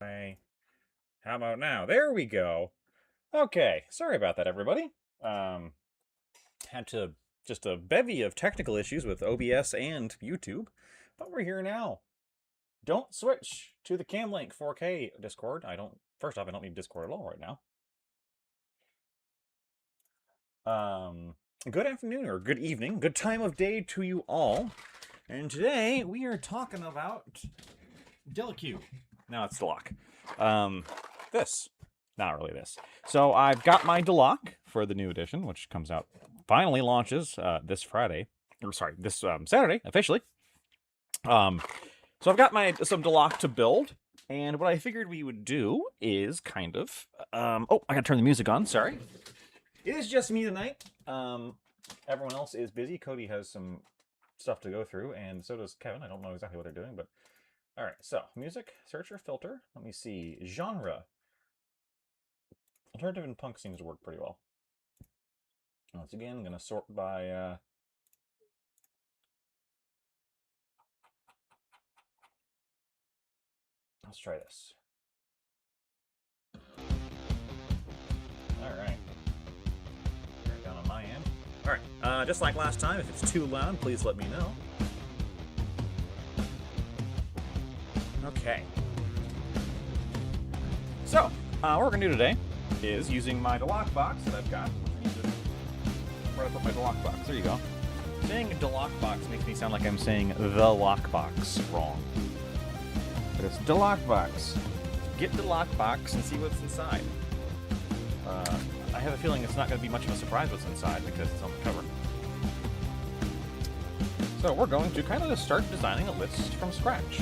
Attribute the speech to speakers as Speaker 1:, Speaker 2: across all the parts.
Speaker 1: Hey, how about now? There we go. Okay, sorry about that, everybody. Um, had to just a bevy of technical issues with OBS and YouTube, but we're here now. Don't switch to the Camlink 4K Discord. First off, I don't need Discord at all right now. Um, Good afternoon or good evening, good time of day to you all. And today we are talking about Delaque. No, it's Delaque. This. Not really this. So I've got my Delaque for the new edition, which comes out, finally launches this Friday. Or sorry, this Saturday, officially. So I've got some Delaque to build, and what I figured we would do is kind of... oh, I gotta turn the music on, sorry. It is just me tonight. Everyone else is busy. Cody has some stuff to go through, and so does Kevin. I don't know exactly what they're doing, but... Alright, so, music, search or filter. Let me see. Genre. Alternative and punk seems to work pretty well. Once again, I'm going to sort by... Let's try this. Alright. Turn it down on my end. Alright, just like last time, if it's too loud, please let me know. Okay. So, what we're going to do today is using my Delaque box that I've got. Where I put my Delaque box? There you go. Saying Delaque box makes me sound like I'm saying the lockbox wrong. But it's Delaque box. Get Delaque box and see what's inside. I have a feeling it's not going to be much of a surprise what's inside because it's on the cover. So we're going to kind of just start designing a list from scratch.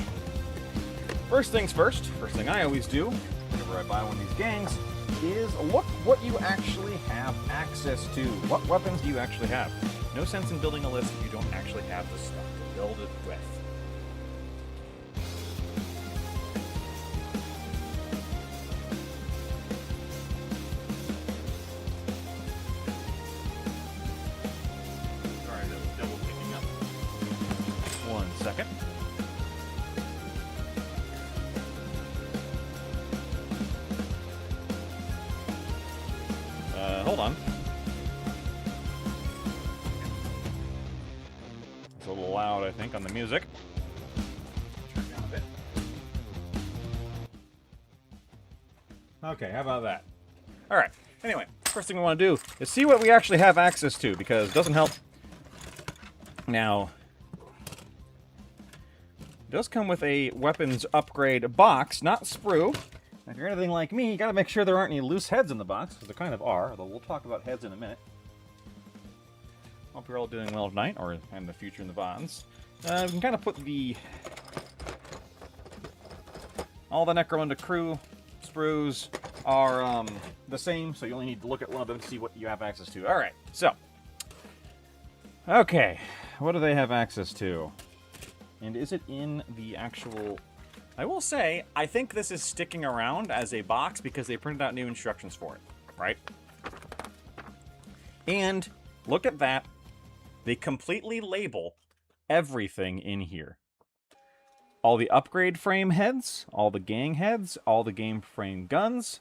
Speaker 1: First things first, first thing I always do whenever I buy one of these gangs is look what you actually have access to. What weapons do you actually have? No sense in building a list if you don't actually have the stuff to build it with. Sorry, that was double picking up. 1 second. Hold on. It's a little loud, I think, on the music. Turn it down a bit. Okay, how about that? Alright, anyway, first thing we want to do is see what we actually have access to, because it doesn't help. Now, it does come with a weapons upgrade box, not sprue. If you're anything like me, you gotta make sure there aren't any loose heads in the box, because there kind of are, although we'll talk about heads in a minute. Hope you're all doing well tonight, or in the future in the bonds. We can kind of put all the Necromunda crew sprues are the same, so you only need to look at one of them to see what you have access to. Alright, so. Okay, what do they have access to? And is it in the actual... I will say, I think this is sticking around as a box because they printed out new instructions for it, right? And look at that. They completely label everything in here. All the upgrade frame heads, all the gang heads, all the game frame guns,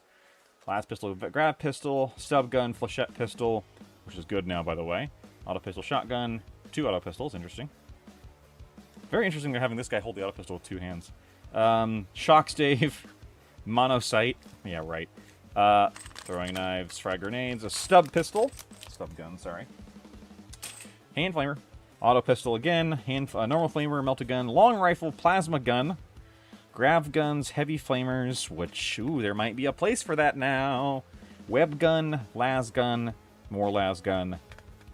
Speaker 1: last pistol, grab pistol, stub gun, flechette pistol, which is good now, by the way. Auto pistol, shotgun, 2 auto pistols, interesting. Very interesting they're having this guy hold the auto pistol with 2 hands. Shock stave, monocyte, yeah, right. Throwing knives, frag grenades, a stub pistol, stub gun, sorry. Hand flamer, auto pistol again, normal flamer, melta gun, long rifle, plasma gun, grav guns, heavy flamers, which, ooh, there might be a place for that now. Web gun, las gun, more las gun,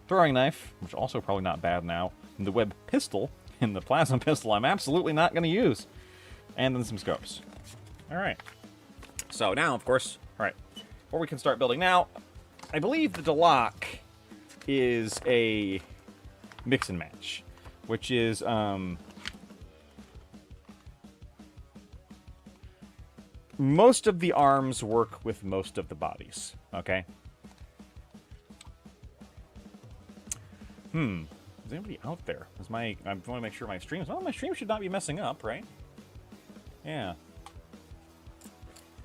Speaker 1: throwing knife, which also probably not bad now, and the web pistol, and the plasma pistol I'm absolutely not going to use. And then some scopes. Alright. So now, of course, alright, before we can start building now, I believe the Delaque is a mix and match, which is, most of the arms work with most of the bodies, okay? Is anybody out there? I want to make sure my streams... Well, my stream should not be messing up, right? Yeah.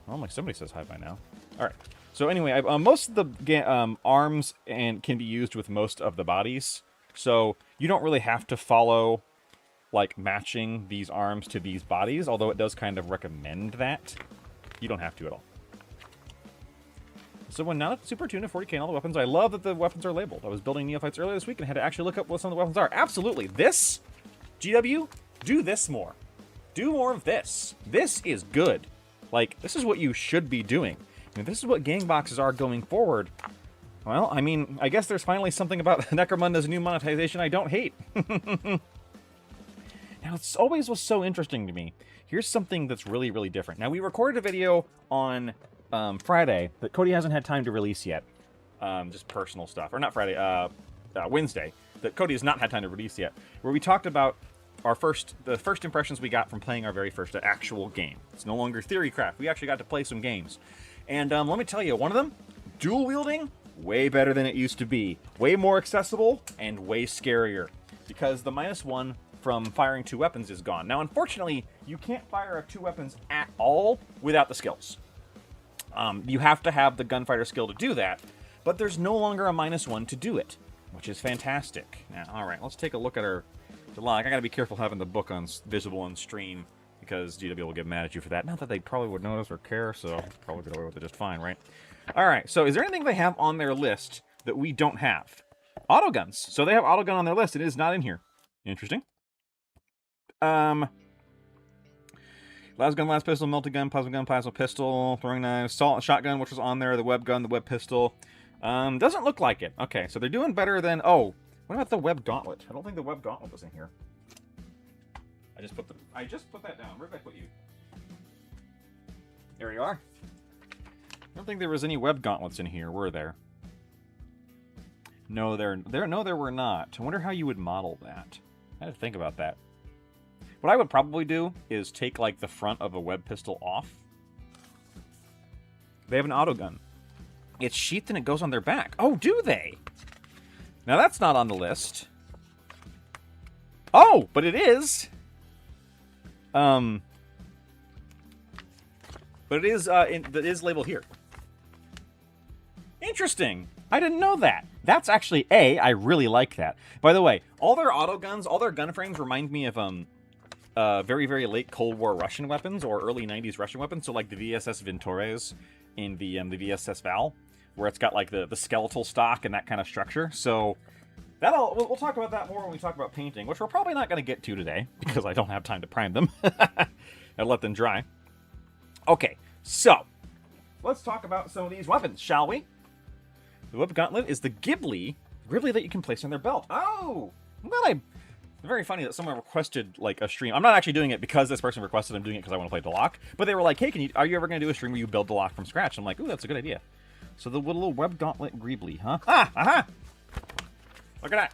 Speaker 1: Oh, like somebody says hi by now. All right. So anyway, most of the arms can be used with most of the bodies. So you don't really have to follow like matching these arms to these bodies, although it does kind of recommend that. You don't have to at all. So when now that Super Tuna 40k and all the weapons, I love that the weapons are labeled. I was building neophytes earlier this week and had to actually look up what some of the weapons are. Absolutely. This, GW, do this more. Do more of this. This is good. Like, this is what you should be doing. And if this is what gang boxes are going forward, well, I mean, I guess there's finally something about Necromunda's new monetization I don't hate. Now, it's always was so interesting to me. Here's something that's really, really different. Now, we recorded a video on Friday that Cody hasn't had time to release yet. Just personal stuff. Or not Friday, Wednesday. That Cody has not had time to release yet. Where we talked about the first impressions we got from playing our very first actual game. It's no longer theory craft. We actually got to play some games. And let me tell you, one of them, dual wielding, way better than it used to be. Way more accessible and way scarier. Because the -1 from firing 2 weapons is gone. Now, unfortunately, you can't fire 2 weapons at all without the skills. You have to have the gunfighter skill to do that, but there's no longer a -1 to do it, which is fantastic. Now, all right, let's take a look at our Delaque. I gotta be careful having the book visible on stream, because GW will get mad at you for that. Not that they probably would notice or care, so probably get away with it just fine, right? All right, so is there anything they have on their list that we don't have? Autoguns. So they have autogun on their list. It is not in here. Interesting. Las gun, las pistol, multi-gun, plasma pistol, throwing knives, salt shotgun, which was on there, the web gun, the web pistol. Doesn't look like it. Okay, so they're doing better than... Oh, what about the web gauntlet? I don't think the web gauntlet was in here. I just put that down. Where did I put you? There you are. I don't think there was any web gauntlets in here, were there? No, there were not. I wonder how you would model that. I had to think about that. What I would probably do is take, like, the front of a web pistol off. They have an autogun. It's sheathed and it goes on their back. Oh, do they? Now, that's not on the list. Oh, but it is. But it is, it is labeled here. Interesting. I didn't know that. That's actually, I really like that. By the way, all their autoguns, all their gun frames remind me of, very, very late Cold War Russian weapons or early 90s Russian weapons. So like the VSS Ventores in the VSS Val, where it's got like the skeletal stock and that kind of structure. So we'll talk about that more when we talk about painting, which we're probably not going to get to today because I don't have time to prime them and let them dry. Okay, so let's talk about some of these weapons, shall we? The web gauntlet is the Ghibli that you can place on their belt. Oh, I'm glad very funny that someone requested, like, a stream. I'm not actually doing it because this person requested. I'm doing it because I want to play Delaque. But they were like, hey, are you ever going to do a stream where you build Delaque from scratch? I'm like, ooh, that's a good idea. So the little web gauntlet Ghibli, huh? Ah, aha! Look at that.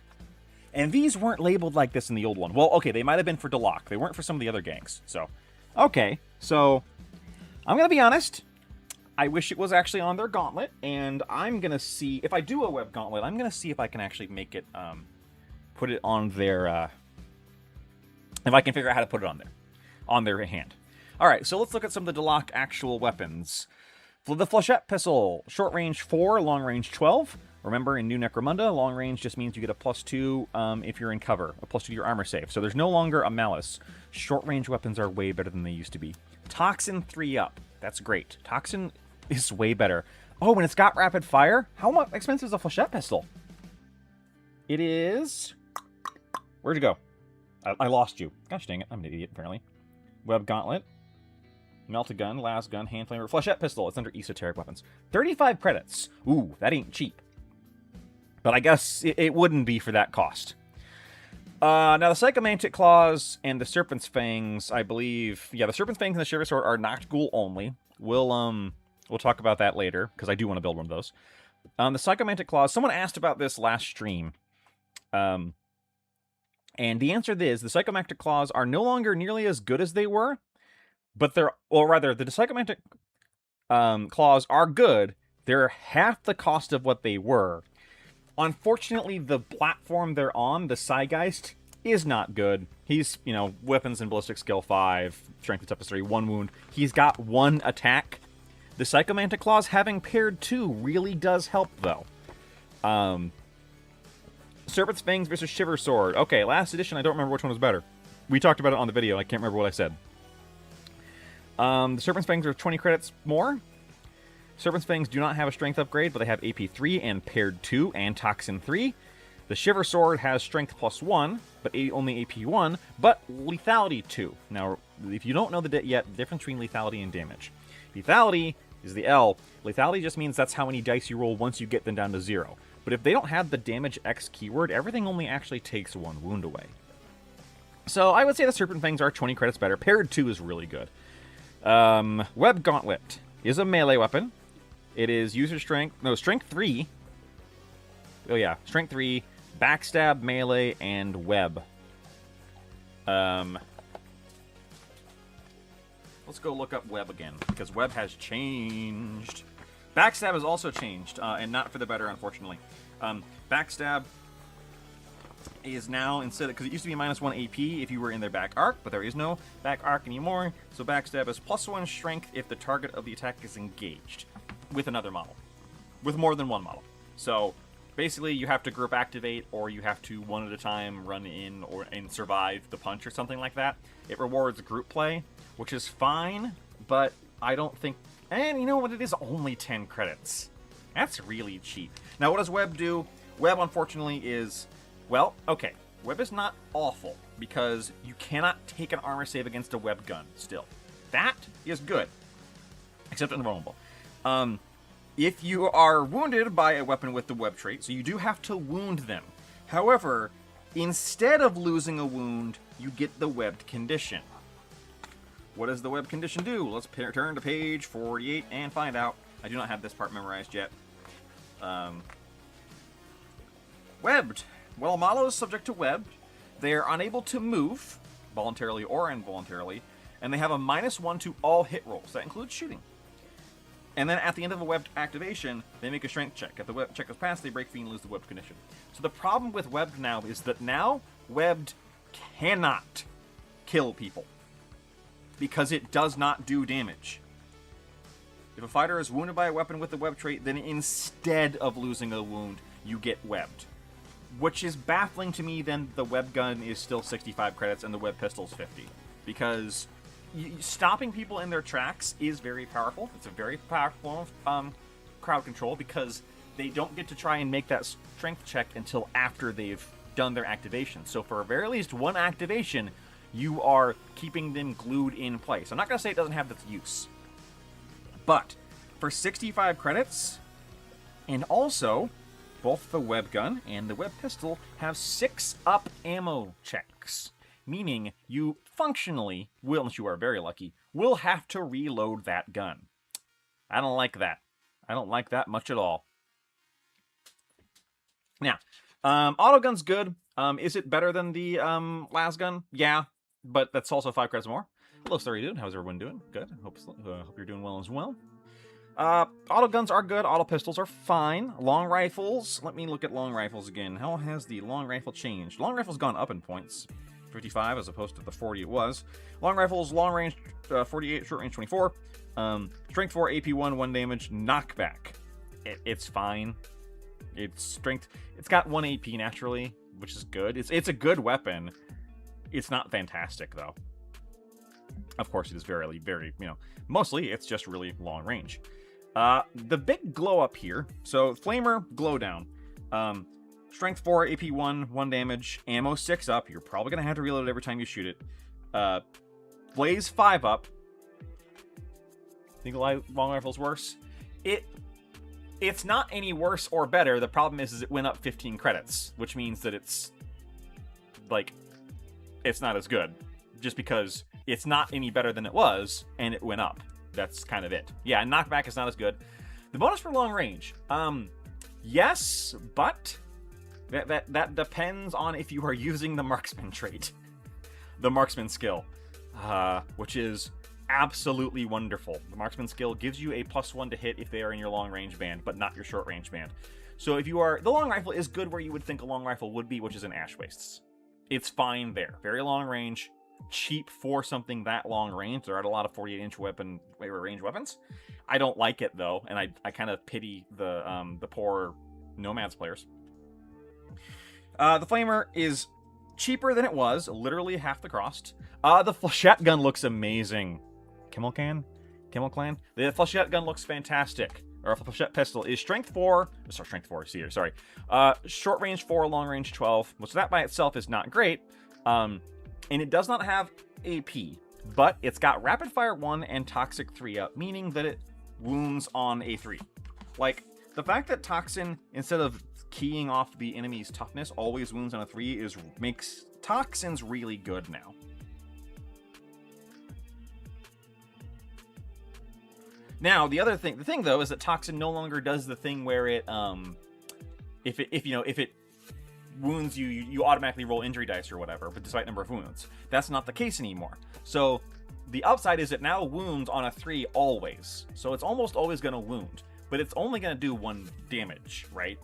Speaker 1: And these weren't labeled like this in the old one. Well, okay, they might have been for Delaque. They weren't for some of the other gangs. So, okay. So, I'm going to be honest. I wish it was actually on their gauntlet. And I'm going to see, if I do a web gauntlet, I'm going to see if I can actually make it, put it on their, if I can figure out how to put it on their hand. All right, so let's look at some of the Delaque actual weapons. The Flechette Pistol, short range 4, long range 12. Remember, in New Necromunda, long range just means you get a +2 if you're in cover, a +2 to your armor save. So there's no longer a malice. Short range weapons are way better than they used to be. Toxin 3 up. That's great. Toxin is way better. Oh, and it's got rapid fire? How much expensive is a Flechette Pistol? It is... Where'd you go? I lost you. Gosh dang it, I'm an idiot, apparently. Web Gauntlet. Melt-A-Gun, Las Gun, Hand Flamer, Flechette Pistol. It's under Esoteric Weapons. 35 credits. Ooh, that ain't cheap. But I guess it wouldn't be for that cost. Now, the Psychomantic Claws and the Serpent's Fangs, I believe... Yeah, the Serpent's Fangs and the Shiver Sword are Noctghoul only. We'll talk about that later, because I do want to build one of those. The Psychomantic Claws, someone asked about this last stream. And the answer is, the Psychomantic Claws are no longer nearly as good as they were, but the Psychomantic Claws are good. They're half the cost of what they were. Unfortunately, the platform they're on, the Psygeist, is not good. He's, weapons and ballistic skill 5, strength is up to 3, 1 wound. He's got 1 attack, The Psychomantic Claws having paired 2 really does help, though. Serpent's Fangs versus Shiver Sword. Okay, last edition, I don't remember which one was better. We talked about it on the video, I can't remember what I said. The Serpent's Fangs are 20 credits more. Serpent's Fangs do not have a strength upgrade, but they have AP 3 and paired 2 and Toxin 3. The Shiver Sword has strength +1, but only AP 1, but lethality 2. Now, if you don't know yet, the difference between lethality and damage. Lethality is the L. Lethality just means that's how many dice you roll once you get them down to 0. But if they don't have the damage X keyword, everything only actually takes 1 wound away. So I would say the Serpent Fangs are 20 credits better. Paired 2 is really good. Web Gauntlet is a melee weapon. It is user strength... No, strength 3. Oh yeah, strength 3, backstab, melee, and web. Let's go look up web again, because web has changed. Backstab has also changed, and not for the better, unfortunately. Backstab is now, instead of, because it used to be -1 AP if you were in their back arc, but there is no back arc anymore, so backstab is +1 strength if the target of the attack is engaged with another model. With more than one model. So, basically, you have to group activate, or you have to, one at a time, run in and survive the punch or something like that. It rewards group play, which is fine, but I don't think... And you know what? It is only 10 credits. That's really cheap. Now, what does Web do? Web, unfortunately, is... Well, okay. Web is not awful, because you cannot take an armor save against a web gun, still. That is good. Except invulnerable. If you are wounded by a weapon with the web trait, so you do have to wound them. However, instead of losing a wound, you get the webbed condition. What does the web condition do? Let's turn to page 48 and find out. I do not have this part memorized yet. Webbed. While a model is subject to web, they are unable to move, voluntarily or involuntarily, and they have a -1 to all hit rolls. That includes shooting. And then at the end of a webbed activation, they make a strength check. If the web check is passed, they break free and lose the webbed condition. So the problem with webbed now is that now webbed cannot kill people, because it does not do damage. If a fighter is wounded by a weapon with the web trait, then instead of losing a wound, you get webbed. Which is baffling to me, then the web gun is still 65 credits and the web pistol is 50. Because stopping people in their tracks is very powerful. It's a very powerful crowd control, because they don't get to try and make that strength check until after they've done their activation. So for very least one activation, you are keeping them glued in place. I'm not going to say it doesn't have its use. But for 65 credits, and also both the web gun and the web pistol have 6-up ammo checks. Meaning you functionally, will, unless you are very lucky, will have to reload that gun. I don't like that. I don't like that much at all. Now, autogun's good. Is it better than the las gun? Yeah, but that's also 5 credits more. Hello, Starry Dude. How's everyone doing? Good. Hope you're doing well as well. Auto guns are good. Auto pistols are fine. Long rifles. Let me look at long rifles again. How has the long rifle changed? Long rifle's gone up in points. 55 as opposed to the 40 it was. Long rifles, long range 48, short range 24. Strength 4, AP 1, 1 damage, knockback. It's fine. It's strength. It's got 1 AP naturally, which is good. It's a good weapon. It's not fantastic though. Of course, it is very, very, mostly it's just really long range. The big glow up here. So Flamer, glow down. Strength 4, AP 1, 1 damage, ammo 6 up. You're probably going to have to reload it every time you shoot it. Blaze 5 up. Think long rifle's worse? It's not any worse or better. The problem is it went up 15 credits, which means that it's not as good. Just because it's not any better than it was, and it went up. That's kind of it. Yeah, knockback is not as good. The bonus for long range. Yes, but that depends on if you are using the marksman trait. The marksman skill. Which is absolutely wonderful. The marksman skill gives you a +1 to hit if they are in your long range band, but not your short range band. So if you are... The long rifle is good where you would think a long rifle would be, which is in Ash Wastes. It's fine there. Very long range. cheap for something that long range. There aren't a lot of 48-inch range weapons. I don't like it though, and I kind of pity the poor Nomads players. The Flamer is cheaper than it was, literally half the cost. The flechette gun looks amazing. Camel Clan? The flechette gun looks fantastic. Or flechette pistol is strength 4. Sorry, strength 4. See here, sorry. Short range 4, long range 12. Which that by itself is not great. And it does not have AP. But it's got rapid fire 1 and toxic 3 up, meaning that it wounds on a 3. Like, the fact that Toxin, instead of keying off the enemy's toughness, always wounds on a 3 makes Toxins really good now. Now, the thing though, is that Toxin no longer does the thing where it, if it wounds you, you automatically roll injury dice or whatever, but despite number of wounds. That's not the case anymore. So, the upside is it now wounds on a 3 always. So it's almost always going to wound, but it's only going to do 1 damage, right?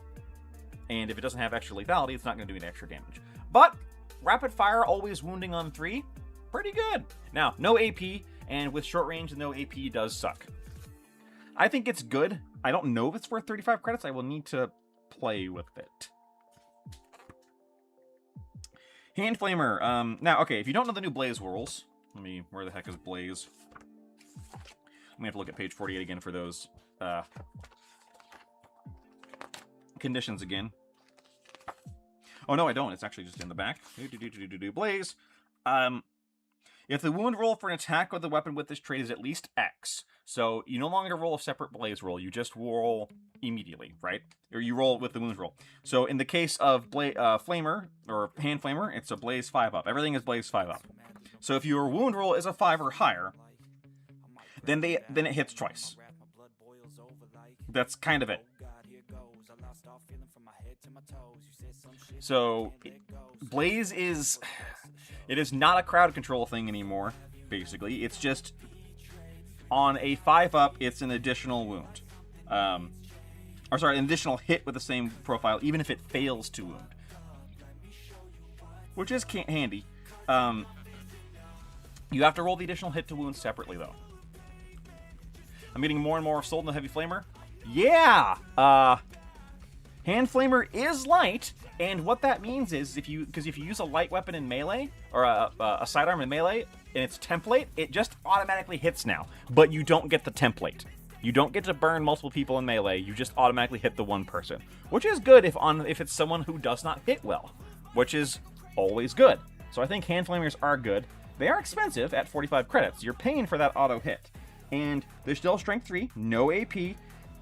Speaker 1: And if it doesn't have extra lethality, it's not going to do any extra damage. But, rapid fire always wounding on 3, pretty good. Now, no AP, and with short range, no AP does suck. I think it's good. I don't know if it's worth 35 credits. I will need to play with it. Hand Flamer. Now, okay, if you don't know the new Blaze rules, where the heck is Blaze? I'm gonna have to look at page 48 again for those conditions again. Oh, no, I don't. It's actually just in the back. Blaze. If the wound roll for an attack with the weapon with this trait is at least X, so you no longer roll a separate Blaze roll, you just roll immediately, right? Or you roll with the wound roll. So in the case of Flamer, or Hand Flamer, it's a Blaze 5 up. Everything is Blaze 5 up. So if your wound roll is a 5 or higher, then it hits twice. That's kind of it. So Blaze is... It is not a crowd control thing anymore, basically. It's just, on a 5 up, it's an additional wound. An additional hit with the same profile, even if it fails to wound. Which is handy. You have to roll the additional hit to wound separately, though. I'm getting more and more sold in the Heavy Flamer. Yeah! Hand Flamer is light, and what that means is if you use a light weapon in melee, or a sidearm in melee, and it's template, it just automatically hits now. But you don't get the template. You don't get to burn multiple people in melee, you just automatically hit the one person. Which is good if it's someone who does not hit well, which is always good. So I think Hand Flamers are good. They are expensive at 45 credits. You're paying for that auto hit. And they're still strength 3, no AP.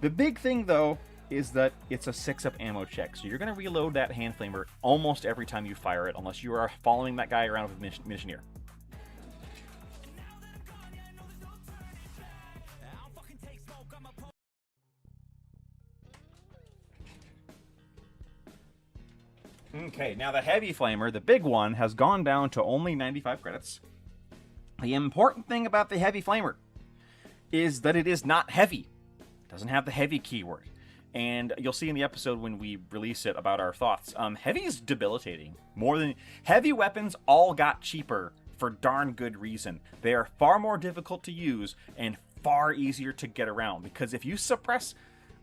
Speaker 1: The big thing, though, is that it's a 6-up ammo check. So you're going to reload that Hand Flamer almost every time you fire it, unless you are following that guy around with a Missioneer. Okay, now the Heavy Flamer, the big one, has gone down to only 95 credits. The important thing about the Heavy Flamer is that it is not heavy. It doesn't have the heavy keyword. And you'll see in the episode when we release it about our thoughts. Heavy is debilitating. Heavy weapons all got cheaper for darn good reason. They are far more difficult to use and far easier to get around. Because if you suppress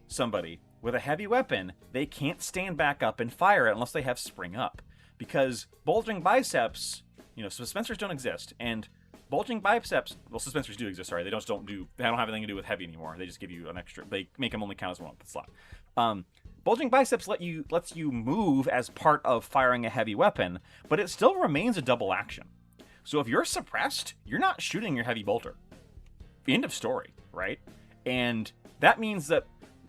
Speaker 1: somebody with a heavy weapon, they can't stand back up and fire it unless they have spring up. Because bulging biceps, suspensors don't exist. And bulging biceps, well, suspensors do exist, sorry. They don't have anything to do with heavy anymore. They just give you an extra, they make them only count as one up the slot. Bulging biceps lets you move as part of firing a heavy weapon, but it still remains a double action. So if you're suppressed, you're not shooting your heavy bolter. End of story, right? And that means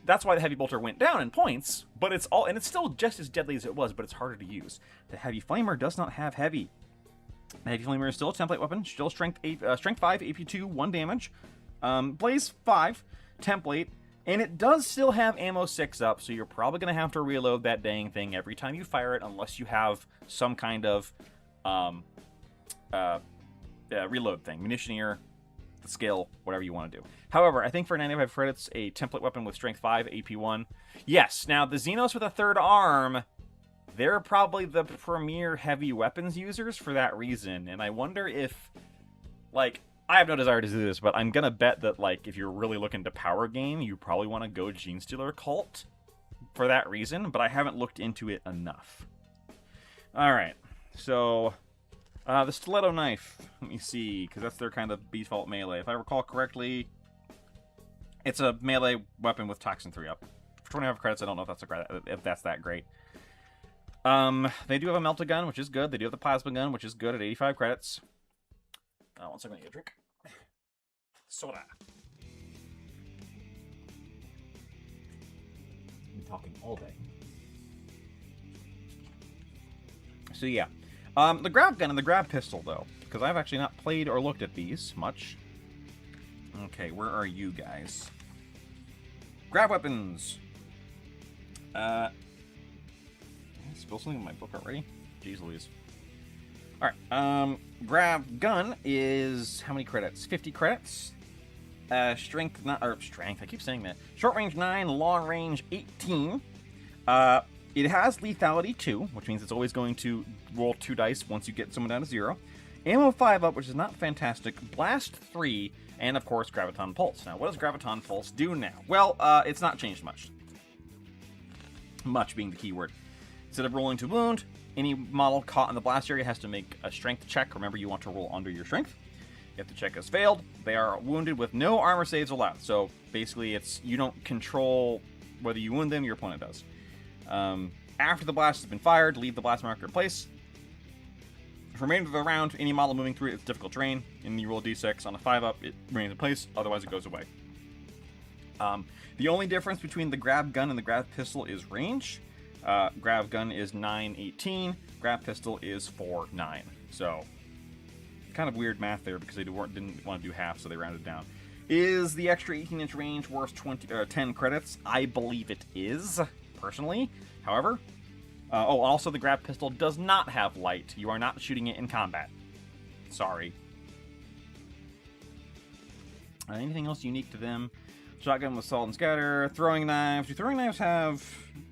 Speaker 1: that's why the heavy bolter went down in points, but it's still just as deadly as it was, but it's harder to use. The Heavy Flamer does not have heavy. The Heavy Flamer is still a template weapon, still strength 5, AP 2, 1 damage, Blaze 5, template, and it does still have ammo 6 up, so you're probably going to have to reload that dang thing every time you fire it, unless you have some kind of reload thing, munitioneer, the skill, whatever you want to do. However, I think for 95 credits, a template weapon with strength 5, AP 1. Yes, now the Xenos with a third arm they're probably the premier heavy weapons users for that reason. And I wonder if, like, I have no desire to do this, but I'm gonna bet that, like, if you're really looking to power game, you probably want to go Genestealer Cult for that reason, but I haven't looked into it enough. Alright, so, the Stiletto Knife, let me see, because that's their kind of default melee. If I recall correctly, it's a melee weapon with Toxin 3 up. For 25 credits, I don't know if that's that great. They do have a Melta Gun, which is good. They do have the Plasma Gun, which is good at 85 credits. 1 second, I get a drink. Soda. I'm talking all day. So yeah. The Grab Gun and the Grab Pistol, though, because I've actually not played or looked at these much. Okay, where are you guys? Grab Weapons! I spill something in my book already? Jeez Louise. Alright, Grab Gun is how many credits? 50 credits. Strength, I keep saying that. Short range 9, long range 18. It has lethality 2, which means it's always going to roll 2 dice once you get someone down to 0. Ammo 5 up, which is not fantastic. Blast 3, and of course Graviton Pulse. Now, what does Graviton Pulse do now? Well, it's not changed much. Much being the key word. Instead of rolling to wound, any model caught in the blast area has to make a strength check. Remember, you want to roll under your strength. If the check has failed, they are wounded with no armor saves allowed. So basically, you don't control whether you wound them, your opponent does. After the blast has been fired, leave the blast marker in place. For the remainder of the round, any model moving through its difficult terrain, and you roll a d6 on a 5-up, it remains in place, otherwise it goes away. The only difference between the Grab Gun and the Grab Pistol is range. Grab Gun is 9-18, Grab Pistol is 4-9. So, kind of weird math there because they didn't want to do half, so they rounded down. Is the extra 18-inch range worth 10 credits? I believe it is, personally. However, also the Grab Pistol does not have light. You are not shooting it in combat. Sorry. Anything else unique to them? Shotgun with Salt and Scatter. Throwing Knives. Do Throwing Knives have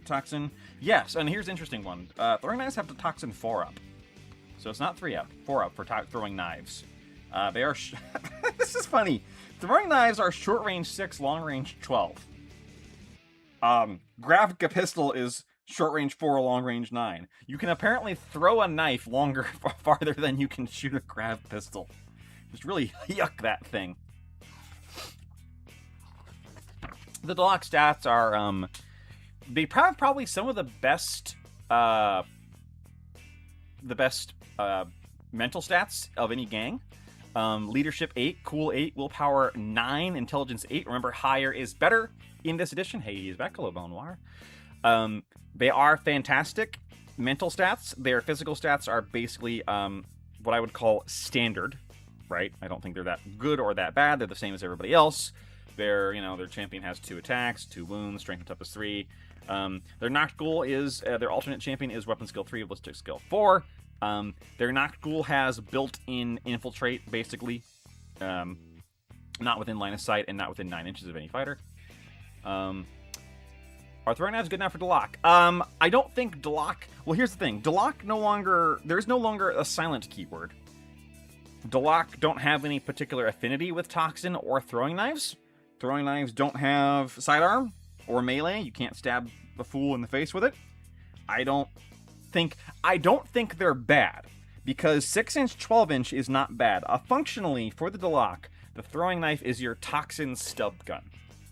Speaker 1: Toxin? Yes, and here's an interesting one. Throwing Knives have the Toxin 4-up. So it's not 3-up. 4-up for Throwing Knives. They are... This is funny. Throwing Knives are short range 6, long range 12. Grab Pistol is short range 4, long range 9. You can apparently throw a knife farther than you can shoot a Grab Pistol. Just really yuck that thing. The Delaque stats are, they probably some of the best mental stats of any gang. Leadership 8, Cool 8, Willpower 9, Intelligence 8. Remember, higher is better in this edition. Hey, he's back, hello, Bone Noir. They are fantastic mental stats. Their physical stats are basically what I would call standard, right? I don't think they're that good or that bad. They're the same as everybody else. Their champion has 2 attacks, 2 wounds, strength and toughness 3. Their Noct Ghoul is, their alternate champion is weapon skill 3, ballistic skill 4. Their Noct Ghoul has built-in infiltrate, basically. Not within line of sight and not within 9 inches of any fighter. Are Throwing Knives good enough for Delaque? I don't think Delaque... Well, here's the thing. Delaque there's no longer a silent keyword. Delaque don't have any particular affinity with Toxin or Throwing Knives. Throwing Knives don't have sidearm or melee. You can't stab the fool in the face with it. I don't think they're bad, because 6-inch, 12-inch is not bad. Functionally, for the Delaque, the Throwing Knife is your Toxin stub gun,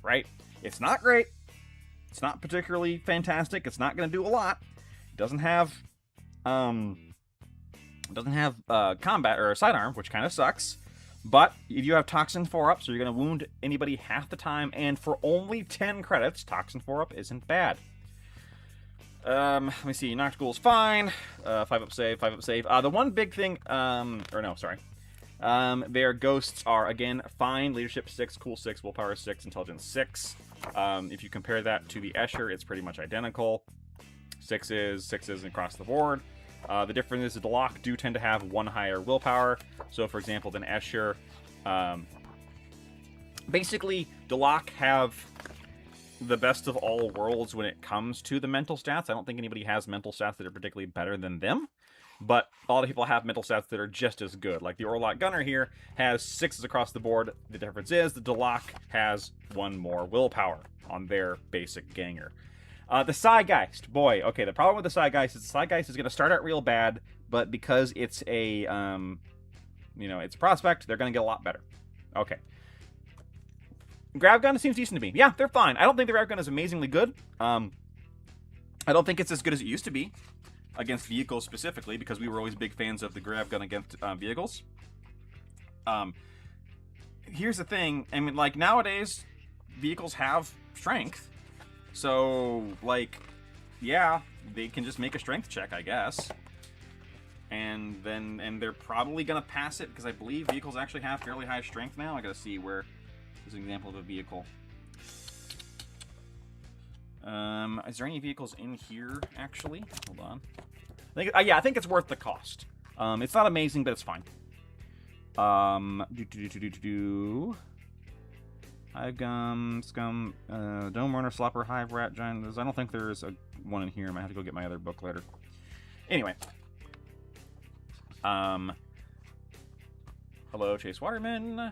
Speaker 1: right? It's not great. It's not particularly fantastic. It's not going to do a lot. It doesn't have combat or sidearm, which kind of sucks. But if you have Toxin 4-up, so you're going to wound anybody half the time, and for only 10 credits, Toxin 4-up isn't bad. Let me see. Noct Ghoul's fine. 5-up save, 5-up save. The one big thing, their ghosts are, again, fine. Leadership 6, Cool 6, Willpower 6, Intelligence 6. If you compare that to the Escher, it's pretty much identical. 6s across the board. The difference is the Delaque do tend to have 1 higher willpower. So, for example, than Escher. Basically, Delaque have the best of all worlds when it comes to the mental stats. I don't think anybody has mental stats that are particularly better than them. But a lot of people have mental stats that are just as good. Like the Orlok Gunner here has 6s across the board. The difference is the Delaque has 1 more willpower on their basic ganger. The Psygeist, boy, okay, the problem with the Psygeist is the Psygeist is going to start out real bad, but because it's a, it's a prospect, they're going to get a lot better. Okay. Grav Gun seems decent to me. Yeah, they're fine. I don't think the Grav Gun is amazingly good. I don't think it's as good as it used to be against vehicles specifically, because we were always big fans of the Grav Gun against vehicles. Here's the thing. I mean, like, nowadays, vehicles have strength. So, like, yeah, they can just make a strength check, I guess. And they're probably going to pass it, because I believe vehicles actually have fairly high strength now. I got to see where there's an example of a vehicle. Is there any vehicles in here, actually? Hold on. I think it's worth the cost. It's not amazing, but it's fine. Hive Gum, Scum, Dome Runner, Slopper, Hive Rat, Giant. I don't think there's one in here. I might have to go get my other book later. Anyway. Hello, Chase Waterman.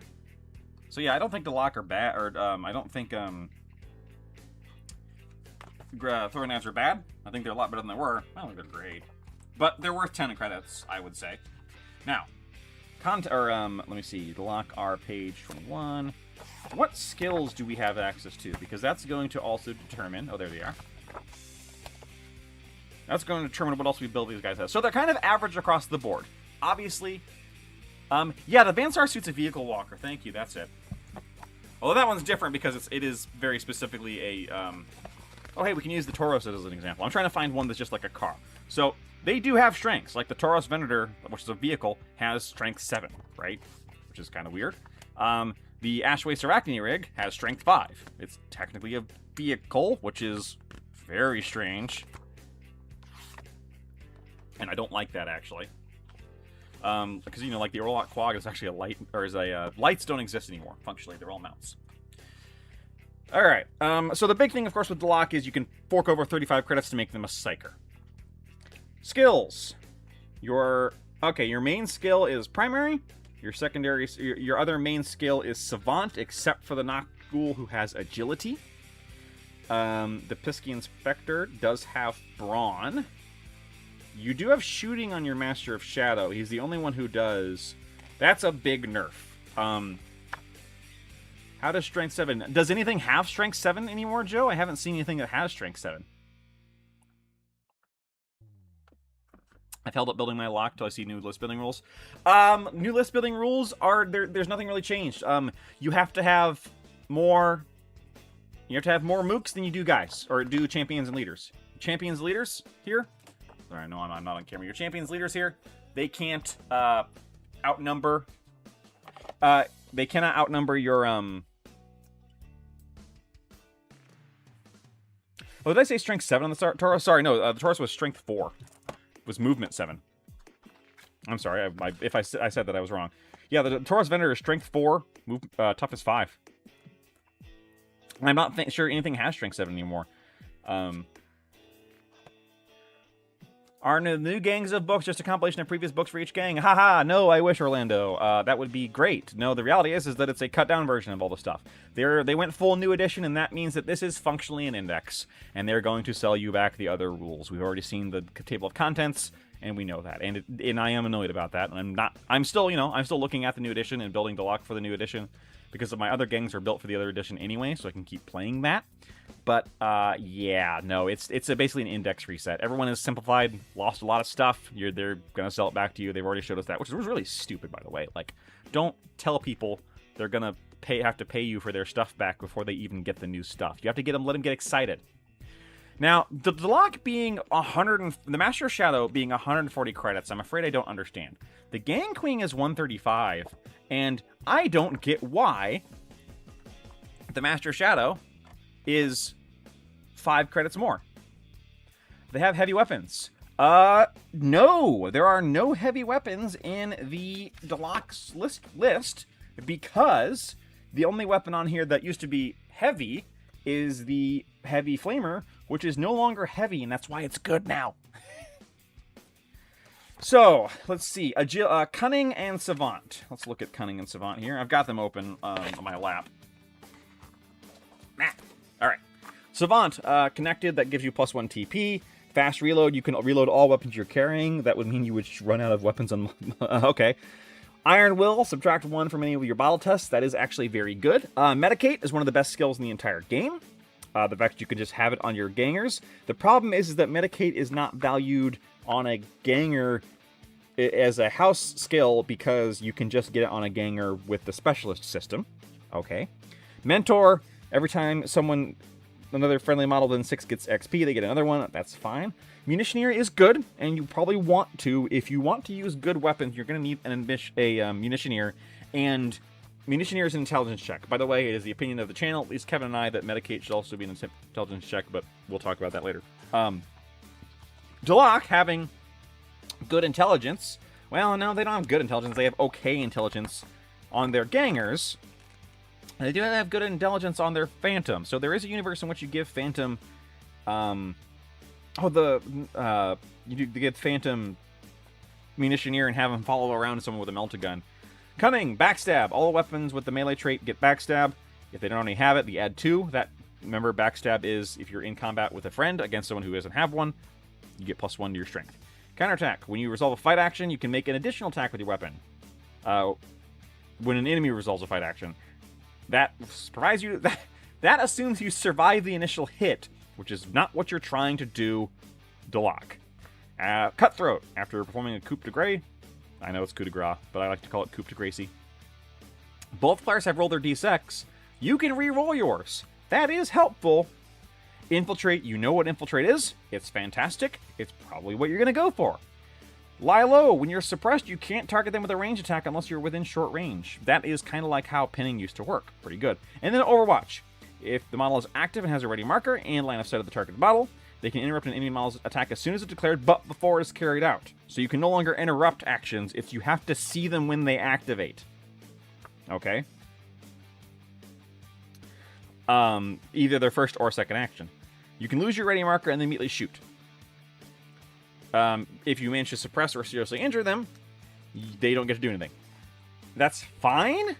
Speaker 1: So yeah, I don't think Delaque are bad, or I don't think Throwing Knives are bad. I think they're a lot better than they were. I don't think they're great, but they're worth 10 credits, I would say. Now, let me see. Delaque are page 21. What skills do we have access to? Because that's going to also determine... Oh, there they are. That's going to determine what else we build these guys as. So they're kind of average across the board. Obviously. Yeah, the Bansar suit's a vehicle walker. Thank you, that's it. Although that one's different because it is very specifically a... Oh, hey, we can use the Tauros as an example. I'm trying to find one that's just like a car. So they do have strengths. Like the Tauros Venator, which is a vehicle, has strength 7, right? Which is kind of weird. The Ashwaste Arachne rig has strength 5. It's technically a vehicle, which is very strange. And I don't like that, actually. Because, like the Orlok Quag is actually a light, or is a, lights don't exist anymore, functionally. They're all mounts. Alright, so the big thing, of course, with Delaque is you can fork over 35 credits to make them a Psyker. Skills. Your main skill is Primary. Your secondary, your other main skill is Savant, except for the Nocghoul, who has Agility. The Pisky Inspector does have Brawn. You do have Shooting on your Master of Shadow. He's the only one who does. That's a big nerf. How does Strength 7... Does anything have Strength 7 anymore, Joe? I haven't seen anything that has Strength 7. I've held up building my lock till I see new list building rules. New list building rules are... There's nothing really changed. You have to have more... You have to have more mooks than you do guys. Or do champions and leaders. Champions and leaders here... Sorry, no, I'm not on camera. Your champions leaders here, they can't outnumber... they cannot outnumber your... Oh, did I say strength 7 on the Tauros? Sorry, no, the Tauros was strength 4. It was movement 7. I'm sorry, if I said that, I was wrong. Yeah, the Tauros Venator is strength 4, toughness 5. I'm not sure anything has strength 7 anymore. Are the new gangs of books just a compilation of previous books for each gang? Haha, no, I wish, Orlando. That would be great. No, the reality is that it's a cut-down version of all the stuff. They went full new edition, and that means that this is functionally an index, and they're going to sell you back the other rules. We've already seen the table of contents, and we know that. And I am annoyed about that, and I'm still looking at the new edition and building Delaque for the new edition, because my other gangs are built for the other edition anyway, so I can keep playing that. But, yeah, no, it's basically an index reset. Everyone is simplified, lost a lot of stuff. They're going to sell it back to you. They've already showed us that, which was really stupid, by the way. Like, don't tell people they're going to have to pay you for their stuff back before they even get the new stuff. You have to let them get excited. Now, the Delaque being the Master of Shadow being 140 credits, I'm afraid I don't understand. The Gang Queen is 135, and I don't get why the Master of Shadow is 5 credits more. They have heavy weapons. No, there are no heavy weapons in the Delaque's list because the only weapon on here that used to be heavy is the heavy flamer, which is no longer heavy, and that's why it's good now. So, let's see. Cunning and Savant. Let's look at Cunning and Savant here. I've got them open on my lap. Alright. Savant, connected, that gives you +1 TP. Fast reload, you can reload all weapons you're carrying. That would mean you would run out of weapons on... okay. Iron Will, subtract 1 from any of your battle tests. That is actually very good. Medicate is one of the best skills in the entire game. The fact that you can just have it on your gangers. The problem is that Medicate is not valued on a ganger as a house skill because you can just get it on a ganger with the specialist system. Okay. Mentor, every time another friendly model within 6 gets XP, they get another one. That's fine. Munitioneer is good, and you probably want to, if you want to use good weapons, you're going to need a Munitioneer, and Munitioneer is an intelligence check. By the way, it is the opinion of the channel, at least Kevin and I, that Medicate should also be an intelligence check, but we'll talk about that later. Delaque having good intelligence, well, no, they don't have good intelligence, they have okay intelligence on their gangers. They do have good intelligence on their Phantom. So there is a universe in which you give Phantom, you get Phantom Munitioneer and have him follow around someone with a melta gun. Cunning, Backstab. All weapons with the melee trait get Backstab. If they don't already have it, they add 2. Remember, Backstab is if you're in combat with a friend against someone who doesn't have one, you get +1 to your strength. Counterattack. When you resolve a fight action, you can make an additional attack with your weapon. When an enemy resolves a fight action. That provides you... That assumes you survive the initial hit, which is not what you're trying to do, Delaque. Cutthroat. After performing a coup de grace... I know it's coup de grace, but I like to call it coup de gracie. Both players have rolled their d6. You can re-roll yours. That is helpful. Infiltrate. You know what Infiltrate is. It's fantastic. It's probably what you're going to go for. Lie low. When you're suppressed, you can't target them with a range attack unless you're within short range. That is kind of like how pinning used to work. Pretty good. And then Overwatch. If the model is active and has a ready marker and line of sight of the targeted model, they can interrupt an enemy model's attack as soon as it's declared, but before it's carried out. So you can no longer interrupt actions if you have to see them when they activate. Okay? Either their first or second action. You can lose your ready marker and then immediately shoot. If you manage to suppress or seriously injure them, they don't get to do anything. That's fine,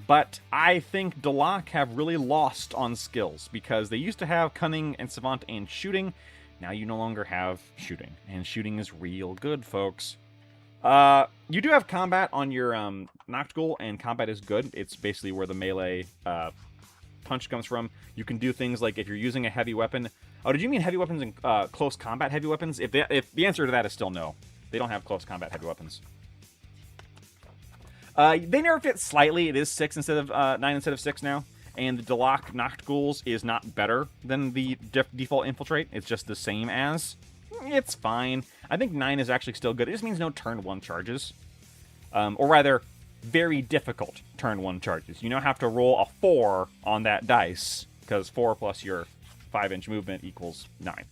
Speaker 1: but I think Delaque have really lost on skills, because they used to have Cunning and Savant and Shooting. Now you no longer have Shooting, and Shooting is real good, folks. You do have Combat on your Noctgul, and Combat is good. It's basically where the melee punch comes from. You can do things like if you're using a heavy weapon... Oh, did you mean heavy weapons and close combat heavy weapons? If the answer to that is still no. They don't have close combat heavy weapons. They nerfed it slightly. It is 6 instead of 9 instead of 6 now. And the Delaque Noctguls is not better than the default Infiltrate. It's just the same as. It's fine. I think 9 is actually still good. It just means no turn 1 charges. Or rather, very difficult turn 1 charges. You now have to roll a 4 on that dice, because 4 plus your 5-inch movement equals 9.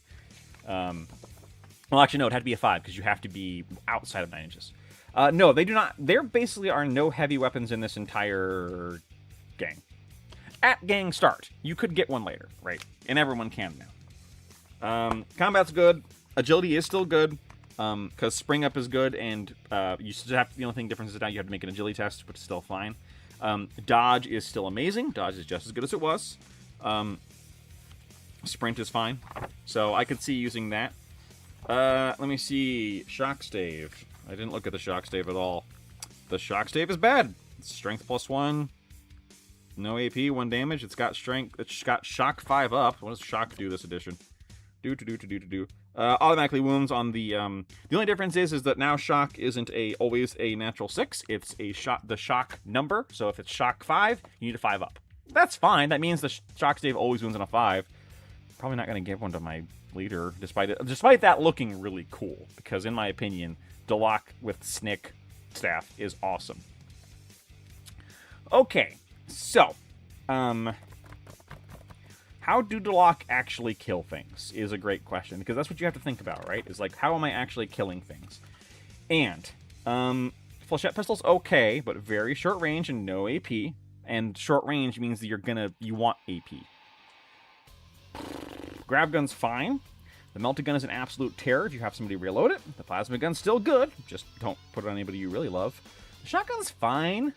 Speaker 1: Well, actually, no, it had to be a 5, because you have to be outside of 9 inches. No, they do not. There basically are no heavy weapons in this entire gang. At gang start. You could get one later, right? And everyone can now. Combat's good. Agility is still good, because Spring Up is good, and you still have... The only thing difference is now you have to make an agility test, but it's still fine. Dodge is still amazing. Dodge is just as good as it was. Sprint is fine. So I could see using that. Let me see. Shock Stave. I didn't look at the Shock Stave at all. The Shock Stave is bad. It's strength +1. No AP, 1 damage. It's got strength. It's got Shock 5 up. What does Shock do this edition? Automatically wounds on the... The only difference is that now Shock isn't always a natural 6. It's the Shock number. So if it's Shock 5, you need a 5 up. That's fine. That means the Shock Stave always wounds on a 5. Probably not going to give one to my leader, despite that looking really cool. Because in my opinion, Delaque with Snick staff is awesome. Okay, so, how do Delaque actually kill things is a great question, because that's what you have to think about, right? Is like, how am I actually killing things? And, Flechette Pistol's okay, but very short range and no AP. And short range means that you want AP. Grab gun's fine. The melted gun is an absolute terror if you have somebody reload it. The plasma gun's still good. Just don't put it on anybody you really love. The shotgun's fine.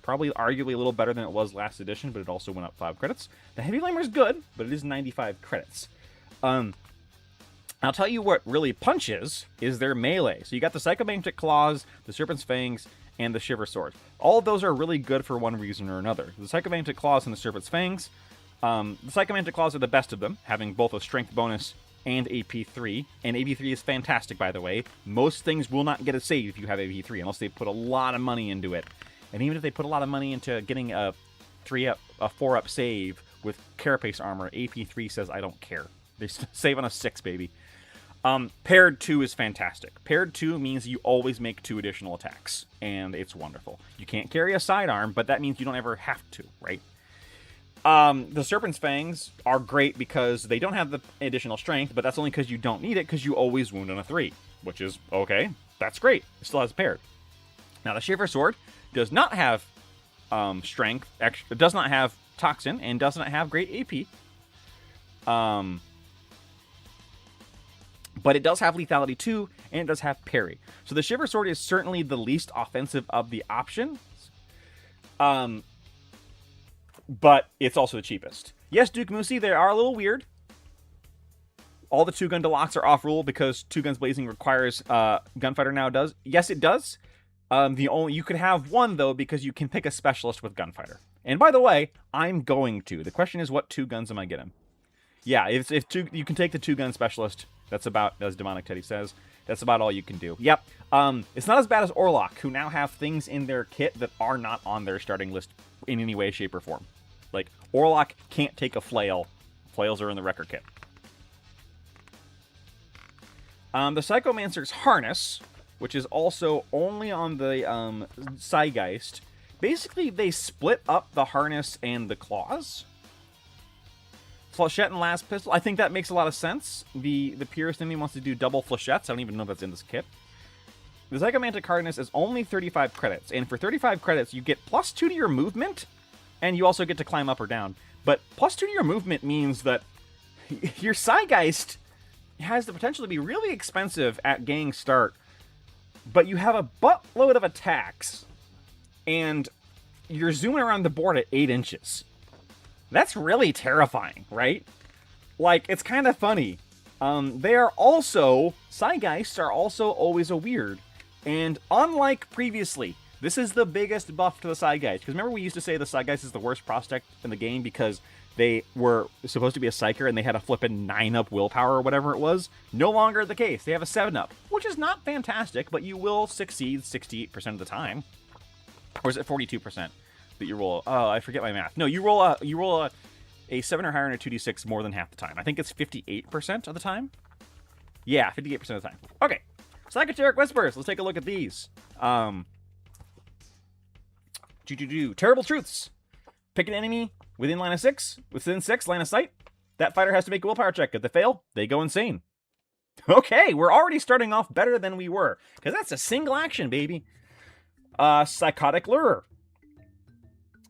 Speaker 1: Probably arguably a little better than it was last edition, but it also went up 5 credits. The heavy flamer's good, but it is 95 credits. I'll tell you what really punches is their melee. So you got the Psychomagnetic Claws, the Serpent's Fangs, and the Shiver Sword. All of those are really good for one reason or another. The Psychomagnetic Claws and the Serpent's Fangs. The Psychomagnetic Claws are the best of them, having both a strength bonus and AP3. And AP3 is fantastic, by the way. Most things will not get a save if you have AP3, unless they put a lot of money into it. And even if they put a lot of money into getting a 4-up save with Carapace armor, AP3 says, I don't care. They save on a 6, baby. Paired 2 is fantastic. Paired 2 means you always make 2 additional attacks, and it's wonderful. You can't carry a sidearm, but that means you don't ever have to, right? The Serpent's Fangs are great because they don't have the additional strength, but that's only because you don't need it because you always wound on a 3, which is okay. That's great. It still has paired. Now, the Shiver Sword does not have strength, does not have Toxin, and does not have great AP. But it does have lethality too, and it does have parry. So the Shiver Sword is certainly the least offensive of the options. But it's also the cheapest. Yes, Duke Musi, they are a little weird. All the 2-gun Delaques are off-rule because 2 Guns Blazing requires Gunfighter now does. Yes, it does. You could have one, though, because you can pick a specialist with Gunfighter. And by the way, I'm going to. The question is, what 2 guns am I getting? Yeah, if you can take the 2-gun specialist. That's about, as Demonic Teddy says, that's about all you can do. Yep. It's not as bad as Orlok, who now have things in their kit that are not on their starting list in any way, shape, or form. Like, Orlok can't take a flail. Flails are in the record kit. The Psychomancer's Harness, which is also only on the Psygeist. Basically, they split up the harness and the claws. Flechette and Last Pistol. I think that makes a lot of sense. The Purist enemy wants to do double flechettes. I don't even know if that's in this kit. The Psychomantic Harness is only 35 credits. And for 35 credits, you get +2 to your movement. And you also get to climb up or down. But +2 to your movement means that your Psygeist has the potential to be really expensive at gang start. But you have a buttload of attacks. And you're zooming around the board at 8 inches. That's really terrifying, right? Like, it's kind of funny. They are also, Psygeists are also always a weird. And unlike previously, this is the biggest buff to the Psygeist. Because remember we used to say the Psygeist is the worst prospect in the game because they were supposed to be a Psyker and they had a flippin' 9-up willpower or whatever it was? No longer the case. They have a 7-up, which is not fantastic, but you will succeed 68% of the time. Or is it 42%? That you roll, oh, I forget my math. No, you roll a 7 or higher and a 2d6 more than half the time. I think it's 58% of the time. Yeah, 58% of the time. Okay, Psychoteric Whispers. Let's take a look at these. Terrible Truths. Pick an enemy within line of 6, within 6 line of sight. That fighter has to make a willpower check. If they fail, they go insane. Okay, we're already starting off better than we were because that's a single action, baby. Psychotic Lure.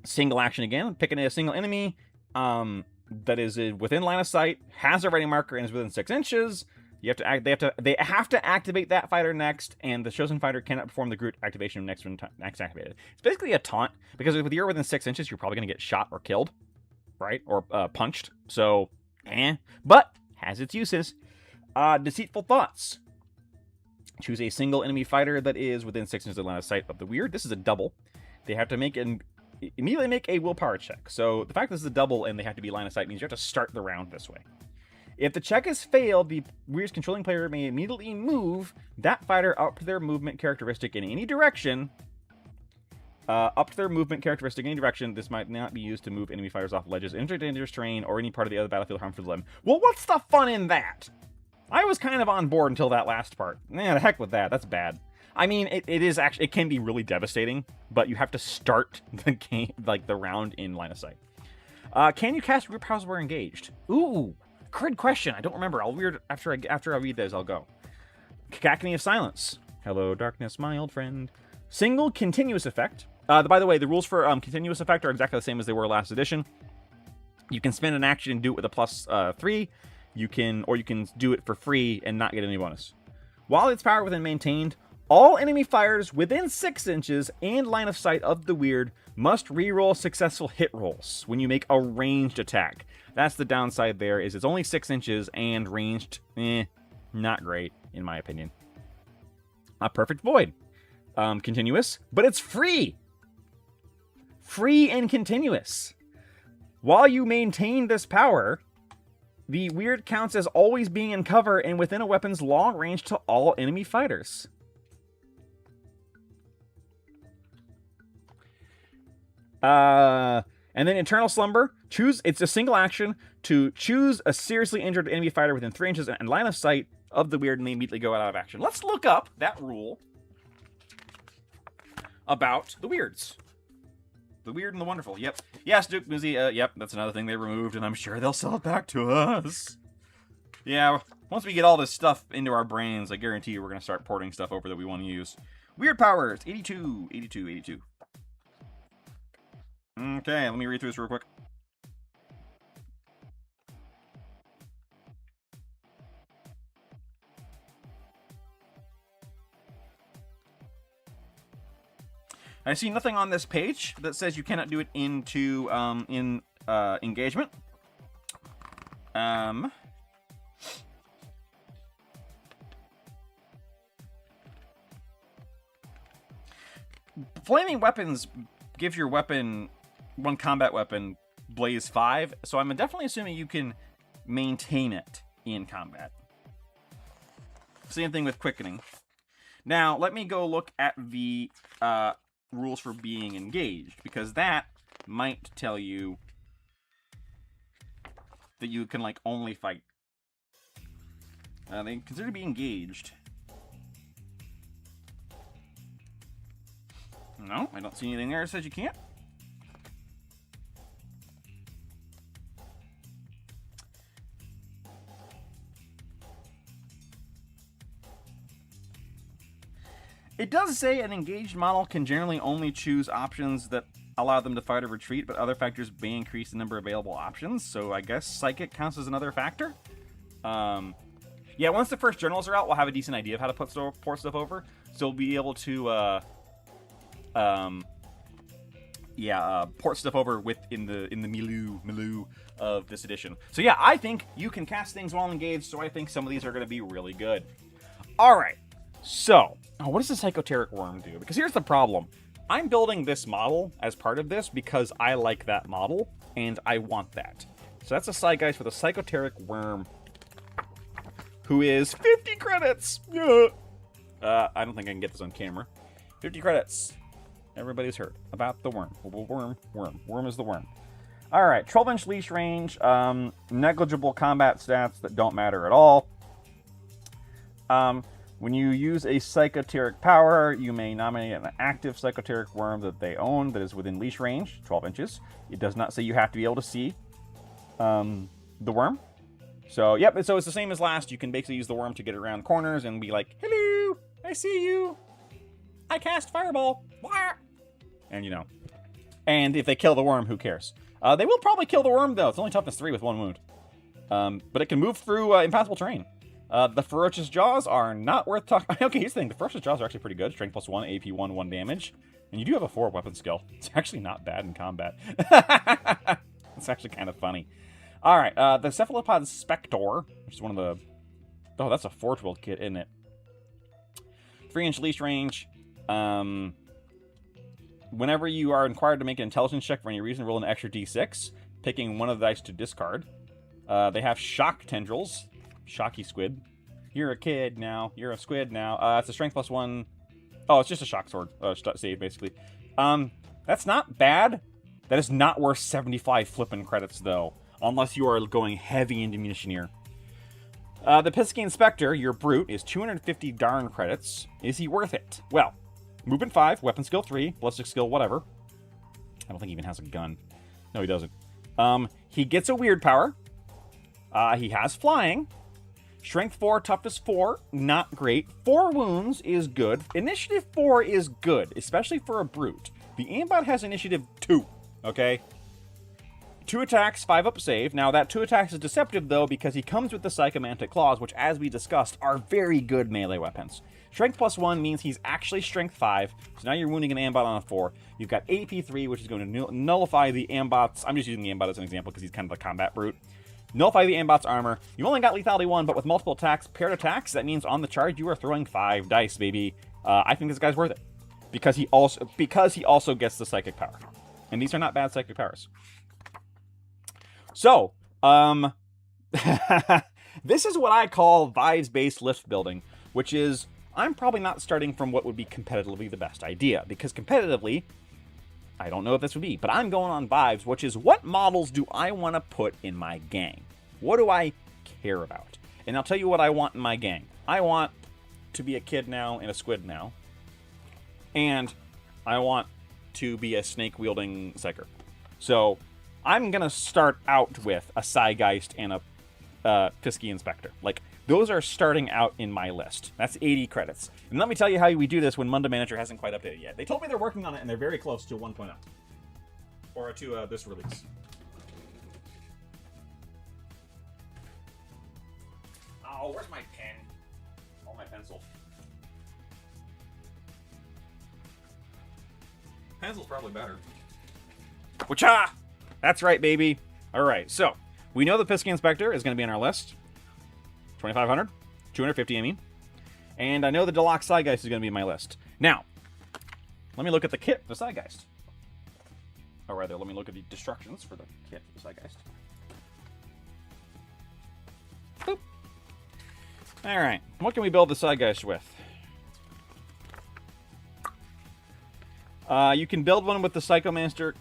Speaker 1: Single action again, picking a single enemy that is within line of sight, has a ready marker, and is within 6 inches. You have to they have to activate that fighter next, and the chosen fighter cannot perform the Groot activation next when next activated. It's basically a taunt because if you're within 6 inches, you're probably gonna get shot or killed, right, or punched. So, but has its uses. Deceitful Thoughts. Choose a single enemy fighter that is within 6 inches of line of sight of the weird. This is a double. They have to immediately make a willpower check. So the fact that this is a double and they have to be line of sight means you have to start the round this way. If the check is failed, the weird's controlling player may immediately move that fighter up to their movement characteristic in any direction. This might not be used to move enemy fighters off ledges, enter dangerous terrain, or any part of the other battlefield harmful to them. Well, what's the fun in that? I was kind of on board until that last part. Man, the heck with that. That's bad. I mean, it is actually, it can be really devastating, but you have to start the game, like the round in line of sight. Can you cast Root Powers where engaged? Ooh, good question. I don't remember. I'll read after I read those. I'll go. Cacophony of Silence. Hello, darkness, my old friend. Single continuous effect. By the way, the rules for continuous effect are exactly the same as they were last edition. You can spend an action and do it with a +3. You can do it for free and not get any bonus. While its power within maintained, all enemy fighters within 6 inches and line of sight of the weird must reroll successful hit rolls when you make a ranged attack. That's the downside there, is it's only 6 inches and ranged, not great, in my opinion. A Perfect Void. Continuous, but it's free! Free and continuous. While you maintain this power, the weird counts as always being in cover and within a weapon's long range to all enemy fighters. And then Eternal Slumber. It's a single action to choose a seriously injured enemy fighter within 3 inches and line of sight of the weird, and they immediately go out of action. Let's look up that rule about the weirds. The weird and the wonderful. Yep. Yes, Duke Muzi. Yep, that's another thing they removed, and I'm sure they'll sell it back to us. Yeah, once we get all this stuff into our brains, I guarantee you we're going to start porting stuff over that we want to use. Weird powers. 82, 82, 82. Okay, let me read through this real quick. I see nothing on this page that says you cannot do it into engagement. Flaming weapons give your weapon one combat weapon blaze 5, so I'm definitely assuming you can maintain it in combat. Same thing with quickening. Now let me go look at the rules for being engaged, because that might tell you that you can like only fight. They consider to be engaged. No, I don't see anything there that says you can't. It does say an engaged model can generally only choose options that allow them to fight or retreat, but other factors may increase the number of available options, so I guess Psychic counts as another factor? Yeah, once the first journals are out, we'll have a decent idea of how to port stuff over, so we'll be able to, port stuff over in the milieu of this edition. So yeah, I think you can cast things while engaged, so I think some of these are going to be really good. Alright. So, what does the Psychoteric Worm do? Because here's the problem. I'm building this model as part of this because I like that model, and I want that. So that's a side guys for the Psychoteric Worm, who is 50 credits! I don't think I can get this on camera. 50 credits. Everybody's heard about the worm. Worm is the worm. Alright, 12-inch leash range, negligible combat stats that don't matter at all. When you use a Psychoteric power, you may nominate an active Psychoteric worm that they own that is within leash range, 12 inches. It does not say you have to be able to see the worm. So, yep, so it's the same as last. You can basically use the worm to get around corners and be like, hello, I see you. I cast Fireball. And, you know. And if they kill the worm, who cares? They will probably kill the worm, though. It's only toughness 3 with 1 wound. But it can move through impassable terrain. The Ferocious Jaws are not worth talking. Okay, here's the thing. The Ferocious Jaws are actually pretty good. Strength +1, AP 1, 1 damage. And you do have a 4 weapon skill. It's actually not bad in combat. It's actually kind of funny. Alright, the Cephalopod Spector, which is one of the... Oh, that's a Forge World kit, isn't it? 3-inch leash range. Whenever you are required to make an intelligence check for any reason, roll an extra d6, picking one of the dice to discard. They have Shock Tendrils. Shocky Squid. You're a kid now. You're a squid now. It's a strength +1. Oh, it's just a shock sword save, basically. That's not bad. That is not worth 75 flippin' credits, though. Unless you are going heavy into Munitioneer. The Piscine Spectre, your brute, is 250 darn credits. Is he worth it? Well, movement 5, weapon skill 3, ballistic skill, whatever. I don't think he even has a gun. No, he doesn't. He gets a weird power. He has flying. Strength 4, toughness 4, not great. 4 wounds is good. Initiative 4 is good, especially for a brute. The aimbot has initiative 2, okay? 2 attacks, 5 up save. Now, that 2 attacks is deceptive, though, because he comes with the Psychomantic Claws, which, as we discussed, are very good melee weapons. Strength +1 means he's actually Strength 5, so now you're wounding an Ambot on a 4. You've got AP 3, which is going to nullify the Ambot's... I'm just using the Ambot as an example because he's kind of a combat brute. Nullify the Ambot's armor. You've only got Lethality 1, but with multiple attacks, paired attacks, that means on the charge you are throwing 5 dice, baby. I think this guy's worth it. Because he also gets the Psychic power. And these are not bad Psychic powers. So, this is what I call vibes-based list building, which is, I'm probably not starting from what would be competitively the best idea, because competitively, I don't know what this would be, but I'm going on vibes, which is, what models do I want to put in my gang? What do I care about? And I'll tell you what I want in my gang. I want to be a kid now and a squid now, and I want to be a snake-wielding psyker. So, I'm going to start out with a Psygeist and a Pisky Inspector. Like, those are starting out in my list. That's 80 credits. And let me tell you how we do this when Munda Manager hasn't quite updated yet. They told me they're working on it, and they're very close to 1.0. Or to this release. Oh, where's my pen? Oh, my pencil. Pencil's probably better. Wacha! That's right, baby. All right, so we know the Pisky Inspector is going to be on our list. 2,500, 250, I mean. And I know the Delaque Psygeist is going to be in my list. Now, let me look at the kit for the Psygeist. Or rather, let me look at the destructions for the kit for the Psygeist. Boop. All right, what can we build the Psygeist with? You can build one with the Psychomantic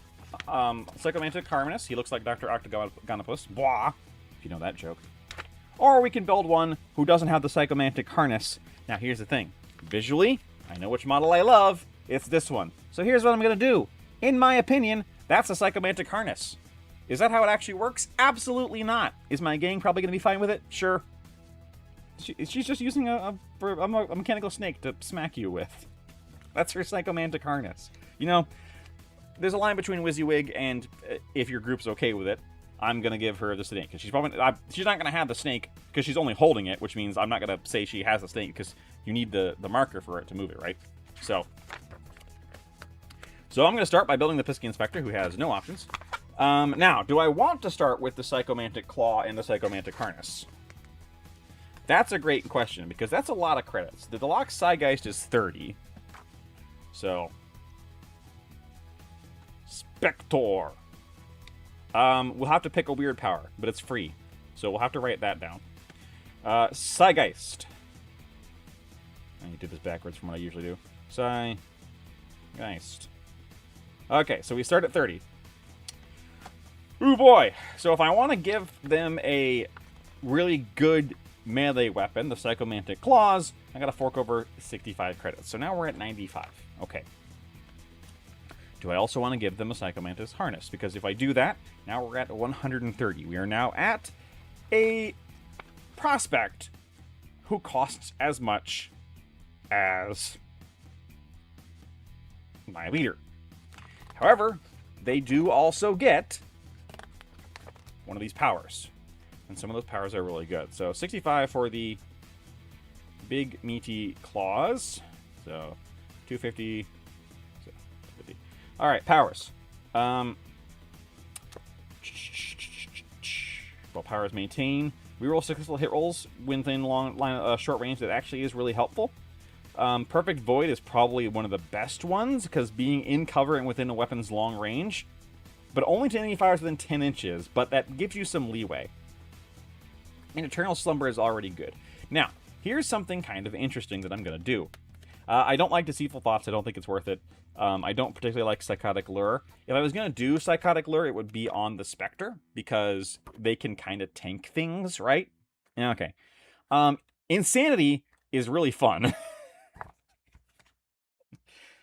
Speaker 1: Harmonious. He looks like Dr. Octagonopus. Blah, if you know that joke. Or we can build one who doesn't have the Psychomantic Harness. Now, here's the thing. Visually, I know which model I love. It's this one. So here's what I'm going to do. In my opinion, that's a Psychomantic Harness. Is that how it actually works? Absolutely not. Is my gang probably going to be fine with it? Sure. She's just using a mechanical snake to smack you with. That's her Psychomantic Harness. You know, there's a line between WYSIWYG and if your group's okay with it, I'm going to give her the snake. Because she's not going to have the snake because she's only holding it, which means I'm not going to say she has the snake because you need the marker for it to move it, right? So I'm going to start by building the Pisky Inspector, who has no options. Now, do I want to start with the Psychomantic Claw and the Psychomantic Harness? That's a great question, because that's a lot of credits. The Delaque Psygeist is 30. So, Spector. We'll have to pick a weird power, but it's free. So we'll have to write that down. Psygeist. I need to do this backwards from what I usually do. Psygeist. Okay, so we start at 30. Ooh boy. So if I want to give them a really good melee weapon, the Psychomantic Claws, I gotta fork over 65 credits. So now we're at 95. Okay. Do I also want to give them a Psychomantis Harness? Because if I do that, now we're at 130. We are now at a prospect who costs as much as my leader. However, they do also get one of these powers. And some of those powers are really good. So 65 for the big meaty claws. So 250. All right, powers. Well, powers maintain. Reroll successful hit rolls within short range. That actually is really helpful. Perfect Void is probably one of the best ones because being in cover and within a weapon's long range, but only to enemy fires within 10 inches. But that gives you some leeway. And Eternal Slumber is already good. Now, here's something kind of interesting that I'm going to do. I don't like Deceitful Thoughts. I don't think it's worth it. I don't particularly like Psychotic Lure. If I was going to do Psychotic Lure, it would be on the Spectre, because they can kind of tank things, right? Okay. Insanity is really fun.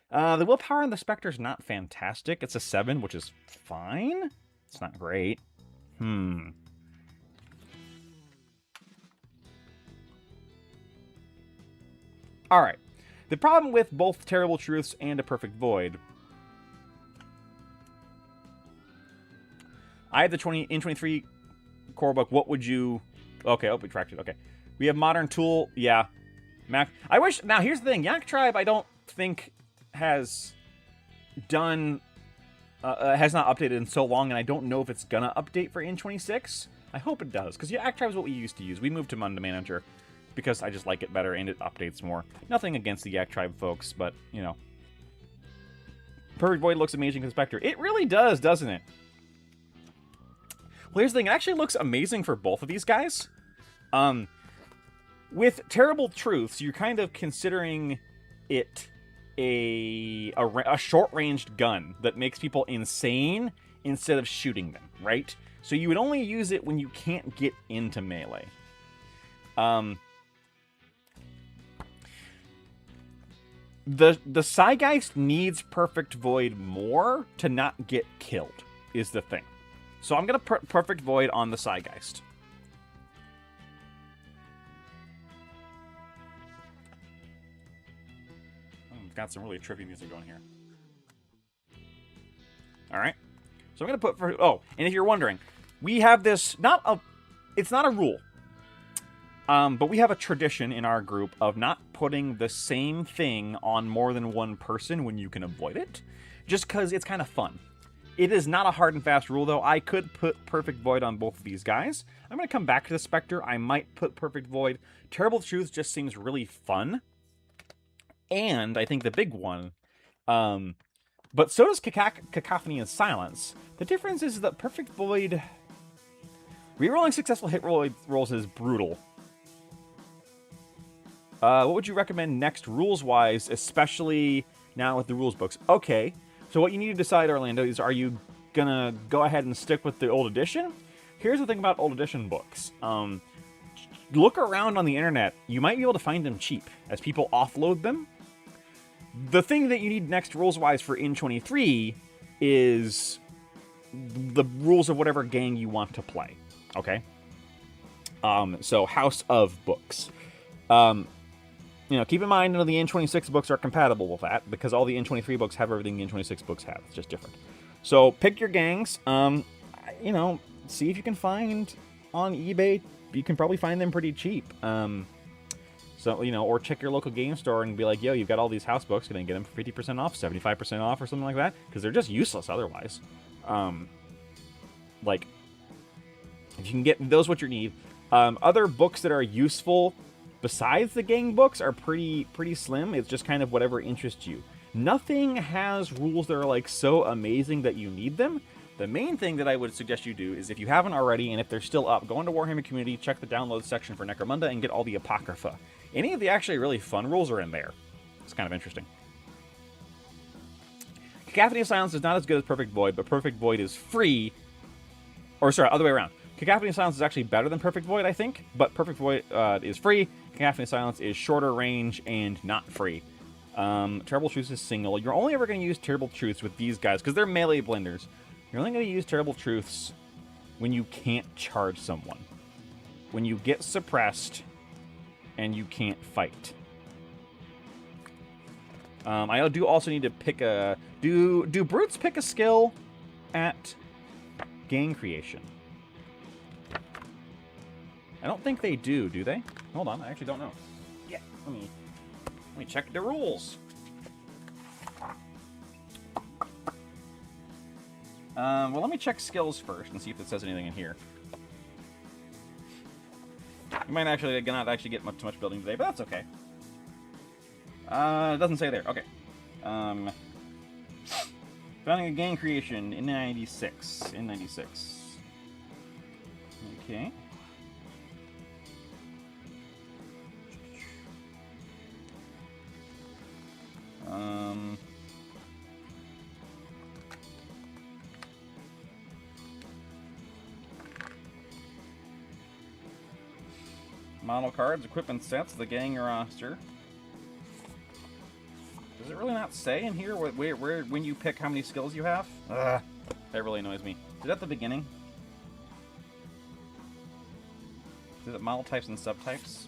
Speaker 1: The willpower on the Spectre is not fantastic. It's a 7, which is fine. It's not great. Alright. The problem with both Terrible Truths and A Perfect Void, I have the 23 core book. What would you... Okay, oh, we tracked it. Okay. We have Modern Tool. Yeah. Mac. I wish... Now, here's the thing. Yak Tribe, I don't think has done... has not updated in so long, and I don't know if it's gonna update for N26. I hope it does, because Yak Tribe is what we used to use. We moved to Munda Manager because I just like it better, and it updates more. Nothing against the Yak Tribe folks, but, you know. Perfect Void looks amazing with Spectre. It really does, doesn't it? Well, here's the thing. It actually looks amazing for both of these guys. With Terrible Truths, you're kind of considering it a short-ranged gun that makes people insane instead of shooting them, right? So you would only use it when you can't get into melee. The Psygeist needs Perfect Void more to not get killed, is the thing. So I'm going to put Perfect Void on the Psygeist. Got some really trippy music going here. Alright. So I'm going to put... Oh, and if you're wondering, we have this... It's not a rule. But we have a tradition in our group of not putting the same thing on more than one person when you can avoid it. Just because it's kind of fun. It is not a hard and fast rule, though. I could put Perfect Void on both of these guys. I'm going to come back to the Spectre. I might put Perfect Void. Terrible Truth just seems really fun. And I think the big one, but so does Cacophony and Silence. The difference is that Perfect Void, rerolling successful hit rolls is brutal. What would you recommend next rules-wise, especially now with the rules books? Okay, so what you need to decide, Orlando, is are you going to go ahead and stick with the old edition? Here's the thing about old edition books. Look around on the internet. You might be able to find them cheap as people offload them. The thing that you need next rules-wise for N23 is the rules of whatever gang you want to play, okay? So House of Books. You know, keep in mind, none of the N26 books are compatible with that, because all the N23 books have everything the N26 books have. It's just different. So pick your gangs. You know, see if you can find on eBay. You can probably find them pretty cheap. So, you know, or check your local game store and be like, yo, you've got all these house books. Can I get them for 50% off, 75% off, or something like that? Because they're just useless otherwise. Like, if you can get those, what you need. Other books that are useful besides the gang books are pretty slim. It's just kind of whatever interests you. Nothing has rules that are, like, so amazing that you need them. The main thing that I would suggest you do is, if you haven't already, and if they're still up, go into Warhammer Community, check the download section for Necromunda, and get all the Apocrypha. Any of the actually really fun rules are in there. It's kind of interesting. Cacophony of Silence is not as good as Perfect Void, but Perfect Void is free. Or, sorry, other way around. Cacophony of Silence is actually better than Perfect Void, I think, but Perfect Void is free. Cacophony of Silence is shorter range and not free. Terrible Truths is single. You're only ever going to use Terrible Truths with these guys, because they're melee blenders. You're only going to use Terrible Truths when you can't charge someone. When you get suppressed and you can't fight. I do also need to pick a... Do Brutes pick a skill at gang creation? I don't think they do they? Hold on, I actually don't know. Yeah, let me check the rules. Well, let me check skills first and see if it says anything in here. You might actually not actually get too much building today, but that's okay. It doesn't say there. Okay. Founding a gang creation in 96. In 96. Okay. Model cards, equipment sets, the gang roster. Does it really not say in here where when you pick how many skills you have? That really annoys me. Is it at the beginning? Is it model types and subtypes?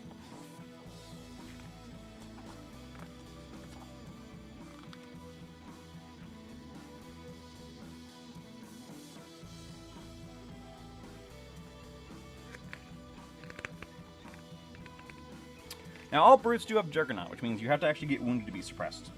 Speaker 1: Now, all brutes do have Juggernaut, which means you have to actually get wounded to be suppressed.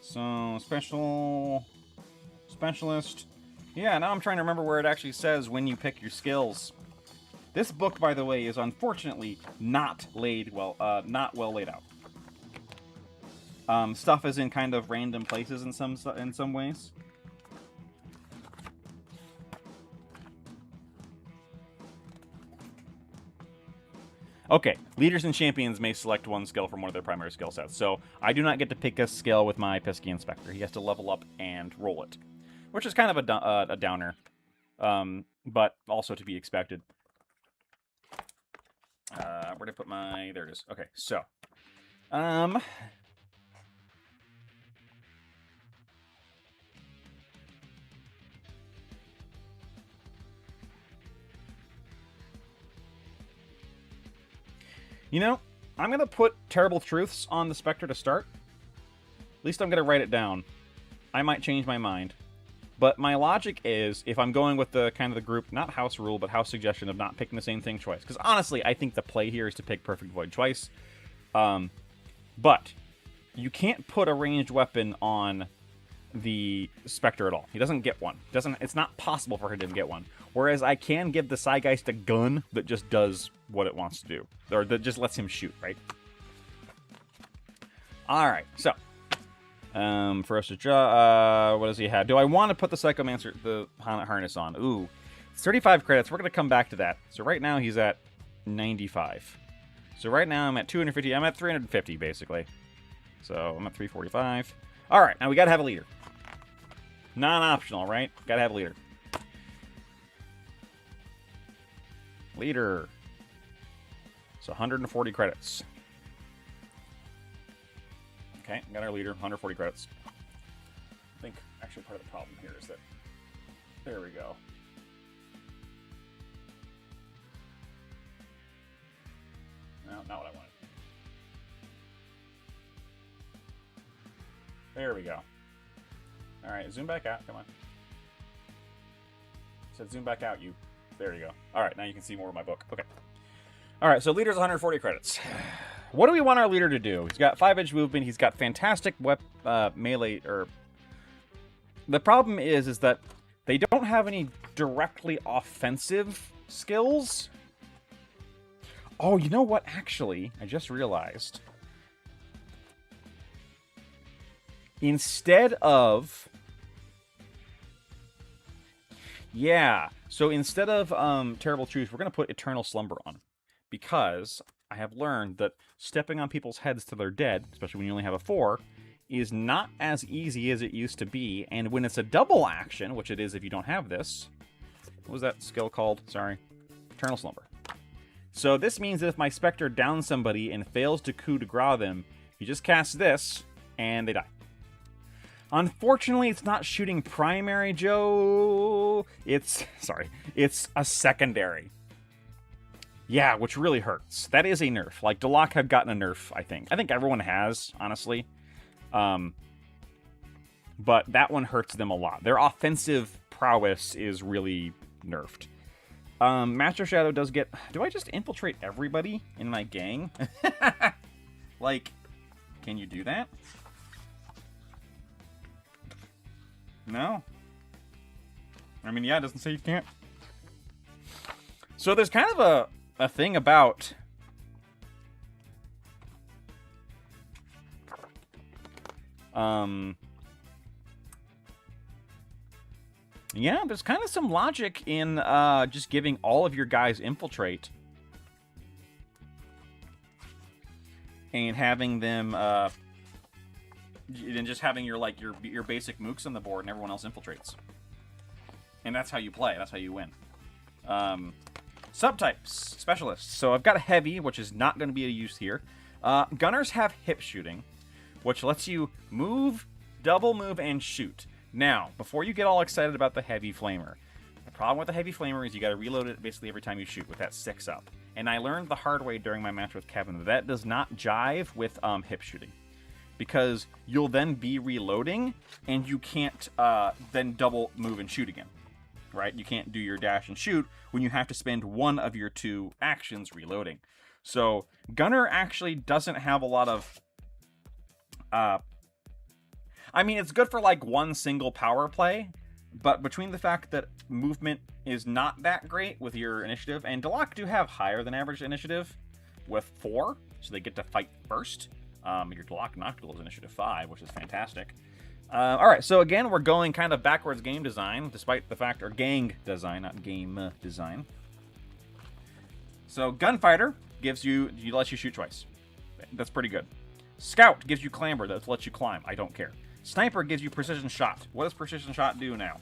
Speaker 1: So, specialist. Yeah, now I'm trying to remember where it actually says when you pick your skills. This book, by the way, is unfortunately not not well laid out. Stuff is in kind of random places in some ways. Okay, leaders and champions may select one skill from one of their primary skill sets. So I do not get to pick a skill with my Pesky Inspector. He has to level up and roll it, which is kind of a downer, but also to be expected. Where did I put my... There it is. Okay, so... You know, I'm going to put Terrible Truths on the Spectre to start. At least I'm going to write it down. I might change my mind. But my logic is, if I'm going with the kind of the group, not house rule, but house suggestion of not picking the same thing twice. Because honestly, I think the play here is to pick Perfect Void twice. But you can't put a ranged weapon on the Spectre at all. He doesn't get one. It's not possible for him to get one. Whereas I can give the Psygeist a gun that just does what it wants to do. Or that just lets him shoot, right? Alright, so. For us to draw, what does he have? Do I want to put the Psychomancer, the harness on? Ooh. It's 35 credits. We're going to come back to that. So right now he's at 95. So right now I'm at 250. I'm at 350, basically. So I'm at 345. Alright, now we got to have a leader. Non-optional, right? Got to have a leader. Leader. So 140 credits. Okay, got our leader, 140 credits. I think actually part of the problem here is that... There we go. No, not what I wanted. There we go. Alright, zoom back out, come on. Said zoom back out, you... There you go. Alright, now you can see more of my book. Okay. Alright, so leader's 140 credits. What do we want our leader to do? He's got 5-inch movement. He's got fantastic melee. The problem is that they don't have any directly offensive skills. Oh, you know what? Actually, I just realized. Instead of... Yeah. So instead of Terrible Truth, we're going to put Eternal Slumber on. Because I have learned that stepping on people's heads till they're dead, especially when you only have a 4, is not as easy as it used to be. And when it's a double action, which it is if you don't have this... What was that skill called? Sorry. Eternal Slumber. So this means that if my Spectre downs somebody and fails to coup de grace them, you just cast this, and they die. Unfortunately, it's not shooting primary, Joe. It's a secondary. Yeah, which really hurts. That is a nerf. Like, Delaque have gotten a nerf, I think. I think everyone has, honestly. But that one hurts them a lot. Their offensive prowess is really nerfed. Master Shadow does get... Do I just infiltrate everybody in my gang? Like, can you do that? No. I mean, yeah, it doesn't say you can't. So there's kind of a thing about... Yeah, there's kind of some logic in just giving all of your guys infiltrate. And having them... and just having your basic mooks on the board and everyone else infiltrates. And that's how you play. That's how you win. Subtypes. Specialists. So I've got a heavy, which is not going to be a use here. Gunners have hip shooting. which lets you move, double move, and shoot. Now, before you get all excited about the Heavy Flamer, the problem with the Heavy Flamer is you got to reload it basically every time you shoot with that 6 up. And I learned the hard way during my match with Kevin that that does not jive with hip shooting. Because you'll then be reloading, and you can't then double move and shoot again. Right? You can't do your dash and shoot when you have to spend one of your 2 actions reloading. So, Gunner actually doesn't have a lot of... I mean, it's good for like one single power play, but between the fact that movement is not that great with your initiative, and Delaque do have higher than average initiative with 4, so they get to fight first. Your Delaque Noctigal is initiative 5, which is fantastic. Alright, so again, we're going kind of backwards game design, despite the fact, or gang design, not game design. So, Gunfighter lets you shoot twice. That's pretty good. Scout gives you Clamber, that lets you climb. I don't care. Sniper gives you Precision Shot. What does Precision Shot do now?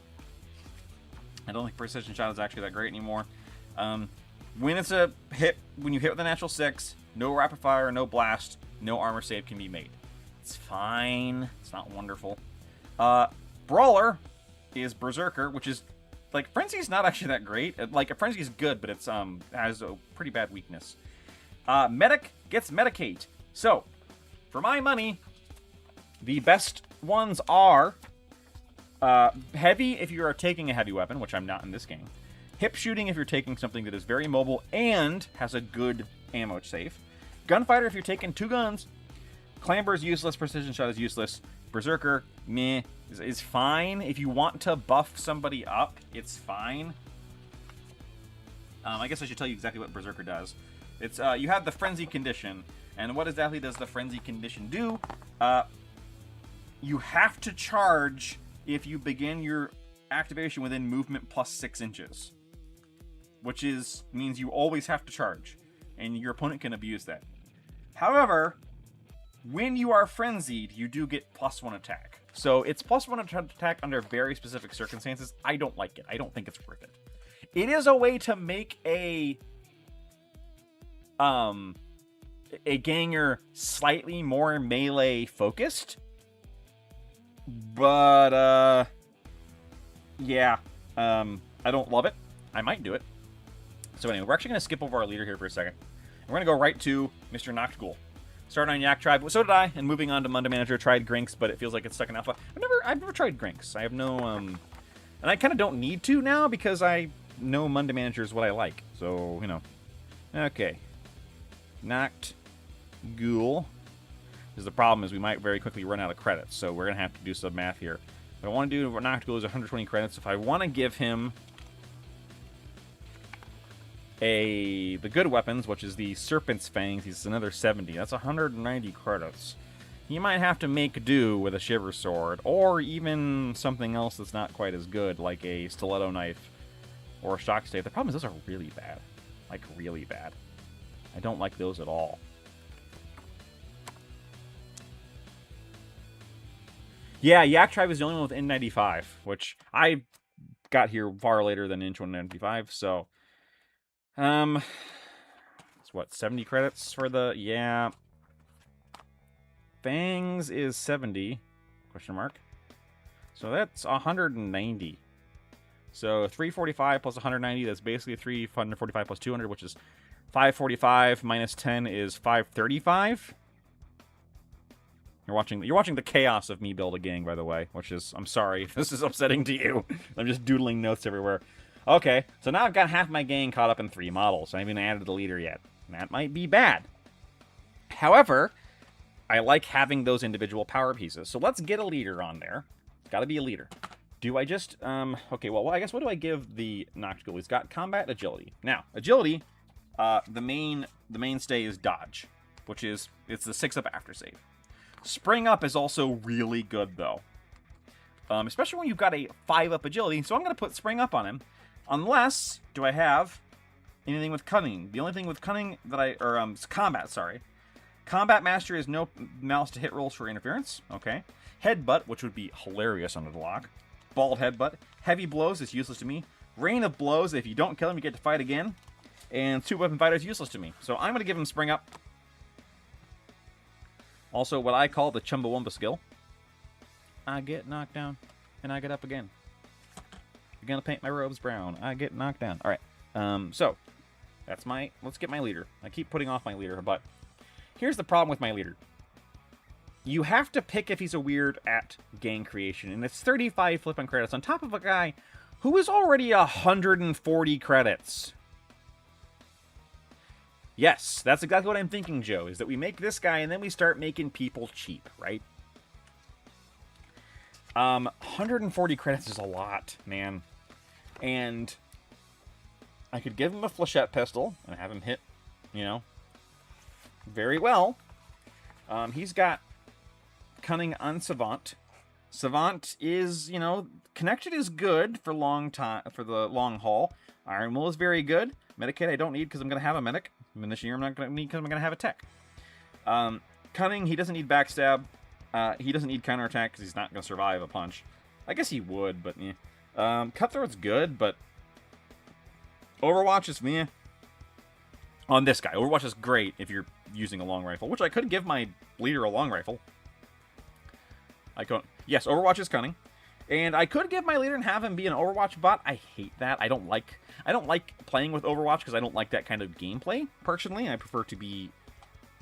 Speaker 1: I don't think Precision Shot is actually that great anymore. When it's a hit, when you hit with a natural 6, no rapid fire, no blast, no armor save can be made. It's fine. It's not wonderful. Brawler is Berserker, which is, like, Frenzy's not actually that great. Like, Frenzy's good, but it's, has a pretty bad weakness. Medic gets Medicate. So, for my money, the best ones are Heavy if you are taking a heavy weapon, which I'm not in this game. Hip Shooting if you're taking something that is very mobile and has a good ammo save. Gunfighter if you're taking 2 guns. Clamber is useless. Precision Shot is useless. Berserker, meh, is fine. If you want to buff somebody up, it's fine. I guess I should tell you exactly what Berserker does. It's you have the Frenzy condition, and what exactly does the Frenzy condition do? You have to charge if you begin your activation within movement plus 6 inches. Which means you always have to charge, and your opponent can abuse that. However, when you are frenzied, you do get +1 attack. So it's +1 attack under very specific circumstances. I don't like it. I don't think it's worth it. It is a way to make a ganger slightly more melee focused. But, yeah. I don't love it. I might do it. So anyway, we're actually going to skip over our leader here for a second. We're going to go right to Mr. Noctigal. Started on Yak Tribe. So did I, and moving on to Monday Manager. Tried Grinks, but it feels like it's stuck in alpha. I've never tried Grinks. I have no, and I kind of don't need to now because I know Monday Manager is what I like. So, you know. Okay. Noctgul. The problem is we might very quickly run out of credits, so we're going to have to do some math here. What I want to do for Noctgul is 120 credits. If I want to give him the good weapons, which is the Serpent's Fangs, he's another 70. That's 190 credits. He might have to make do with a Shiver Sword, or even something else that's not quite as good, like a Stiletto Knife or a Shock Stave. The problem is those are really bad. Like, really bad. I don't like those at all. Yeah, Yak Tribe is the only one with N95, which I got here far later than Inch 195, so... it's what, 70 credits for the... Yeah. Fangs is 70, question mark. So that's 190. So 345 plus 190, that's basically 345 plus 200, which is 545 minus 10 is 535. You're watching the chaos of me build a gang, by the way, which is, I'm sorry if this is upsetting to you. I'm just doodling notes everywhere. Okay, so now I've got half my gang caught up in 3 models. I haven't even added the leader yet. That might be bad. However, I like having those individual power pieces. So let's get a leader on there. It's got to be a leader. Do I just, okay, well, I guess what do I give the Noctigal? He's got combat agility. Now, agility, the mainstay is dodge, which is, it's the 6-up after save. Spring up is also really good, though. Especially when you've got a 5-up agility. So I'm going to put spring up on him. Unless, do I have anything with cunning? The only thing with cunning that combat, sorry. Combat mastery is no malice to hit rolls for interference. Okay. Headbutt, which would be hilarious on the Delaque. Bald headbutt. Heavy blows is useless to me. Rain of blows, if you don't kill him, you get to fight again. And 2-weapon fighter is useless to me. So I'm going to give him spring up. Also, what I call the Chumbawamba skill. I get knocked down, and I get up again. You're gonna paint my robes brown. I get knocked down. All right. So that's my. Let's get my leader. I keep putting off my leader, but here's the problem with my leader. You have to pick if he's a weird at gang creation, and it's 35 flipping credits on top of a guy who is already 140 credits. Yes, that's exactly what I'm thinking, Joe, is that we make this guy and then we start making people cheap, right? 140 credits is a lot, man. And I could give him a flechette pistol and have him hit, you know, very well. He's got cunning on Savant. Savant is, you know, connection is good for the long haul. Iron Will is very good. Medikit I don't need because I'm going to have a medic. And this year I'm not going to need because I'm going to have a tech. Cunning, he doesn't need backstab. He doesn't need counterattack because he's not going to survive a punch. I guess he would, but yeah. Cutthroat's good, but Overwatch is meh. On this guy, Overwatch is great if you're using a long rifle, which I could give my leader a long rifle. Yes, Overwatch is cunning. And I could give my leader and have him be an Overwatch bot. I hate that. I don't like playing with Overwatch because I don't like that kind of gameplay, personally. I prefer to be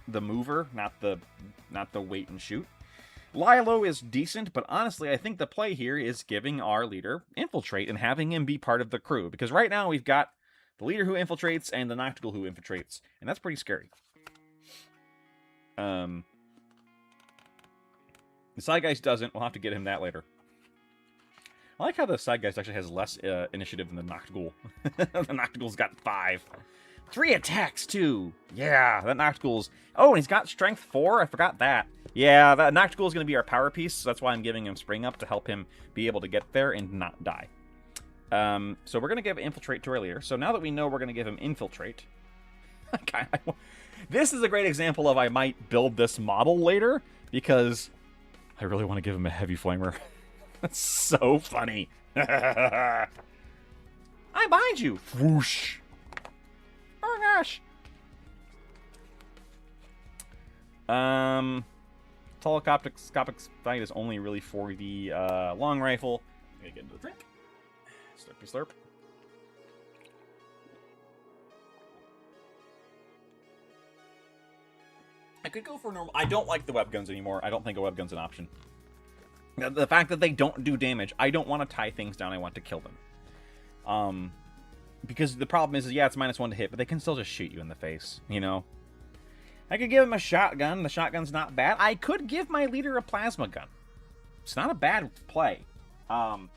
Speaker 1: the mover, not the wait and shoot. Lilo is decent, but honestly, I think the play here is giving our leader Infiltrate and having him be part of the crew. Because right now we've got the leader who infiltrates and the Noctigal who infiltrates. And that's pretty scary. The Sidegeist doesn't. We'll have to get him that later. I like how the Sidegeist actually has less initiative than the Noctigal. The Noctigal's got 5. 3 attacks, too. Yeah, that Noctigal's... Oh, and he's got Strength 4? I forgot that. Yeah, that Noctigal is going to be our power piece, so that's why I'm giving him Spring Up to help him be able to get there and not die. So we're going to give Infiltrate to our leader. So now that we know we're going to give him Infiltrate... This is a great example of I might build this model later, because I really want to give him a Heavy Flamer. That's so funny. I'm behind you. Whoosh. Oh gosh. Telescopic fight is only really for the long rifle. I'm gonna get into the drink. Slurpy slurp. I could go for normal. I don't like the web guns anymore. I don't think a web gun's an option. The fact that they don't do damage, I don't want to tie things down. I want to kill them. Because the problem is, yeah, it's -1 to hit, but they can still just shoot you in the face, you know? I could give him a shotgun. The shotgun's not bad. I could give my leader a plasma gun. It's not a bad play. You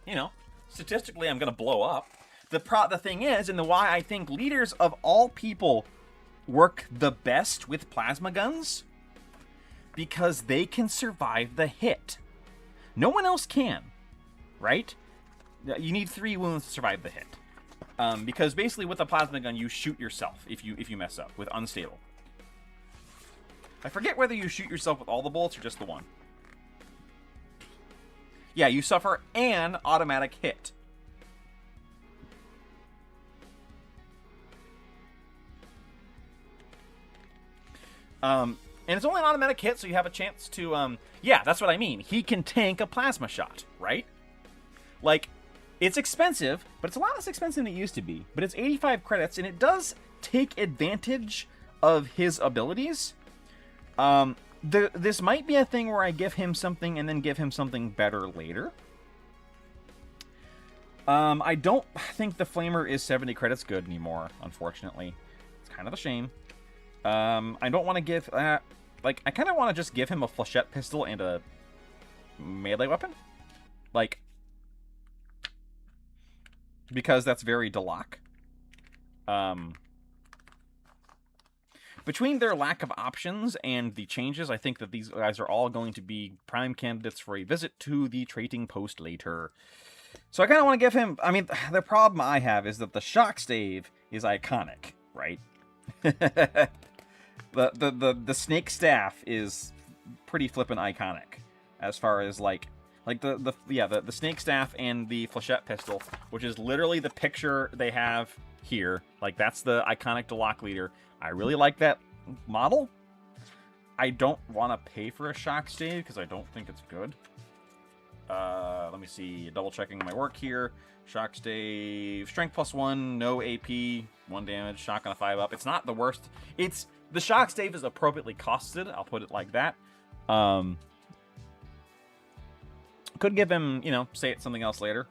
Speaker 1: know, statistically, I'm going to blow up. The thing is, and why I think leaders of all people work the best with plasma guns, because they can survive the hit. No one else can, right? You need 3 wounds to survive the hit. Because basically with a plasma gun, you shoot yourself if you mess up with unstable. I forget whether you shoot yourself with all the bullets or just the one. Yeah, you suffer an automatic hit. And it's only an automatic hit, so you have a chance to, yeah, that's what I mean. He can tank a plasma shot, right? Like, it's expensive, but it's a lot less expensive than it used to be. But it's 85 credits, and it does take advantage of his abilities. This might be a thing where I give him something and then give him something better later. I don't think the Flamer is 70 credits good anymore, unfortunately. It's kind of a shame. I don't want to give... like, I kind of want to just give him a flechette pistol and a melee weapon. Like... because that's very Delaque. Between their lack of options and the changes, I think that these guys are all going to be prime candidates for a visit to the trading post later. So I kind of want to give him... I mean, the problem I have is that the shock stave is iconic, right? The snake staff is pretty flippin' iconic as far as like the snake staff and the flechette pistol, which is literally the picture they have here. Like, that's the iconic Delaque leader. I really like that model. I don't want to pay for a shock stave because I don't think it's good. Let me see. Double checking my work here. Shock stave, strength +1, no AP, 1 damage, shock on a 5-up. It's not the worst. It's the shock stave is appropriately costed. I'll put it like that. Could give him, you know, say it something else later.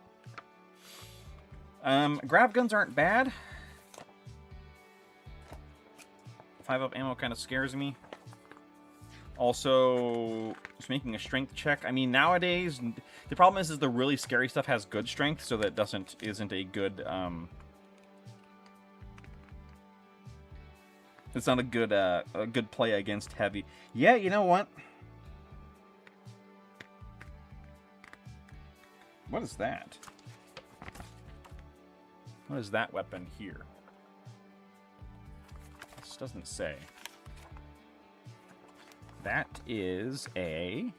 Speaker 1: Grab guns aren't bad. 5-up ammo kind of scares me. Also, just making a strength check. I mean, nowadays, the problem is the really scary stuff has good strength, so that isn't a good, it's not a good play against heavy. Yeah, you know what? What is that? What is that weapon here? This doesn't say. That is a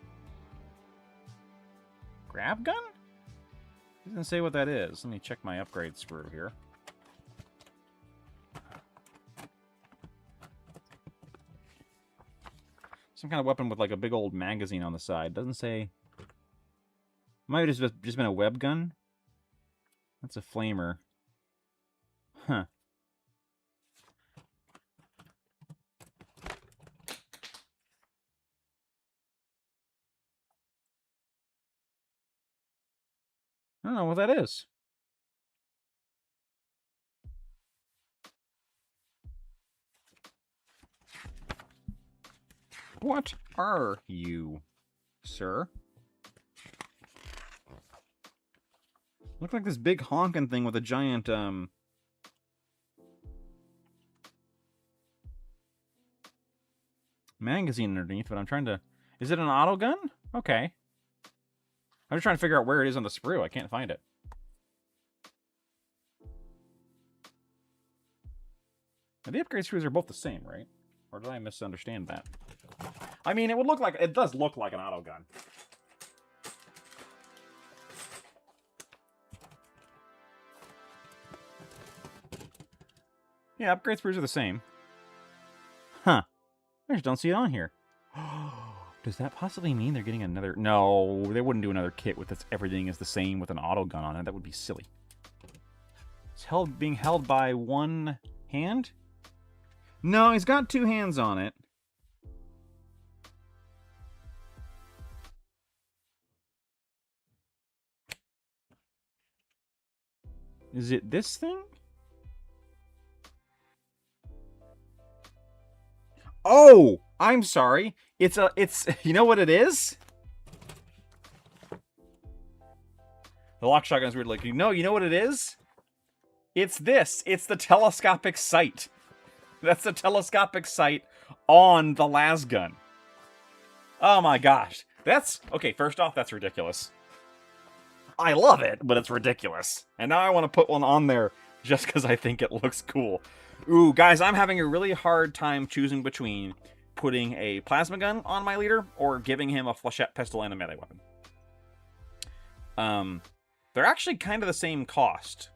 Speaker 1: grab gun? Doesn't say what that is. Let me check my upgrade sprue here. Some kind of weapon with like a big old magazine on the side. Doesn't say. Might have just been a web gun. That's a flamer. Huh. I don't know what that is. What are you, sir? Look like this big honking thing with a giant, magazine underneath, but I'm trying to... Is it an auto gun? Okay. I'm just trying to figure out where it is on the sprue. I can't find it. Now, the upgrade sprues are both the same, right? Or did I misunderstand that? I mean, it does look like an auto gun. Yeah, upgrade sprues are the same. Huh. I just don't see it on here. Does that possibly mean they're getting another... No, they wouldn't do another kit with this. Everything is the same with an auto gun on it. That would be silly. It's being held by one hand? No, he's got 2 hands on it. Is it this thing? Oh, I'm sorry. It's you know what it is? The lock shotgun is weird. Like, you know what it is? It's this. It's the telescopic sight. That's the telescopic sight on the las gun. Oh my gosh. Okay, first off, that's ridiculous. I love it, but it's ridiculous. And now I want to put one on there just because I think it looks cool. Ooh, guys, I'm having a really hard time choosing between putting a plasma gun on my leader or giving him a flechette pistol and a melee weapon. They're actually kind of the same cost.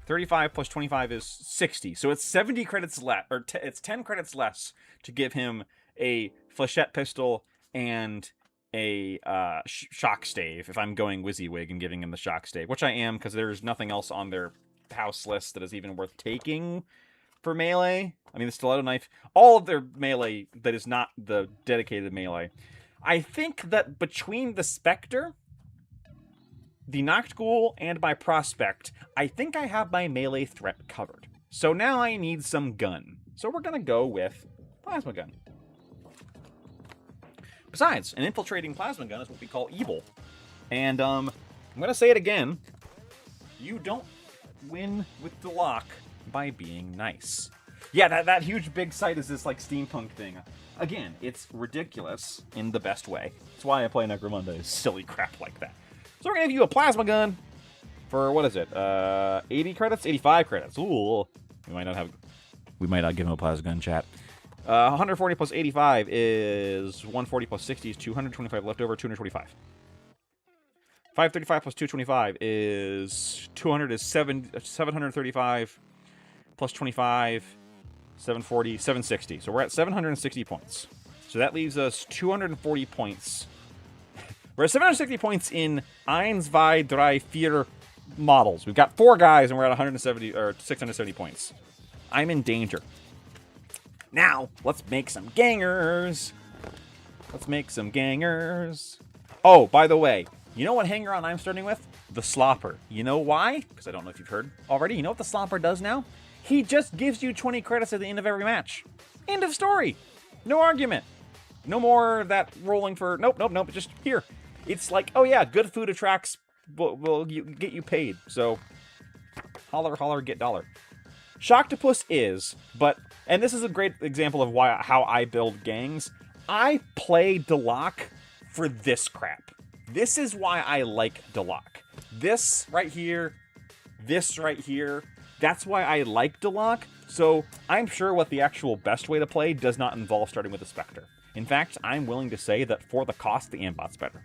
Speaker 1: 35 plus 25 is 60, so it's 70 credits less, or it's 10 credits less to give him a flechette pistol and a shock stave if I'm going WYSIWYG and giving him the shock stave, which I am because there's nothing else on their house list that is even worth taking for melee. I mean, the stiletto knife, all of their melee that is not the dedicated melee. I think that between the Spectre, the Noctghoul, and my Prospect, I think I have my melee threat covered. So now I need some gun. So we're gonna go with plasma gun. Besides, an infiltrating plasma gun is what we call evil. And I'm gonna say it again. You don't win with Delaque by being nice. Yeah, that huge big sight is this like steampunk thing. Again, it's ridiculous in the best way. That's why I play Necromunda, is silly crap like that. So we're gonna give you a plasma gun for, what is it? 80 credits? 85 credits. Ooh. We might not give him a plasma gun, chat. 140 plus 85 is 140 plus 60 is 225 left over, 225. 535 plus 225 is 735 plus 25 740, 760. So we're at 760 points. So that leaves us 240 points. We're at 760 points in 1, 2, 3, 4 models. We've got 4 guys, and we're at 170 or 670 points. I'm in danger. Now, let's make some gangers. Let's make some gangers. Oh, by the way, you know what hanger-on I'm starting with? The Slopper. You know why? Because I don't know if you've heard already. You know what the Slopper does now? He just gives you 20 credits at the end of every match. End of story. No argument. No more of that rolling for... Nope. Just here. It's like, oh yeah, good food attracts... will get you paid. So, holler, get dollar. Shocktopus is, but... And this is a great example of how I build gangs. I play Delaque for this crap. This is why I like Delaque. This right here, that's why I like Delaque. So I'm sure what the actual best way to play does not involve starting with a Spectre. In fact, I'm willing to say that for the cost, the Ambot's better.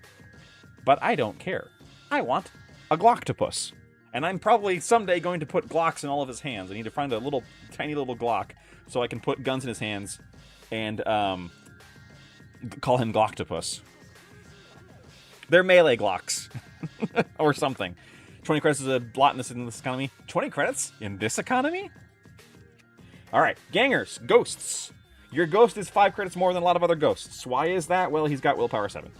Speaker 1: But I don't care. I want a Glocktopus. And I'm probably someday going to put Glocks in all of his hands. I need to find a little, tiny little Glock so I can put guns in his hands and call him Glocktopus. They're melee Glocks. Or something. 20 credits is a lot in this economy. 20 credits in this economy? Alright, gangers, ghosts. Your ghost is 5 credits more than a lot of other ghosts. Why is that? Well, he's got willpower 7.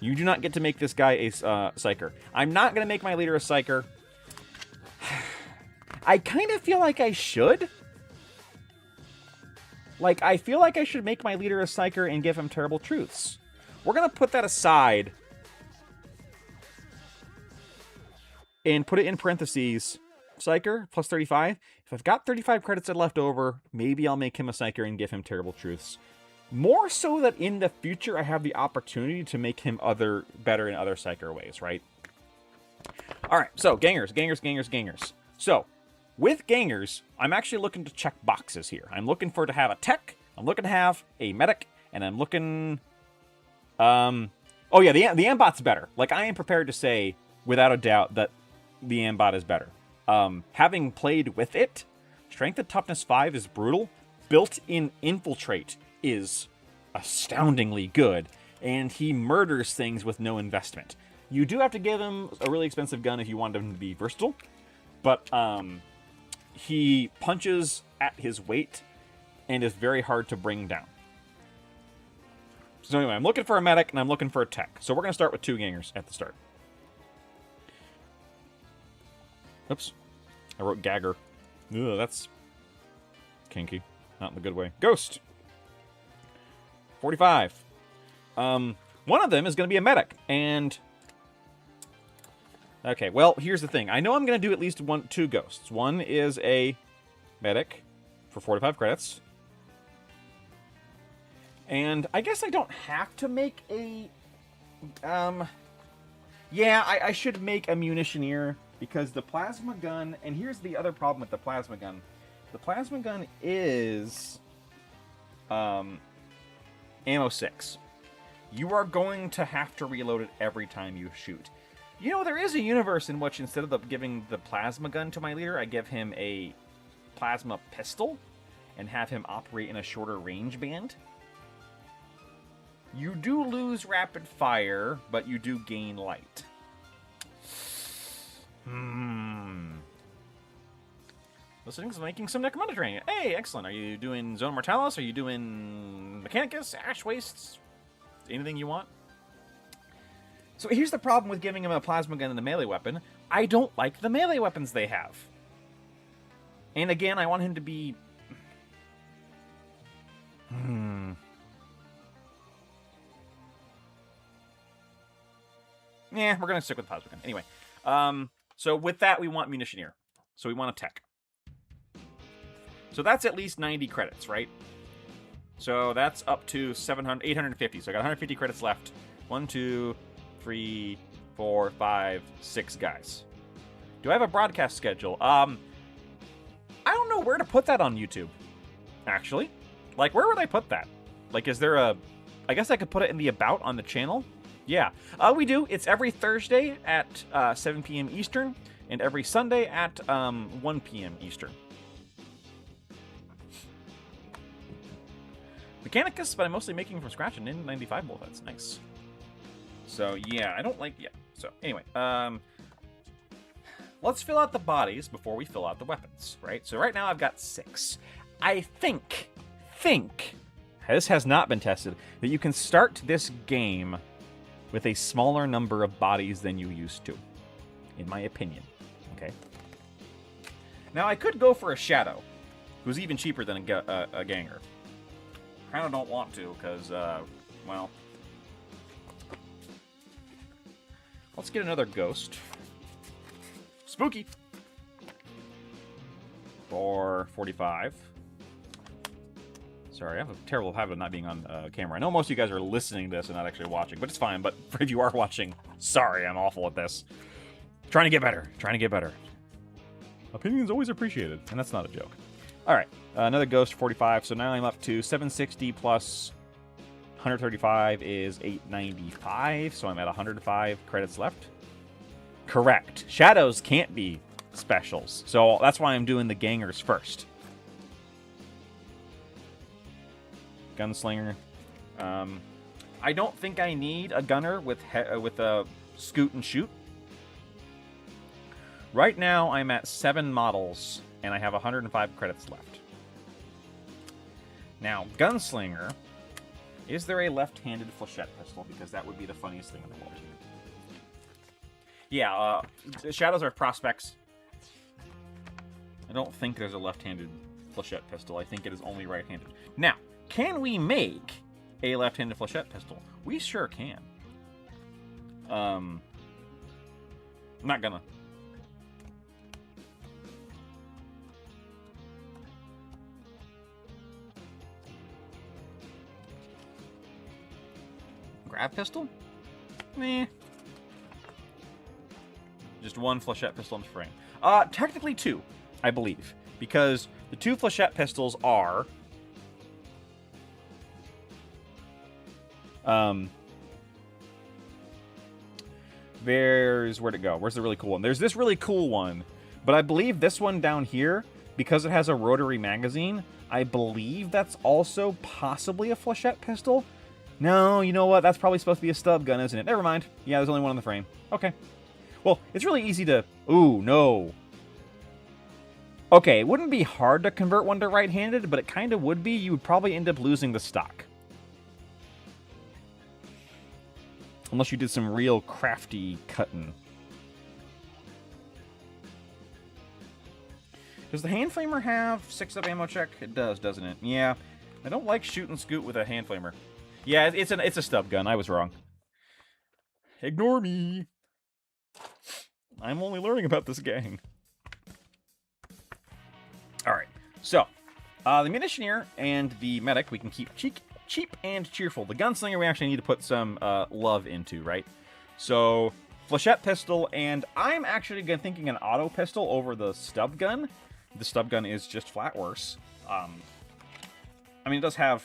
Speaker 1: You do not get to make this guy a psyker. I'm not going to make my leader a psyker. I kind of feel like I should. Like, I feel like I should make my leader a psyker and give him terrible truths. We're going to put that aside and put it in parentheses. Psyker, plus 35. If I've got 35 credits left over, maybe I'll make him a psyker and give him terrible truths. More so that in the future I have the opportunity to make him better in other psyker ways, right? Alright, so gangers. So, with gangers, I'm actually looking to check boxes here. I'm looking to have a tech, I'm looking to have a medic, and I'm looking... oh yeah, the Ambot's better. Like, I am prepared to say, without a doubt, that the Ambot is better. Having played with it, Strength and Toughness 5 is brutal. Built-in Infiltrate is astoundingly good, and he murders things with no investment. You do have to give him a really expensive gun if you want him to be versatile, but he punches at his weight and is very hard to bring down. So anyway, I'm looking for a medic and I'm looking for a tech. So we're going to start with 2 gangers at the start. Oops. I wrote Gagger. Ugh, that's kinky. Not in the good way. Ghost. 45. One of them is going to be a medic. And... Okay, well, here's the thing. I know I'm going to do at least 2 ghosts. One is a medic for 45 credits. And I guess I don't have to make a... Yeah, I should make a munitioneer, because the plasma gun... And here's the other problem with the plasma gun. The plasma gun is... ammo 6. You are going to have to reload it every time you shoot. You know, there is a universe in which instead of giving the plasma gun to my leader, I give him a plasma pistol and have him operate in a shorter range band. You do lose rapid fire, but you do gain light. Listening's making some necromunda training. Hey, excellent. Are you doing Zone Mortalis? Are you doing Mechanicus? Ash Wastes? Anything you want? So here's the problem with giving him a plasma gun and a melee weapon. I don't like the melee weapons they have. And again, I want him to be... Yeah, we're going to stick with plasma gun. Anyway, so with that, we want munitioneer. So we want a tech. So that's at least 90 credits, right? So that's up to 850. So I got 150 credits left. 1, 2, 3, 4, 5, 6 guys. Do I have a broadcast schedule? I don't know where to put that on YouTube, actually. Like, where would I put that? Like, is there a... I guess I could put it in the About on the channel. Yeah, we do. It's every Thursday at 7 p.m. Eastern and every Sunday at 1 p.m. Eastern. Mechanicus, but I'm mostly making from scratch and N95 bullheads. Nice. So, yeah, I don't like... Yeah. So, anyway. Let's fill out the bodies before we fill out the weapons, right? So right now I've got 6. I think, this has not been tested, that you can start this game with a smaller number of bodies than you used to, in my opinion. Okay. Now, I could go for a Shadow, who's even cheaper than a Ganger. Kind of don't want to, because, well... Let's get another Ghost. Spooky! For 45. Sorry, I have a terrible habit of not being on camera. I know most of you guys are listening to this and not actually watching, but it's fine. But if you are watching, sorry, I'm awful at this. Trying to get better. Trying to get better. Opinions always appreciated, and that's not a joke. All right, another Ghost, 45. So now I'm up to 760 plus 135 is 895. So I'm at 105 credits left. Correct. Shadows can't be specials. So that's why I'm doing the Gangers first. Gunslinger. I don't think I need a gunner with a scoot and shoot. Right now, I'm at 7 models, and I have 105 credits left. Now, Gunslinger. Is there a left-handed flechette pistol? Because that would be the funniest thing in the world. Yeah, Shadows are prospects. I don't think there's a left-handed flechette pistol. I think it is only right-handed. Now, can we make a left-handed flechette pistol? We sure can. I'm not gonna. Grab pistol? Meh. Just 1 flechette pistol in the frame. Technically 2, I believe. Because the 2 flechette pistols are... Where'd it go? Where's the really cool one? There's this really cool one. But I believe this one down here, because it has a rotary magazine, I believe that's also possibly a flechette pistol. No, you know what? That's probably supposed to be a stub gun, isn't it? Never mind. Yeah, there's only one on the frame. Okay. Well, it's really easy to... Ooh, no. Okay, it wouldn't be hard to convert one to right-handed, but it kind of would be. You would probably end up losing the stock. Unless you did some real crafty cutting. Does the hand flamer have 6-up ammo check? It does, doesn't it? Yeah. I don't like shoot and scoot with a hand flamer. Yeah, it's a stub gun. I was wrong. Ignore me. I'm only learning about this gang. Alright, so, the munitioneer and the medic we can keep cheap and cheerful. The gunslinger we actually need to put some love into, right? So, flechette pistol, and I'm actually thinking an auto pistol over the stub gun. The stub gun is just flat worse. I mean, it does have...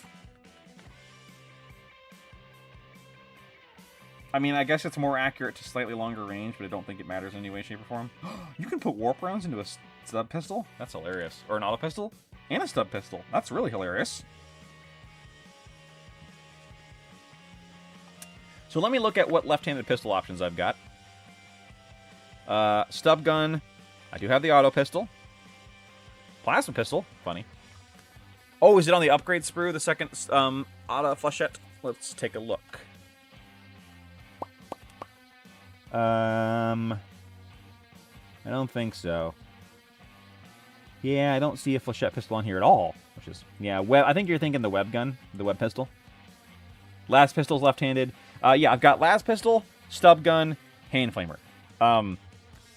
Speaker 1: I mean, I guess it's more accurate to slightly longer range, but I don't think it matters in any way, shape, or form. You can put warp rounds into a stub pistol? That's hilarious. Or an auto pistol? And a stub pistol. That's really hilarious. So let me look at what left-handed pistol options I've got. Stub gun. I do have the auto pistol. Plasma pistol. Funny. Oh, is it on the upgrade sprue, the second auto flechette? Let's take a look. I don't think so. Yeah, I don't see a flechette pistol on here at all. Which is, yeah, I think you're thinking the web gun, the web pistol. Last pistol's left-handed. Yeah, I've got last pistol, stub gun, hand flamer.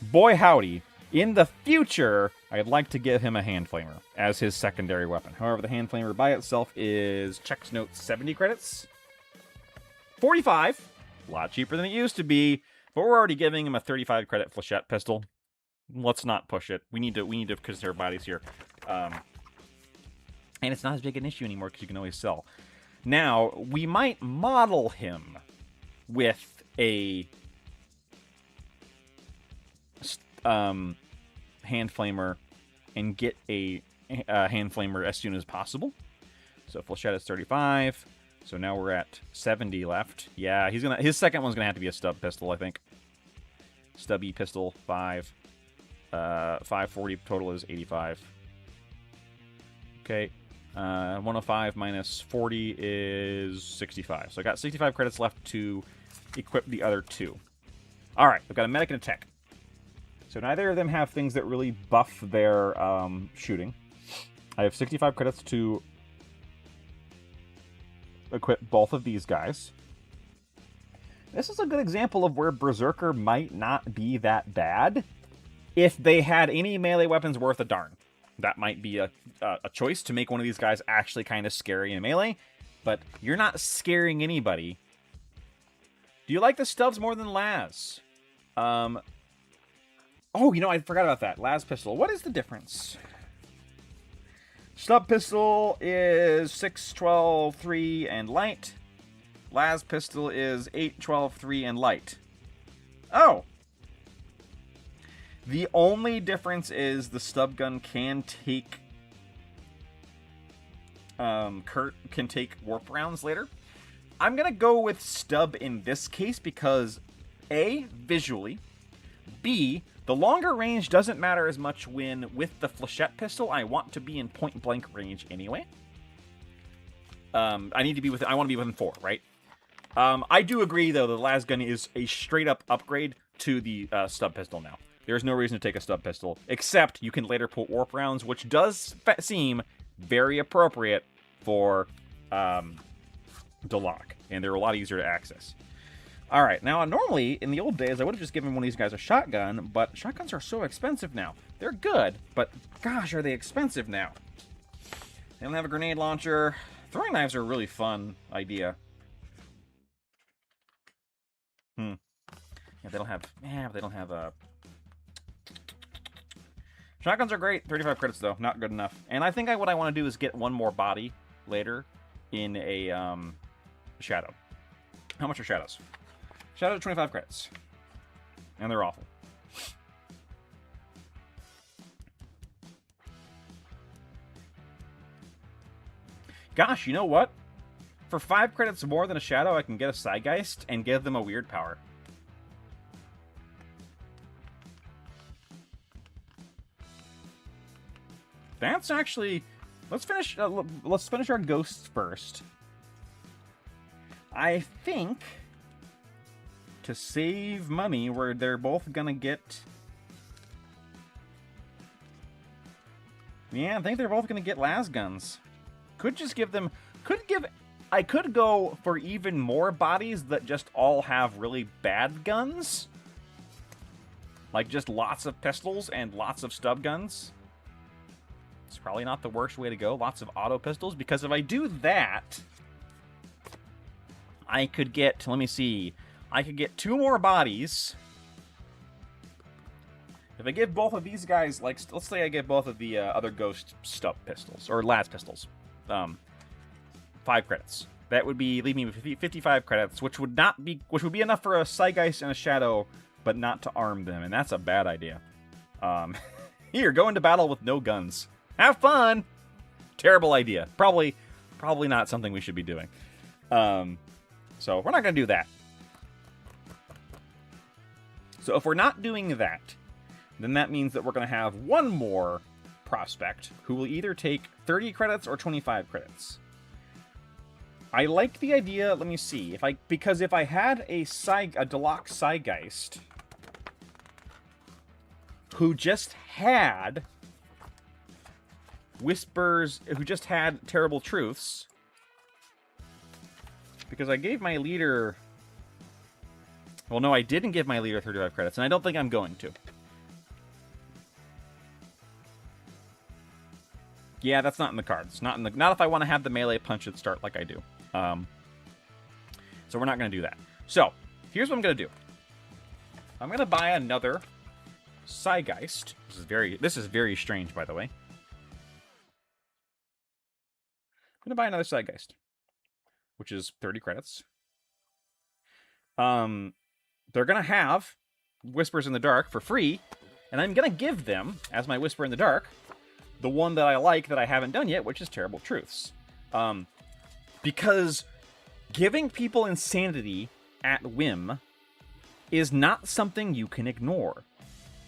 Speaker 1: Boy howdy, in the future, I'd like to give him a hand flamer as his secondary weapon. However, the hand flamer by itself is, checks note, 70 credits. 45, a lot cheaper than it used to be. But we're already giving him a 35 credit flechette pistol. Let's not push it. We need to conserve bodies here. And it's not as big an issue anymore because you can always sell. Now, we might model him with a hand flamer and get a hand flamer as soon as possible. So Flechette is 35. So now we're at 70 left. Yeah, his second one's gonna have to be a stub pistol, I think. Stubby pistol 5. 540 total is 85. Okay. 105 minus 40 is 65. So I got 65 credits left to equip the other two. All right, I've got a medic and a tech. So neither of them have things that really buff their shooting. I have 65 credits to equip both of these guys. This is a good example of where Berserker might not be that bad if they had any melee weapons worth a darn. That might be a choice to make one of these guys actually kind of scary in melee, but you're not scaring anybody. Do you like the stubs more than Laz? Oh, you know, I forgot about that. Laz pistol. What is the difference? Stub pistol is 6, 12, 3, and light. Laz pistol is 8, 12, 3, and light. Oh! The only difference is the stub gun can take can take warp rounds later. I'm gonna go with stub in this case because A, visually, B, the longer range doesn't matter as much when with the Flechette pistol. I want to be in point blank range anyway. I want to be within 4, right? I do agree though the las gun is a straight up upgrade to the stub pistol now. There's no reason to take a stub pistol, except you can later put warp rounds, which does seem very appropriate for Delaque, and they're a lot easier to access. All right, now normally in the old days I would have just given one of these guys a shotgun, but shotguns are so expensive now. They're good, but gosh, are they expensive now? They don't have a grenade launcher. Throwing knives are a really fun idea. Yeah, they don't have a. Shotguns are great. 35 credits though, not good enough. And I think what I want to do is get one more body later in a shadow. How much are shadows? Shadows are 25 credits, and they're awful. Gosh, you know what? For 5 credits more than a shadow, I can get a Psygeist and give them a weird power. That's actually... Let's finish our ghosts first. I think to save money, where they're both gonna get... Yeah, I think they're both gonna get las guns. Could just give them... I could go for even more bodies that just all have really bad guns. Like just lots of pistols and lots of stub guns. It's probably not the worst way to go. Lots of auto pistols, because if I do that, I could get, let me see, I could get 2 more bodies. If I give both of these guys, like, let's say I give both of the other ghost stub pistols, or las pistols, 5 credits. That would be leaving me with 55 credits, which would be enough for a Psygeist and a Shadow, but not to arm them, and that's a bad idea. Here, go into battle with no guns. Have fun! Terrible idea. Probably not something we should be doing. So we're not going to do that. So if we're not doing that, then that means that we're going to have one more prospect who will either take 30 credits or 25 credits. I like the idea, let me see, because if I had a Delaque Psygeist who just had Whispers, who just had Terrible Truths, because I gave my leader... Well, no, I didn't give my leader 35 credits, and I don't think I'm going to. Yeah, that's not in the cards. Not if I want to have the melee punch at start like I do. So we're not going to do that. So, here's what I'm going to do. I'm going to buy another Psygeist. This is very strange, by the way. I'm going to buy another Psygeist, which is 30 credits. They're going to have Whispers in the Dark for free, and I'm going to give them, as my Whisper in the Dark, the one that I like that I haven't done yet, which is Terrible Truths. Because giving people insanity at whim is not something you can ignore.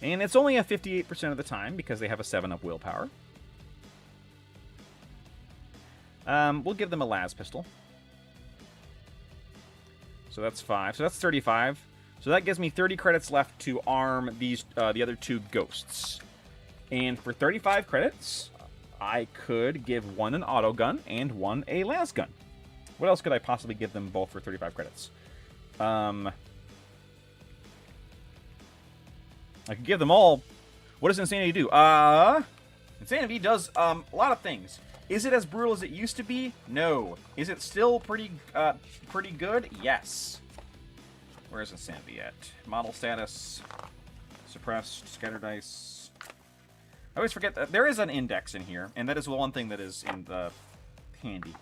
Speaker 1: And it's only a 58% of the time because they have a 7-up willpower. We'll give them a las pistol. So that's 5. So that's 35. So that gives me 30 credits left to arm these the other 2 ghosts. And for 35 credits, I could give one an auto gun and one a las gun. What else could I possibly give them both for 35 credits? I could give them all... What does Insanity do? Insanity does a lot of things. Is it as brutal as it used to be? No. Is it still pretty good? Yes. Where's Insanity at? Model status. Suppressed. Scatter dice. I always forget that there is an index in here, and that is the one thing that is in the handy.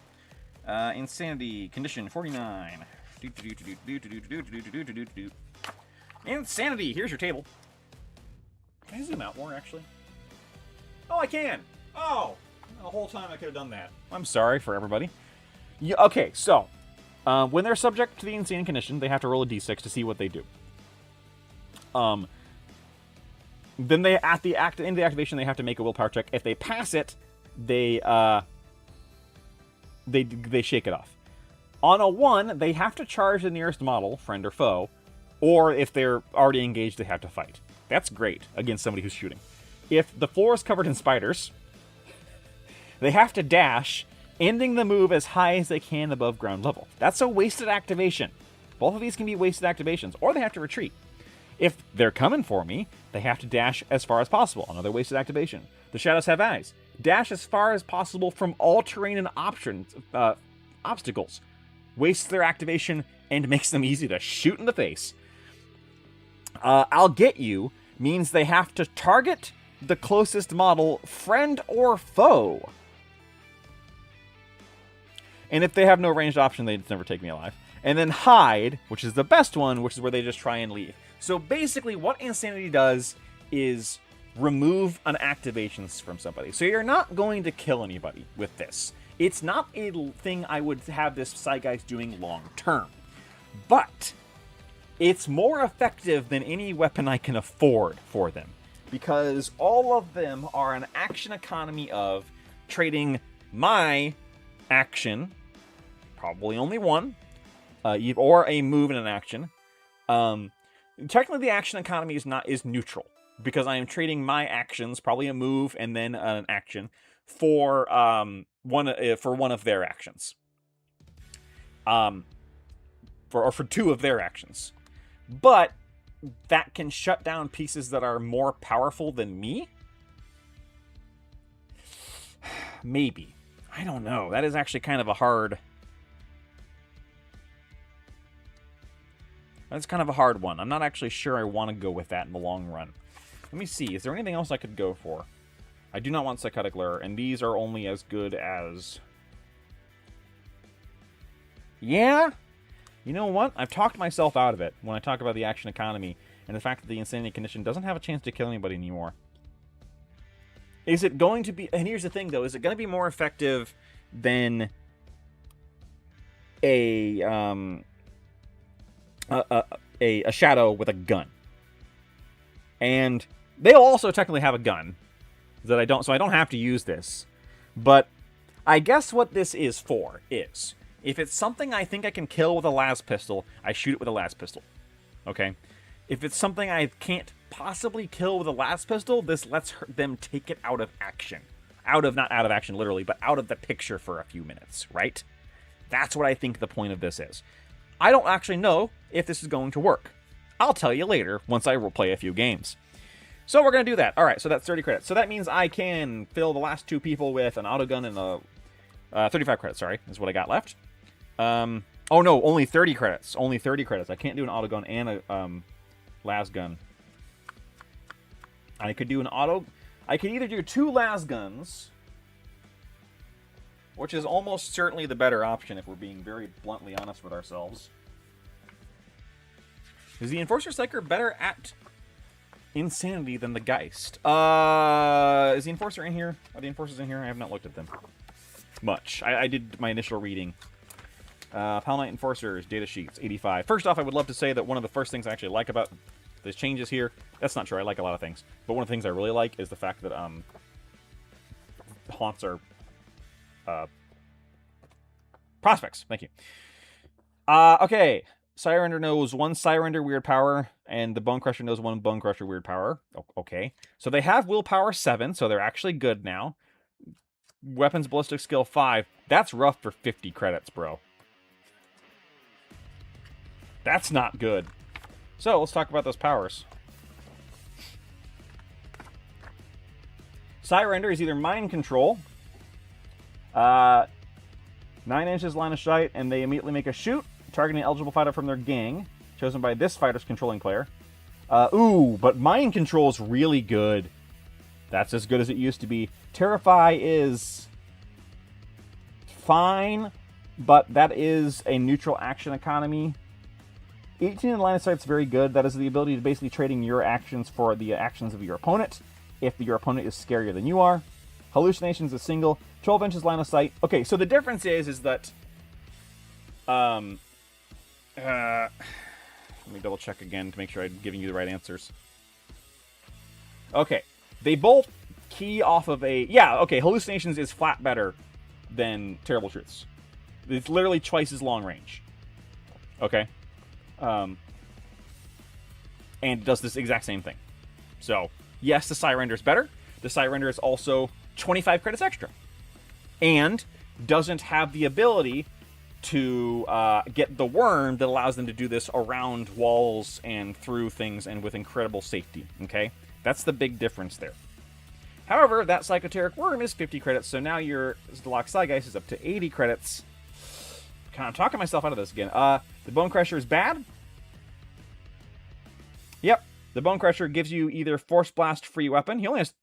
Speaker 1: Insanity condition 49. Insanity. Here's your table. Can I zoom out more, actually? Oh, I can. Oh, the whole time I could have done that. I'm sorry for everybody. Yeah, okay, so when they're subject to the insane condition, they have to roll a d6 to see what they do. Then they at the end of the activation, they have to make a willpower check. If they pass it, they shake it off. On a 1, they have to charge the nearest model, friend or foe, or if they're already engaged, they have to fight. That's great against somebody who's shooting. If the floor is covered in spiders, they have to dash, ending the move as high as they can above ground level. That's a wasted activation. Both of these can be wasted activations, or they have to retreat. If they're coming for me, they have to dash as far as possible. Another wasted activation. The shadows have eyes. Dash as far as possible from all terrain and obstacles. Wastes their activation and makes them easy to shoot in the face. I'll get you means they have to target the closest model, friend or foe. And if they have no ranged option, they just never take me alive. And then hide, which is the best one, which is where they just try and leave. So basically what Insanity does is remove an activation from somebody. So you're not going to kill anybody with this. It's not a thing I would have this Zeitgeist doing long term. But it's more effective than any weapon I can afford for them. Because all of them are an action economy of trading my action, probably only one, or a move and an action. Technically, the action economy is neutral because I am trading my actions, probably a move and then an action, for one of their actions, for 2 of their actions. But that can shut down pieces that are more powerful than me. Maybe. I don't know. That is actually kind of a hard... That's kind of a hard one. I'm not actually sure I want to go with that in the long run. Let me see. Is there anything else I could go for? I do not want Psychotic Lure, and these are only as good as... Yeah? You know what? I've talked myself out of it when I talk about the action economy and the fact that the Insanity condition doesn't have a chance to kill anybody anymore. Is it going to be... And here's the thing, though. Is it going to be more effective than a shadow with a gun? And they'll also technically have a gun that I don't... So I don't have to use this. But I guess what this is for is... If it's something I think I can kill with a las pistol, I shoot it with a las pistol. Okay? If it's something I can't possibly kill with a las pistol, this lets them take it out of action. Not out of action literally, but out of the picture for a few minutes, right? That's what I think the point of this is. I don't actually know if this is going to work. I'll tell you later once I play a few games. So we're going to do that. All right, so that's 30 credits. So that means I can fill the last 2 people with an autogun and a 35 credits, sorry, is what I got left. Oh no, only 30 credits. Only 30 credits. I can't do an autogun and a las gun. I could do an auto... I could either do 2 las guns, which is almost certainly the better option if we're being very bluntly honest with ourselves. Is the Enforcer Psyker better at insanity than the Geist? Is the Enforcer in here? Are the Enforcers in here? I have not looked at them. much. I did my initial reading. Pal Knight Enforcers, data sheets, 85. First off, I would love to say that one of the first things I actually like about the changes here, that's not true, I like a lot of things, but one of the things I really like is the fact that haunts are prospects. Thank you. Okay. Sirender knows one Sirender weird power, and the Bone Crusher knows one Bone Crusher weird power. Okay. So they have willpower 7, so they're actually good now. Weapons ballistic skill 5. That's rough for 50 credits, bro. That's not good. So let's talk about those powers. Sirender is either mind control, 9 inches line of sight, and they immediately make a shoot, targeting an eligible fighter from their gang, chosen by this fighter's controlling player. But mind control is really good. That's as good as it used to be. Terrify is fine, but that is a neutral action economy. 18 in line of sight is very good. That is the ability to basically trading your actions for the actions of your opponent, if your opponent is scarier than you are. Hallucinations is single. 12 inches line of sight. Okay, so the difference is that let me double check again to make sure I'm giving you the right answers. Okay. They both key off of a... Yeah, okay, Hallucinations is flat better than Terrible Truths. It's literally twice as long range. Okay? And it does this exact same thing. So, yes, the Sirender is better. The Sirender is also 25 credits extra. And doesn't have the ability to get the worm that allows them to do this around walls and through things and with incredible safety. Okay? That's the big difference there. However, that Psychoteric Worm is 50 credits, so now your Delaque Psygeist is up to 80 credits. God, I'm talking myself out of this again. The Bone Crusher is bad. Yep. The Bone Crusher gives you either Force Blast free weapon. He only has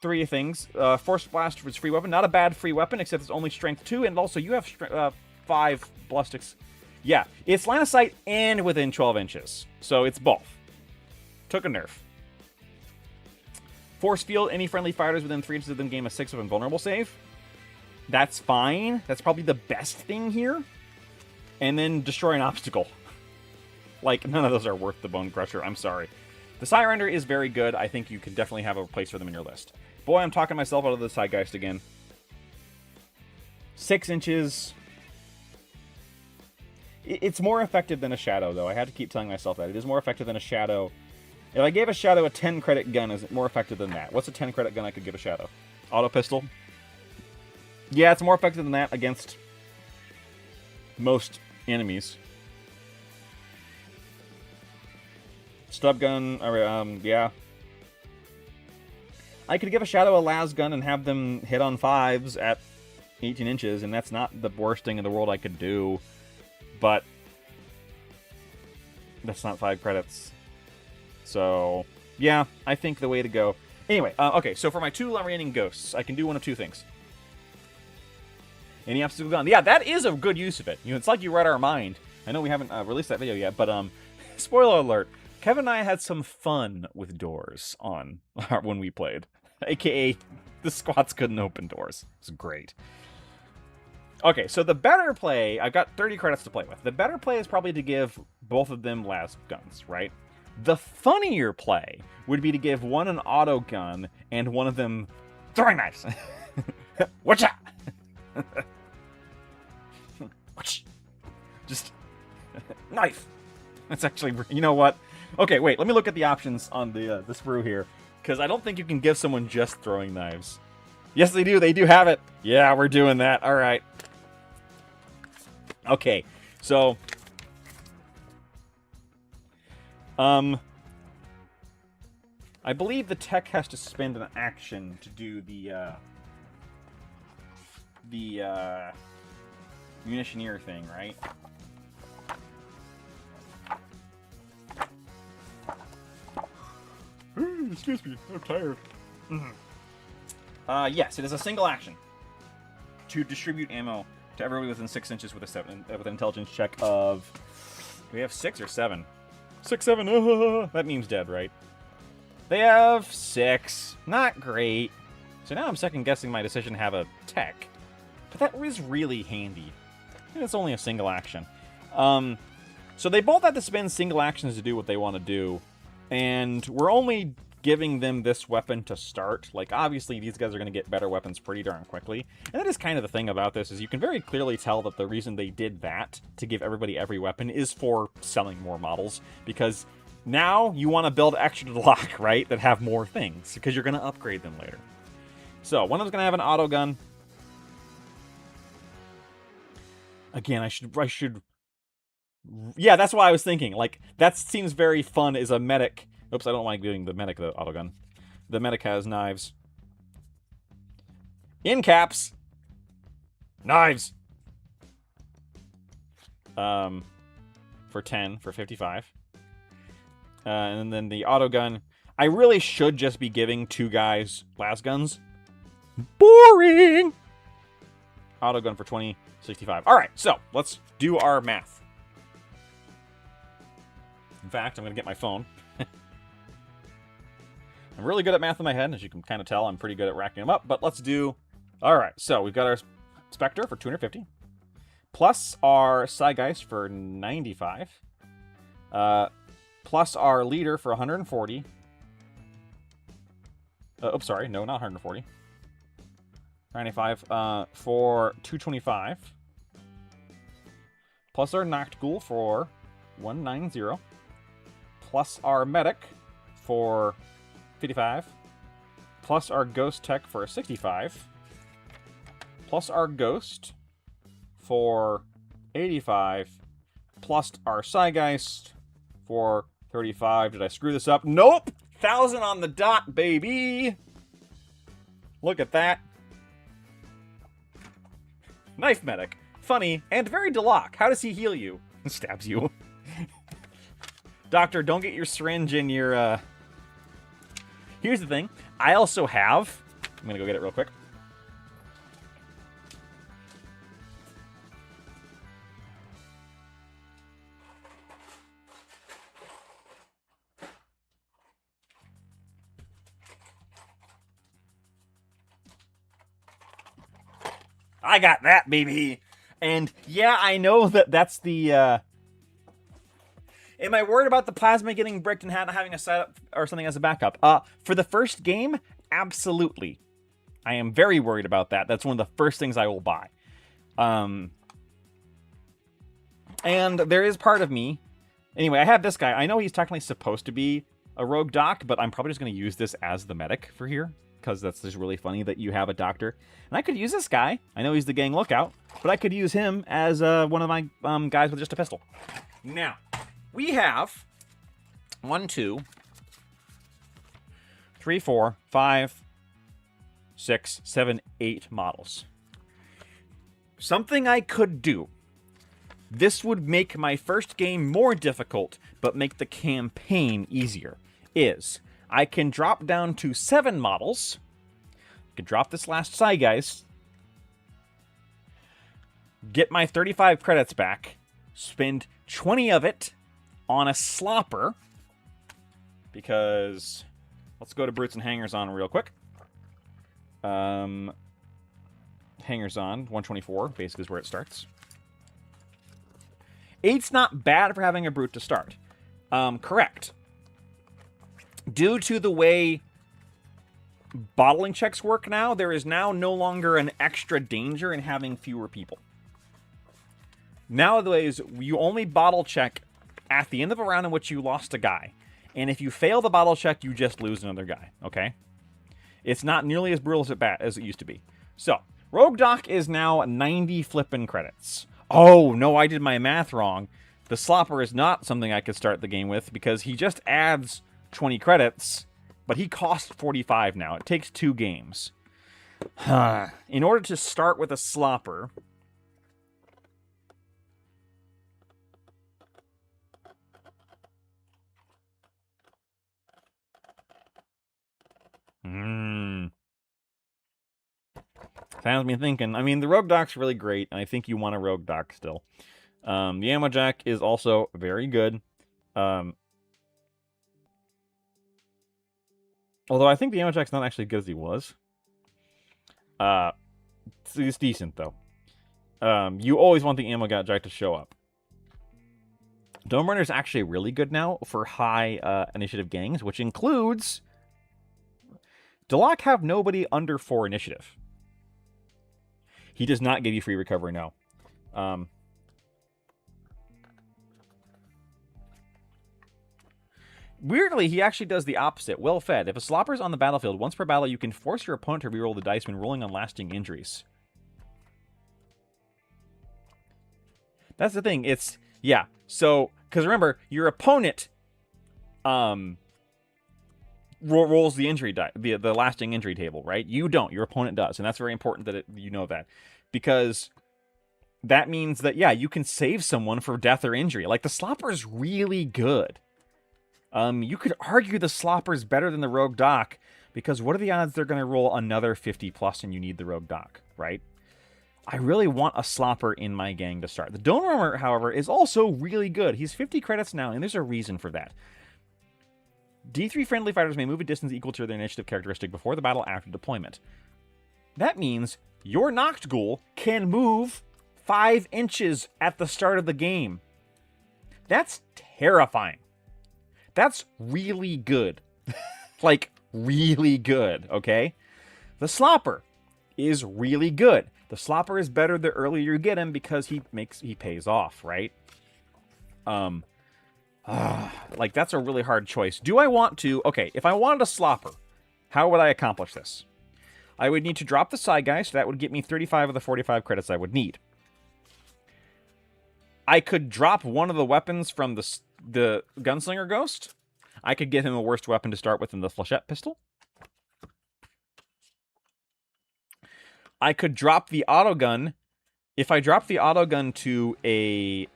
Speaker 1: 3 things. Force Blast is free weapon. Not a bad free weapon, except it's only strength 2, and also you have 5 ballistics. Yeah, it's line of sight and within 12 inches. So it's both. Took a nerf. Force Field, any friendly fighters within 3 inches of them gain a 6 of invulnerable save. That's fine. That's probably the best thing here. And then Destroy an Obstacle. Like, none of those are worth the Bone Crusher. I'm sorry. The Sirender is very good. I think you can definitely have a place for them in your list. Boy, I'm talking myself out of the Zeitgeist again. 6 inches. It's more effective than a Shadow, though. I had to keep telling myself that. It is more effective than a Shadow. If I gave a Shadow a 10 credit gun, is it more effective than that? What's a 10 credit gun I could give a Shadow? Auto Pistol? Yeah, it's more effective than that against most enemies. Stub gun, yeah. I could give a Shadow a las gun and have them hit on 5s at 18 inches, and that's not the worst thing in the world I could do. But that's not 5 credits. So, yeah, I think the way to go. Anyway, okay, so for my 2 remaining ghosts, I can do one of 2 things. Any obstacle gun. Yeah, that is a good use of it. You know, it's like you read our mind. I know we haven't released that video yet, but spoiler alert. Kevin and I had some fun with doors on when we played. AKA, the squats couldn't open doors. It was great. Okay, so the better play, I've got 30 credits to play with. The better play is probably to give both of them las guns, right? The funnier play would be to give one an auto gun and one of them throwing knives. Watch out! Just knife. That's actually, you know what? Okay, wait. Let me look at the options on the sprue here, because I don't think you can give someone just throwing knives. Yes, they do. They do have it. Yeah, we're doing that. All right. Okay, so I believe the tech has to spend an action to do the munitioneer thing, right? Excuse me, I'm tired. Yes, it is a single action to distribute ammo to everybody within 6 inches with with an intelligence check of. Do we have 6 or 7? 6, 7. That meme's dead, right? They have 6. Not great. So now I'm second-guessing my decision to have a tech. But that was really handy. And it's only a single action. So they both have to spend single actions to do what they want to do. And we're only giving them this weapon to start. Like, obviously, these guys are going to get better weapons pretty darn quickly. And that is kind of the thing about this, is you can very clearly tell that the reason they did that, to give everybody every weapon, is for selling more models. Because now you want to build extra Delaque, right, that have more things. Because you're going to upgrade them later. So, one of them's going to have an auto gun. Again, I should... Yeah, that's what I was thinking. Like, that seems very fun as a medic. Oops, I don't like doing the medic, the auto gun. The medic has knives. In caps. Knives. For 10, for 55. And then the auto gun. I really should just be giving two guys las guns. Boring! Auto gun for 20, 65. Alright, so let's do our math. In fact, I'm going to get my phone. I'm really good at math in my head. As you can kind of tell, I'm pretty good at racking them up. But let's do... Alright, so we've got our Spectre for 250. Plus our Psygeist for 95. Plus our Leader for 140. Oops, sorry. No, not 140. 95 for 225. Plus our Knocked Ghoul for 190. Plus our Medic for 55. Plus our Ghost Tech for 65. Plus our Ghost for 85. Plus our Psygeist for 35. Did I screw this up? Nope! 1,000 on the dot, baby! Look at that. Knife Medic. Funny, and very Delaque. How does he heal you? Stabs you. Doctor, don't get your syringe in your, Here's the thing. I also have... I'm gonna go get it real quick. I got that, baby! And, yeah, I know that that's the, Am I worried about the plasma getting bricked and not having a setup or something as a backup? For the first game, absolutely. I am very worried about that. That's one of the first things I will buy. And there is part of me... Anyway, I have this guy. I know he's technically supposed to be a rogue doc, but I'm probably just going to use this as the medic for here. Because that's just really funny that you have a doctor. And I could use this guy. I know he's the gang lookout. But I could use him as one of my guys with just a pistol. Now... We have 1, 2, 3, 4, 5, 6, 7, 8 models. Something I could do. This would make my first game more difficult, but make the campaign easier. Is I can drop down to 7 models. I can drop this last Psygeist. Get my 35 credits back. Spend 20 of it on a slopper, because let's go to Brutes and Hangers On real quick. Hangers On 124 basically is where it starts. 8's not bad for having a Brute to start. Correct. Due to the way bottling checks work now, there is now no longer an extra danger in having fewer people. Nowadays, you only bottle check at the end of a round in which you lost a guy. And if you fail the bottle check, you just lose another guy, okay? It's not nearly as brutal as it used to be. So, Rogue Doc is now 90 flippin' credits. Oh, no, I did my math wrong. The Slopper is not something I could start the game with, because he just adds 20 credits, but he costs 45 now. It takes 2 games. In order to start with a Slopper... Sounds me thinking. I mean, the Rogue Doc's really great, and I think you want a Rogue Doc still. The Ammo Jack is also very good. Although I think the Ammo Jack's not actually as good as he was. It's decent, though. You always want the ammo jack to show up. Dome Runner is actually really good now for high initiative gangs, which includes... Delaque have nobody under 4 initiative. He does not give you free recovery now. Weirdly, he actually does the opposite. Well fed. If a slopper is on the battlefield, once per battle, you can force your opponent to reroll the dice when rolling on lasting injuries. That's the thing. It's... Yeah. So, because remember, your opponent rolls the injury die, the lasting injury table, right? You don't. Your opponent does. And that's very important that you know that. Because that means that, yeah, you can save someone for death or injury. Like, the slopper is really good. You could argue the slopper is better than the rogue doc, because what are the odds they're going to roll another 50 plus and you need the rogue doc, right? I really want a slopper in my gang to start. The Dome Runner, however, is also really good. He's 50 credits now, and there's a reason for that. D3 friendly fighters may move a distance equal to their initiative characteristic before the battle after deployment. That means your Noct Ghoul can move 5 inches at the start of the game. That's terrifying. That's really good. Like, really good, okay? The Slopper is really good. The Slopper is better the earlier you get him because he pays off, right? Like, that's a really hard choice. Do I want to... Okay, if I wanted a Slopper, how would I accomplish this? I would need to drop the side guy, so that would get me 35 of the 45 credits I would need. I could drop one of the weapons from the Gunslinger Ghost. I could get him a worst weapon to start with in the Flechette Pistol. I could drop the autogun. If I drop the autogun to a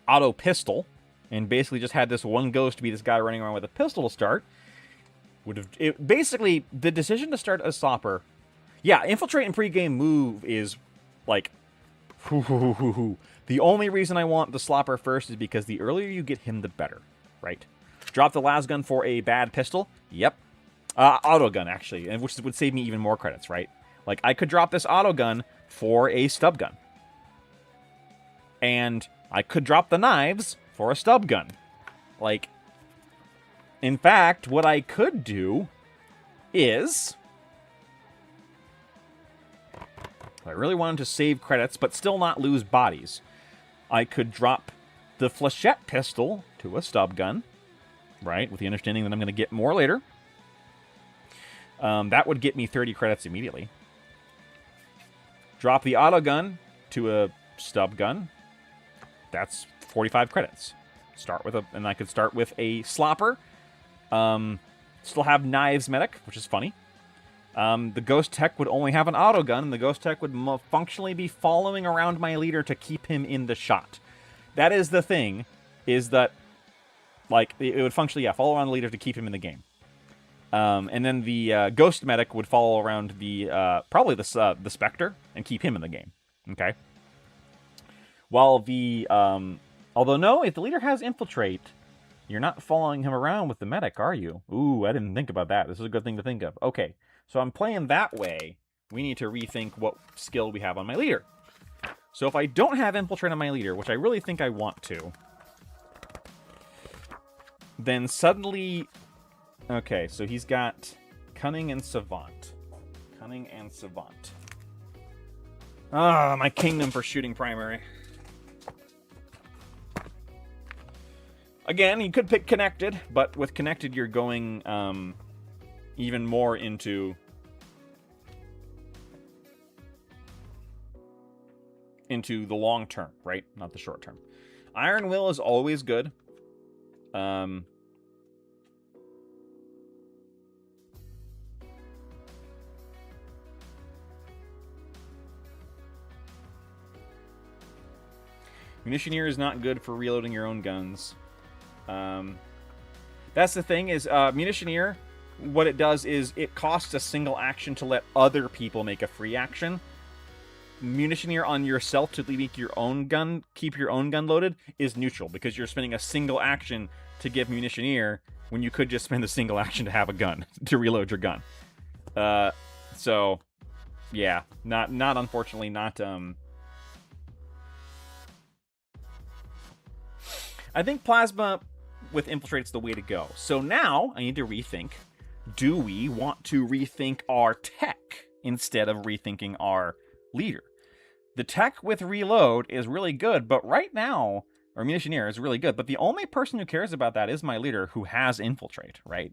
Speaker 1: auto pistol, and basically just had this one ghost be this guy running around with a pistol to start, basically, the decision to start a Slopper... Yeah, infiltrate and pregame move is, like... The only reason I want the Slopper first is because the earlier you get him, the better, right? Drop the lasgun for a bad pistol? Yep. Autogun, actually, which would save me even more credits, right? Like, I could drop this autogun for a stub gun. And I could drop the knives for a stub gun. Like, in fact, what I could do is... I really wanted to save credits, but still not lose bodies. I could drop the Flechette Pistol to a stub gun, right? With the understanding that I'm going to get more later. That would get me 30 credits immediately. Drop the autogun to a stub gun. That's 45 credits. And I could start with a Slopper. Still have Knives Medic, which is funny. The Ghost Tech would only have an autogun, and the Ghost Tech would functionally be following around my leader to keep him in the shot. That is the thing, is that, like, it would functionally, yeah, follow around the leader to keep him in the game. And then the Ghost Medic would follow around the, probably the Spectre, and keep him in the game, okay? While the, although no, if the leader has Infiltrate, you're not following him around with the Medic, are you? Ooh, I didn't think about that. This is a good thing to think of. Okay. So I'm playing that way. We need to rethink what skill we have on my leader. So if I don't have Infiltrate on my leader, which I really think I want to, then suddenly... Okay, so he's got Cunning and Savant. Cunning and Savant. Ah, my kingdom for shooting primary. Again, you could pick Connected, but with Connected you're going... even more into the long term, right? Not the short term. Iron Will is always good. Munitioneer is not good for reloading your own guns. That's the thing, is Munitioneer, what it does is it costs a single action to let other people make a free action. Munitioneer on yourself to make your own gun, keep your own gun loaded, is neutral, because you're spending a single action to give Munitioneer when you could just spend a single action to have a gun, to reload your gun. So, yeah, not unfortunately, not, I think Plasma with Infiltrate's the way to go. So now, I need to rethink, do we want to rethink our tech instead of rethinking our leader? The tech with Reload is really good, but right now, or Munitioneer is really good, but the only person who cares about that is my leader, who has Infiltrate, right?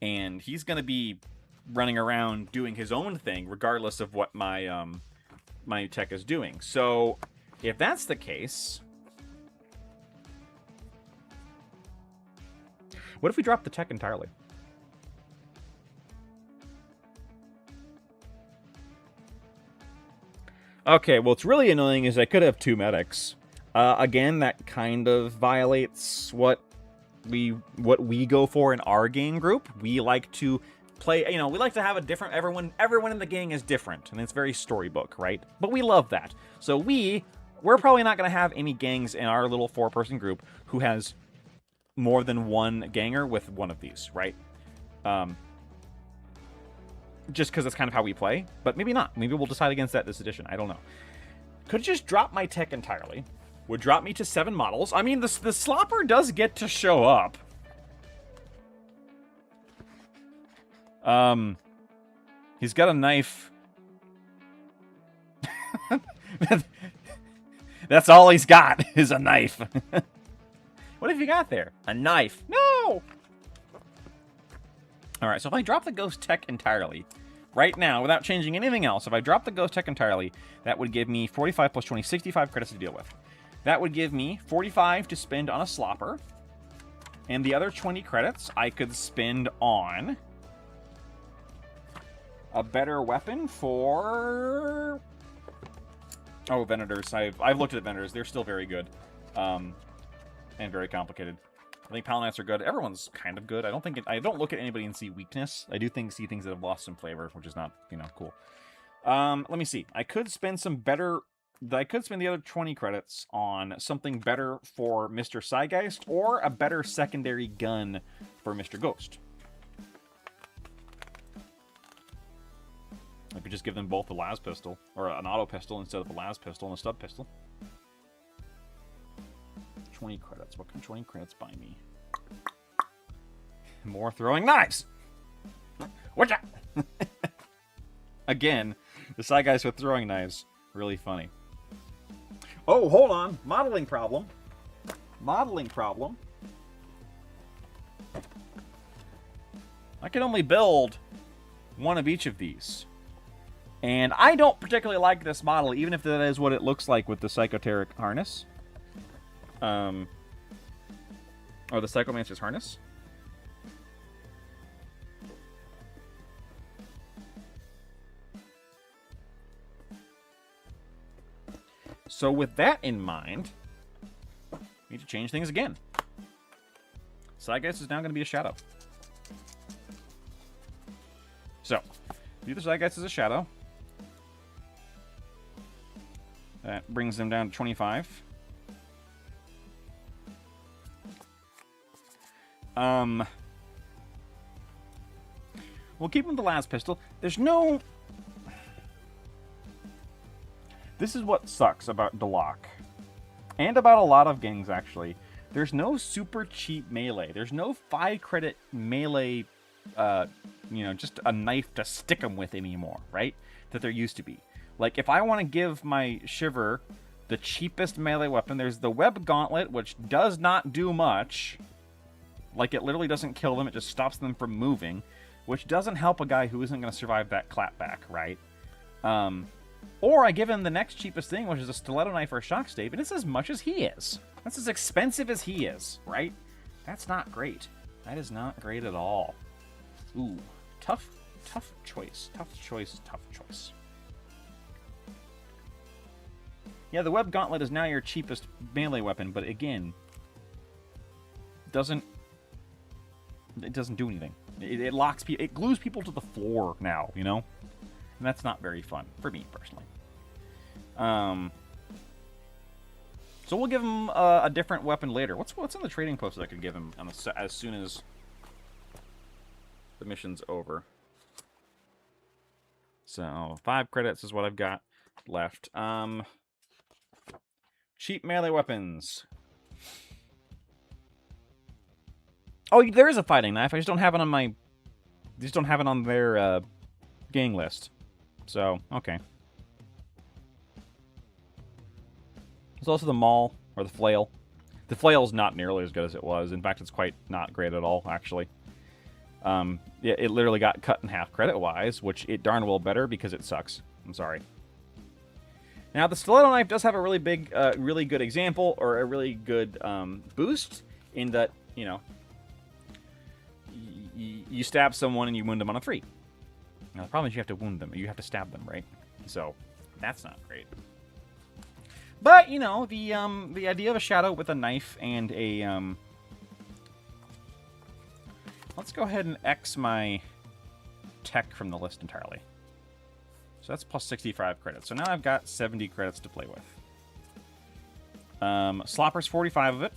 Speaker 1: And he's going to be running around doing his own thing, regardless of what my my tech is doing. So, if that's the case, what if we drop the tech entirely? Okay, what's really annoying is I could have 2 medics. Again, that kind of violates what we go for in our gang group. We like to play, we like to have a different, everyone in the gang is different, and it's very storybook, right? But we love that. So we're probably not going to have any gangs in our little 4-person group who has more than one ganger with one of these, right? Just because that's kind of how we play, but maybe not. Maybe we'll decide against that this edition. I don't know. Could just drop my tech entirely. Would drop me to 7 models. I mean, the Slopper does get to show up. He's got a knife. That's all he's got, is a knife. What have you got there? A knife. No! Alright, so if I drop the Ghost Tech entirely, right now, without changing anything else, if I drop the Ghost Tech entirely, that would give me 45 plus 20, 65 credits to deal with. That would give me 45 to spend on a Slopper, and the other 20 credits I could spend on a better weapon for... Oh, Venators. I've looked at Venators. They're still very good. And very complicated. I think Paladins are good. Everyone's kind of good. I don't look at anybody and see weakness. I do see things that have lost some flavor, which is not, cool. Let me see. I could spend the other 20 credits on something better for Mr. Psygeist, or a better secondary gun for Mr. Ghost. I could just give them both a las pistol, or an auto pistol instead of a las pistol and a stub pistol. 20 credits. What can 20 credits buy me? More throwing knives! Watch out! Again, the side guys with throwing knives. Really funny. Oh, hold on. Modeling problem. Modeling problem. I can only build one of each of these. And I don't particularly like this model, even if that is what it looks like with the Psychoteric harness. Or the Psychomancer's harness. So with that in mind, we need to change things again. Psygeist is now going to be a shadow. So, do the Psygeist as a shadow. That brings them down to 25. We'll keep him the last pistol. There's no... This is what sucks about Delaque. And about a lot of gangs, actually. There's no super cheap melee. There's no 5 credit melee, just a knife to stick them with anymore, right? That there used to be. Like, if I want to give my Shiver the cheapest melee weapon, there's the Web Gauntlet, which does not do much. Like, it literally doesn't kill them, it just stops them from moving, which doesn't help a guy who isn't going to survive that clapback, right? Or I give him the next cheapest thing, which is a stiletto knife or a shock stave, and it's as much as he is. That's as expensive as he is, right? That's not great. That is not great at all. Ooh, tough choice. Tough choice. Yeah, the Web Gauntlet is now your cheapest melee weapon, but again, it doesn't do anything. It locks people, it glues people to the floor now, And that's not very fun for me personally. So we'll give him a different weapon later. What's in the trading post that I could give him as soon as the mission's over? So 5 credits is what I've got left. Cheap melee weapons. Oh, there is a fighting knife. I just don't have it on my... Just don't have it on their gang list. So, okay. There's also the maul, or the flail. The flail is not nearly as good as it was. In fact, it's quite not great at all, actually. It literally got cut in half credit-wise, which it darn well better because it sucks. I'm sorry. Now, the stiletto knife does have a really big, really good example, or a really good boost, in that, you know, you stab someone and you wound them on a 3. Now, the problem is you have to wound them. You have to stab them, right? So, that's not great. But, you know, the idea of a shadow with a knife and a... Let's go ahead and X my tech from the list entirely. So that's plus 65 credits. So now I've got 70 credits to play with. Slopper's 45 of it.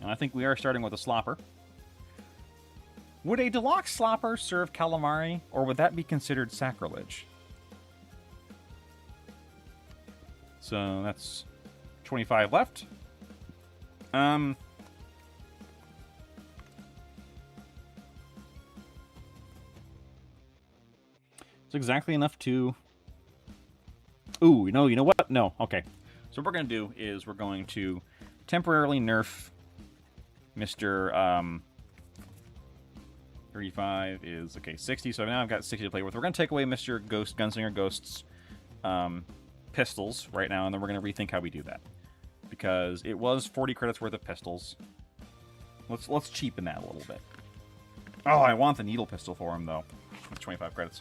Speaker 1: And I think we are starting with a slopper. Would a Delaque slopper serve calamari, or would that be considered sacrilege? So that's 25 left. It's exactly enough to... Ooh, you know what? No, okay. So what we're going to do is we're going to temporarily nerf Mr. 35 is, okay, 60, so now I've got 60 to play with. We're going to take away Mr. Gunslinger Ghost's pistols right now, and then we're going to rethink how we do that. Because it was 40 credits worth of pistols. Let's cheapen that a little bit. Oh, I want the needle pistol for him, though. With 25 credits.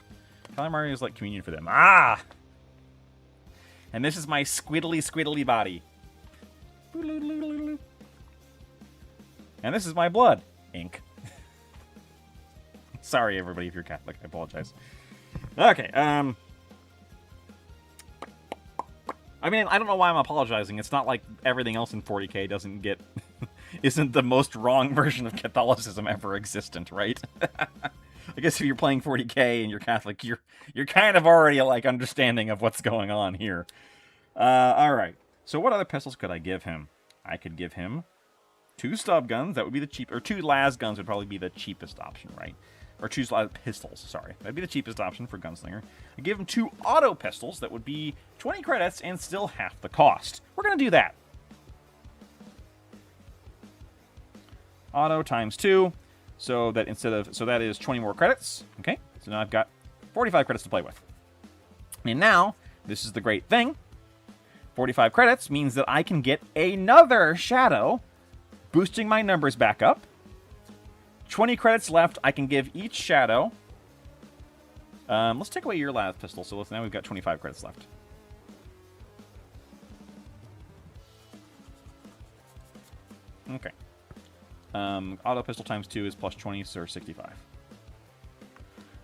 Speaker 1: Calamari is like communion for them. Ah! And this is my squiddly body. And this is my blood. Ink. Sorry, everybody, if you're Catholic. I apologize. Okay, I mean, I don't know why I'm apologizing. It's not like everything else in 40K doesn't get... isn't the most wrong version of Catholicism ever existent, right? I guess if you're playing 40K and you're Catholic, you're kind of already, like, understanding of what's going on here. Alright. So what other pistols could I give him? I could give him 2 stub guns. That would be the cheap... Or 2 las guns would probably be the cheapest option, right? Or 2 pistols, sorry. That'd be the cheapest option for Gunslinger. I give him 2 auto pistols. That would be 20 credits and still half the cost. We're going to do that. Auto times 2. So that that is 20 more credits. Okay, so now I've got 45 credits to play with. And now, this is the great thing. 45 credits means that I can get another shadow, boosting my numbers back up. 20 credits left. I can give each shadow. Let's take away your last pistol. So now we've got 25 credits left. Okay. Auto pistol times 2 is plus 20, so 65.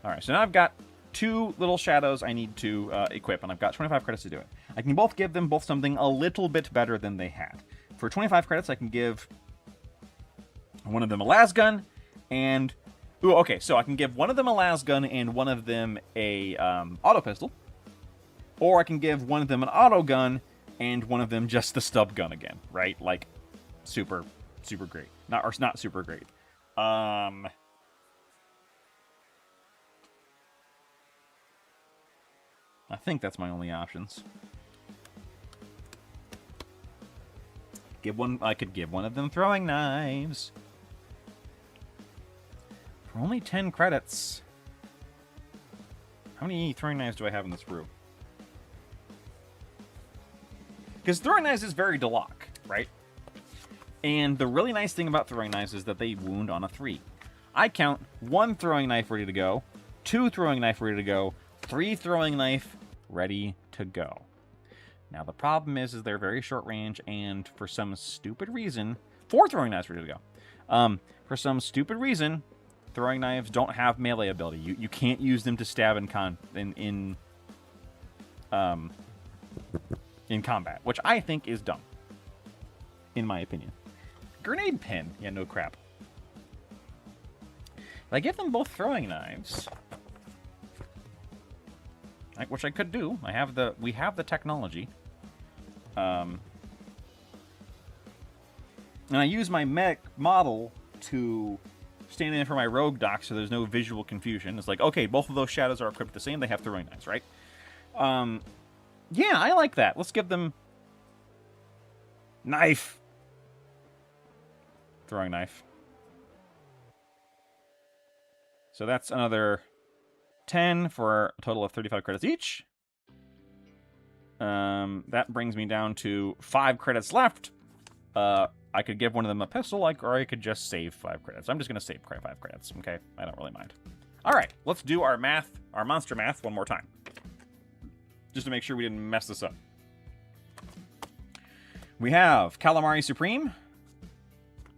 Speaker 1: Alright, so now I've got 2 little shadows I need to equip, and I've got 25 credits to do it. I can give them both something a little bit better than they had. For 25 credits, I can give one of them a las gun, and... Ooh, okay, so I can give one of them a las gun and one of them a auto pistol. Or I can give one of them an auto gun and one of them just the stub gun again, right? Like, super great. Not super great. I think that's my only options. I could give one of them throwing knives. For only 10 credits. How many throwing knives do I have in this room? Because throwing knives is very Delaque, right? And the really nice thing about throwing knives is that they wound on a 3. I count 1 throwing knife ready to go, 2 throwing knife ready to go, 3 throwing knife ready to go. Now the problem is they're very short range, and for some stupid reason, 4 throwing knives ready to go. For some stupid reason, throwing knives don't have melee ability. You can't use them to stab in combat, which I think is dumb, in my opinion. Grenade pin. Yeah, no crap. If I give them both throwing knives, which I could do. We have the technology. And I use my mech model to stand in for my rogue doc so there's no visual confusion. It's like, okay, both of those shadows are equipped the same. They have throwing knives, right? Yeah, I like that. Let's give them... Knife! Throwing knife. So that's another 10 for a total of 35 credits each. That brings me down to 5 credits left. I could give one of them a pistol, or I could just save 5 credits. I'm just going to save 5 credits, okay? I don't really mind. All right, let's do our math, our monster math one more time. Just to make sure we didn't mess this up. We have Calamari Supreme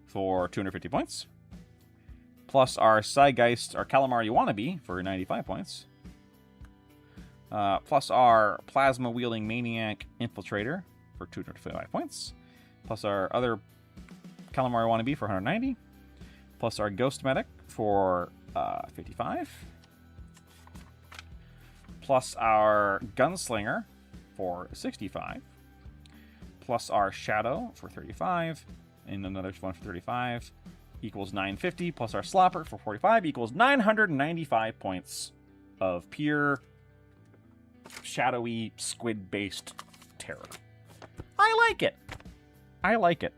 Speaker 1: for 250 points. Plus our Psygeist, our Calamari Wannabe for 95 points. Plus our Plasma-wielding Maniac Infiltrator for 255 points. Plus our other Calamari Wannabe for 190. Plus our Ghost Medic for 55. Plus our Gunslinger for 65. Plus our Shadow for 35. And another one for 35. Equals 950. Plus our Slopper for 45 equals 995 points of pure shadowy squid-based terror. I like it. I like it.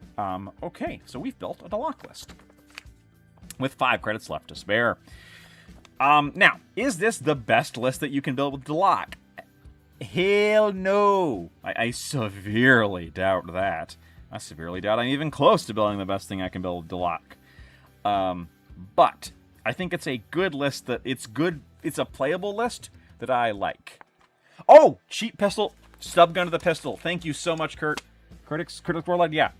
Speaker 1: Okay, so we've built a Delaque list with 5 credits left to spare. Now, is this the best list that you can build with Delaque? Hell no. I severely doubt that. I severely doubt I'm even close to building the best thing I can build with Delaque. But I think it's a good list that it's good. It's a playable list that I like. Oh, cheap pistol, stub gun to the pistol. Thank you so much, Kurt. Critics Warlord, yeah.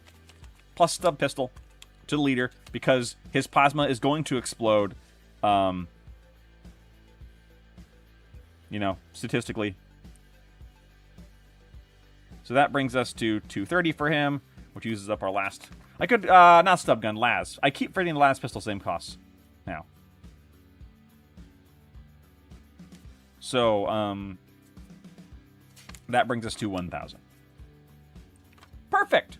Speaker 1: Plus stub pistol to the leader because his plasma is going to explode. You know, statistically. So that brings us to 230 for him, which uses up our last. I could not stub gun, las. I keep forgetting the las pistol, same cost. Now. So that brings us to 1,000. Perfect!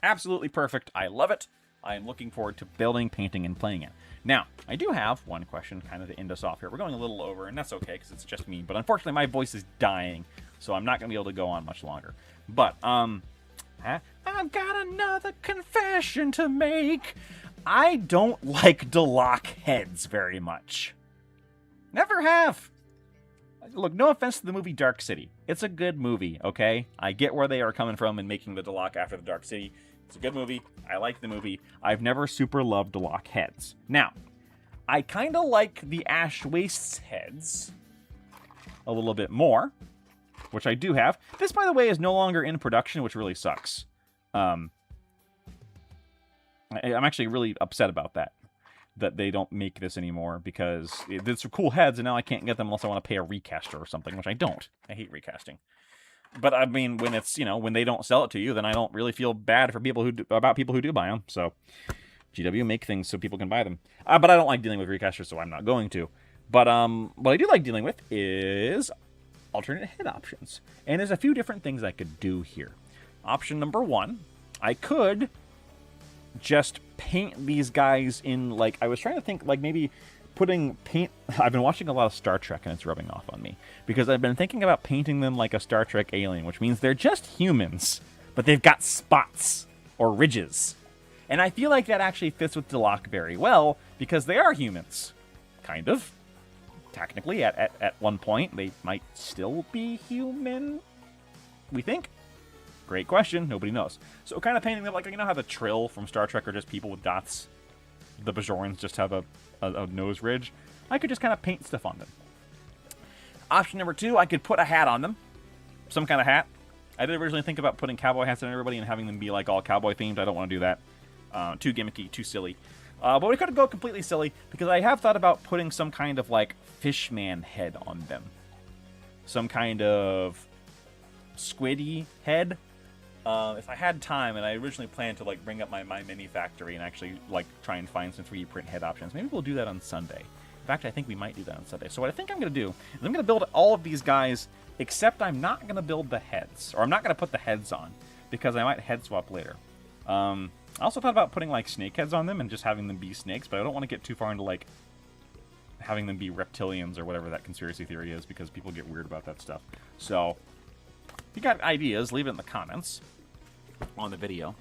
Speaker 1: Absolutely perfect. I love it. I am looking forward to building, painting, and playing it. Now, I do have one question kind of to end us off here. We're going a little over, and that's okay, because it's just me. But unfortunately, my voice is dying, so I'm not going to be able to go on much longer. But, I've got another confession to make. I don't like Delaque heads very much. Never have. Look, no offense to the movie Dark City. It's a good movie, okay? I get where they are coming from in making the Delaque after the Dark City. It's a good movie. I like the movie. I've never super loved Delaque heads. Now, I kind of like the Ash Wastes heads a little bit more, which I do have. This, by the way, is no longer in production, which really sucks. I'm actually really upset about that they don't make this anymore, because it's cool heads, and now I can't get them unless I want to pay a recaster or something, which I don't. I hate recasting. But I mean, when it's, when they don't sell it to you, then I don't really feel bad for people about people who do buy them. So GW make things so people can buy them. But I don't like dealing with recasters, so I'm not going to. But what I do like dealing with is alternate head options. And there's a few different things I could do here. Option number 1, I could just paint these guys in, like, I was trying to think, like, maybe putting paint. I've been watching a lot of Star Trek, and it's rubbing off on me, because I've been thinking about painting them like a Star Trek alien, which means they're just humans, but they've got spots or ridges. And I feel like that actually fits with Delaque very well, because they are humans. Kind of. Technically, at one point, they might still be human, we think. Great question. Nobody knows. So kind of painting them like, how the Trill from Star Trek are just people with dots. The Bajorans just have a nose ridge. I could just kind of paint stuff on them. Option number 2, I could put a hat on them. Some kind of hat. I did originally think about putting cowboy hats on everybody and having them be like all cowboy themed. I don't want to do that. Too gimmicky, too silly. But we could go completely silly, because I have thought about putting some kind of like fishman head on them. Some kind of squiddy head. If I had time, and I originally planned to like bring up my mini factory and actually like try and find some 3D print head options. Maybe we'll do that on Sunday. fact, I think we might do that on Sunday. So what I think I'm going to do is I'm going to build all of these guys, except I'm not going to build the heads. Or I'm not going to put the heads on, because I might head swap later. I also thought about putting, like, snake heads on them and just having them be snakes, but I don't want to get too far into, like, having them be reptilians or whatever that conspiracy theory is, because people get weird about that stuff. So, if you got ideas, leave it in the comments on the video.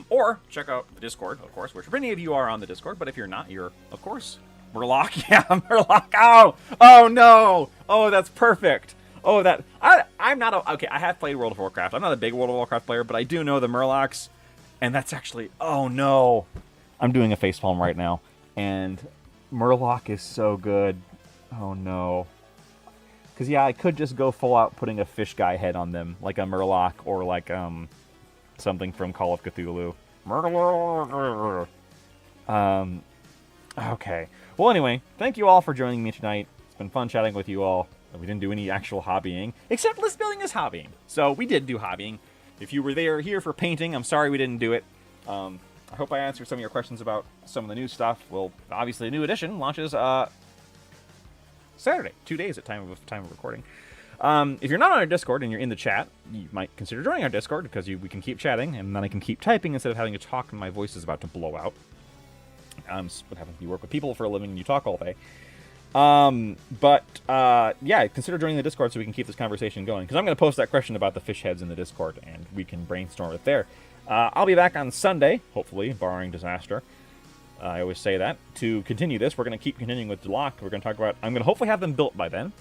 Speaker 1: Or check out the Discord, of course, which many of you are on the Discord, but if you're not, you're, of course, Murloc. Yeah, Murloc. Oh! Oh, no! Oh, that's perfect. Oh, that... I'm not a... Okay, I have played World of Warcraft. I'm not a big World of Warcraft player, but I do know the Murlocs, and that's actually... Oh, no. I'm doing a facepalm right now, and Murloc is so good. Oh, no. Because, yeah, I could just go full out putting a fish guy head on them, like a Murloc, or like, something from Call of Cthulhu. Okay. Well, anyway, thank you all for joining me tonight. It's been fun chatting with you all. We didn't do any actual hobbying, except list building is hobbying. So we did do hobbying. If you were here for painting, I'm sorry we didn't do it. I hope I answered some of your questions about some of the new stuff. Well, obviously, the new edition launches Saturday, 2 days at time of recording. If you're not on our Discord and you're in the chat, you might consider joining our Discord, because we can keep chatting, and then I can keep typing instead of having to talk and my voice is about to blow out. What happens when you work with people for a living and you talk all day. Yeah, consider joining the Discord so we can keep this conversation going, because I'm going to post that question about the fish heads in the Discord, and we can brainstorm it there. I'll be back on Sunday, hopefully, barring disaster. I always say that. To continue this, we're going to keep continuing with Delaque. We're going to talk about... I'm going to hopefully have them built by then,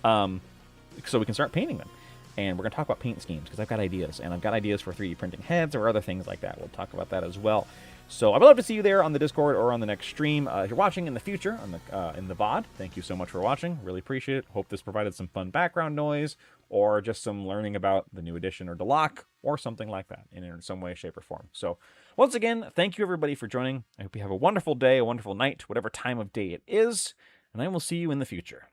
Speaker 1: so we can start painting them. And we're going to talk about paint schemes, because I've got ideas. And I've got ideas for 3D printing heads or other things like that. We'll talk about that as well. So I would love to see you there on the Discord or on the next stream. If you're watching in the future on the in the VOD, thank you so much for watching. Really appreciate it. Hope this provided some fun background noise, or just some learning about the new edition or Delaque, or something like that in some way, shape, or form. So once again, thank you everybody for joining. I hope you have a wonderful day, a wonderful night, whatever time of day it is, and I will see you in the future.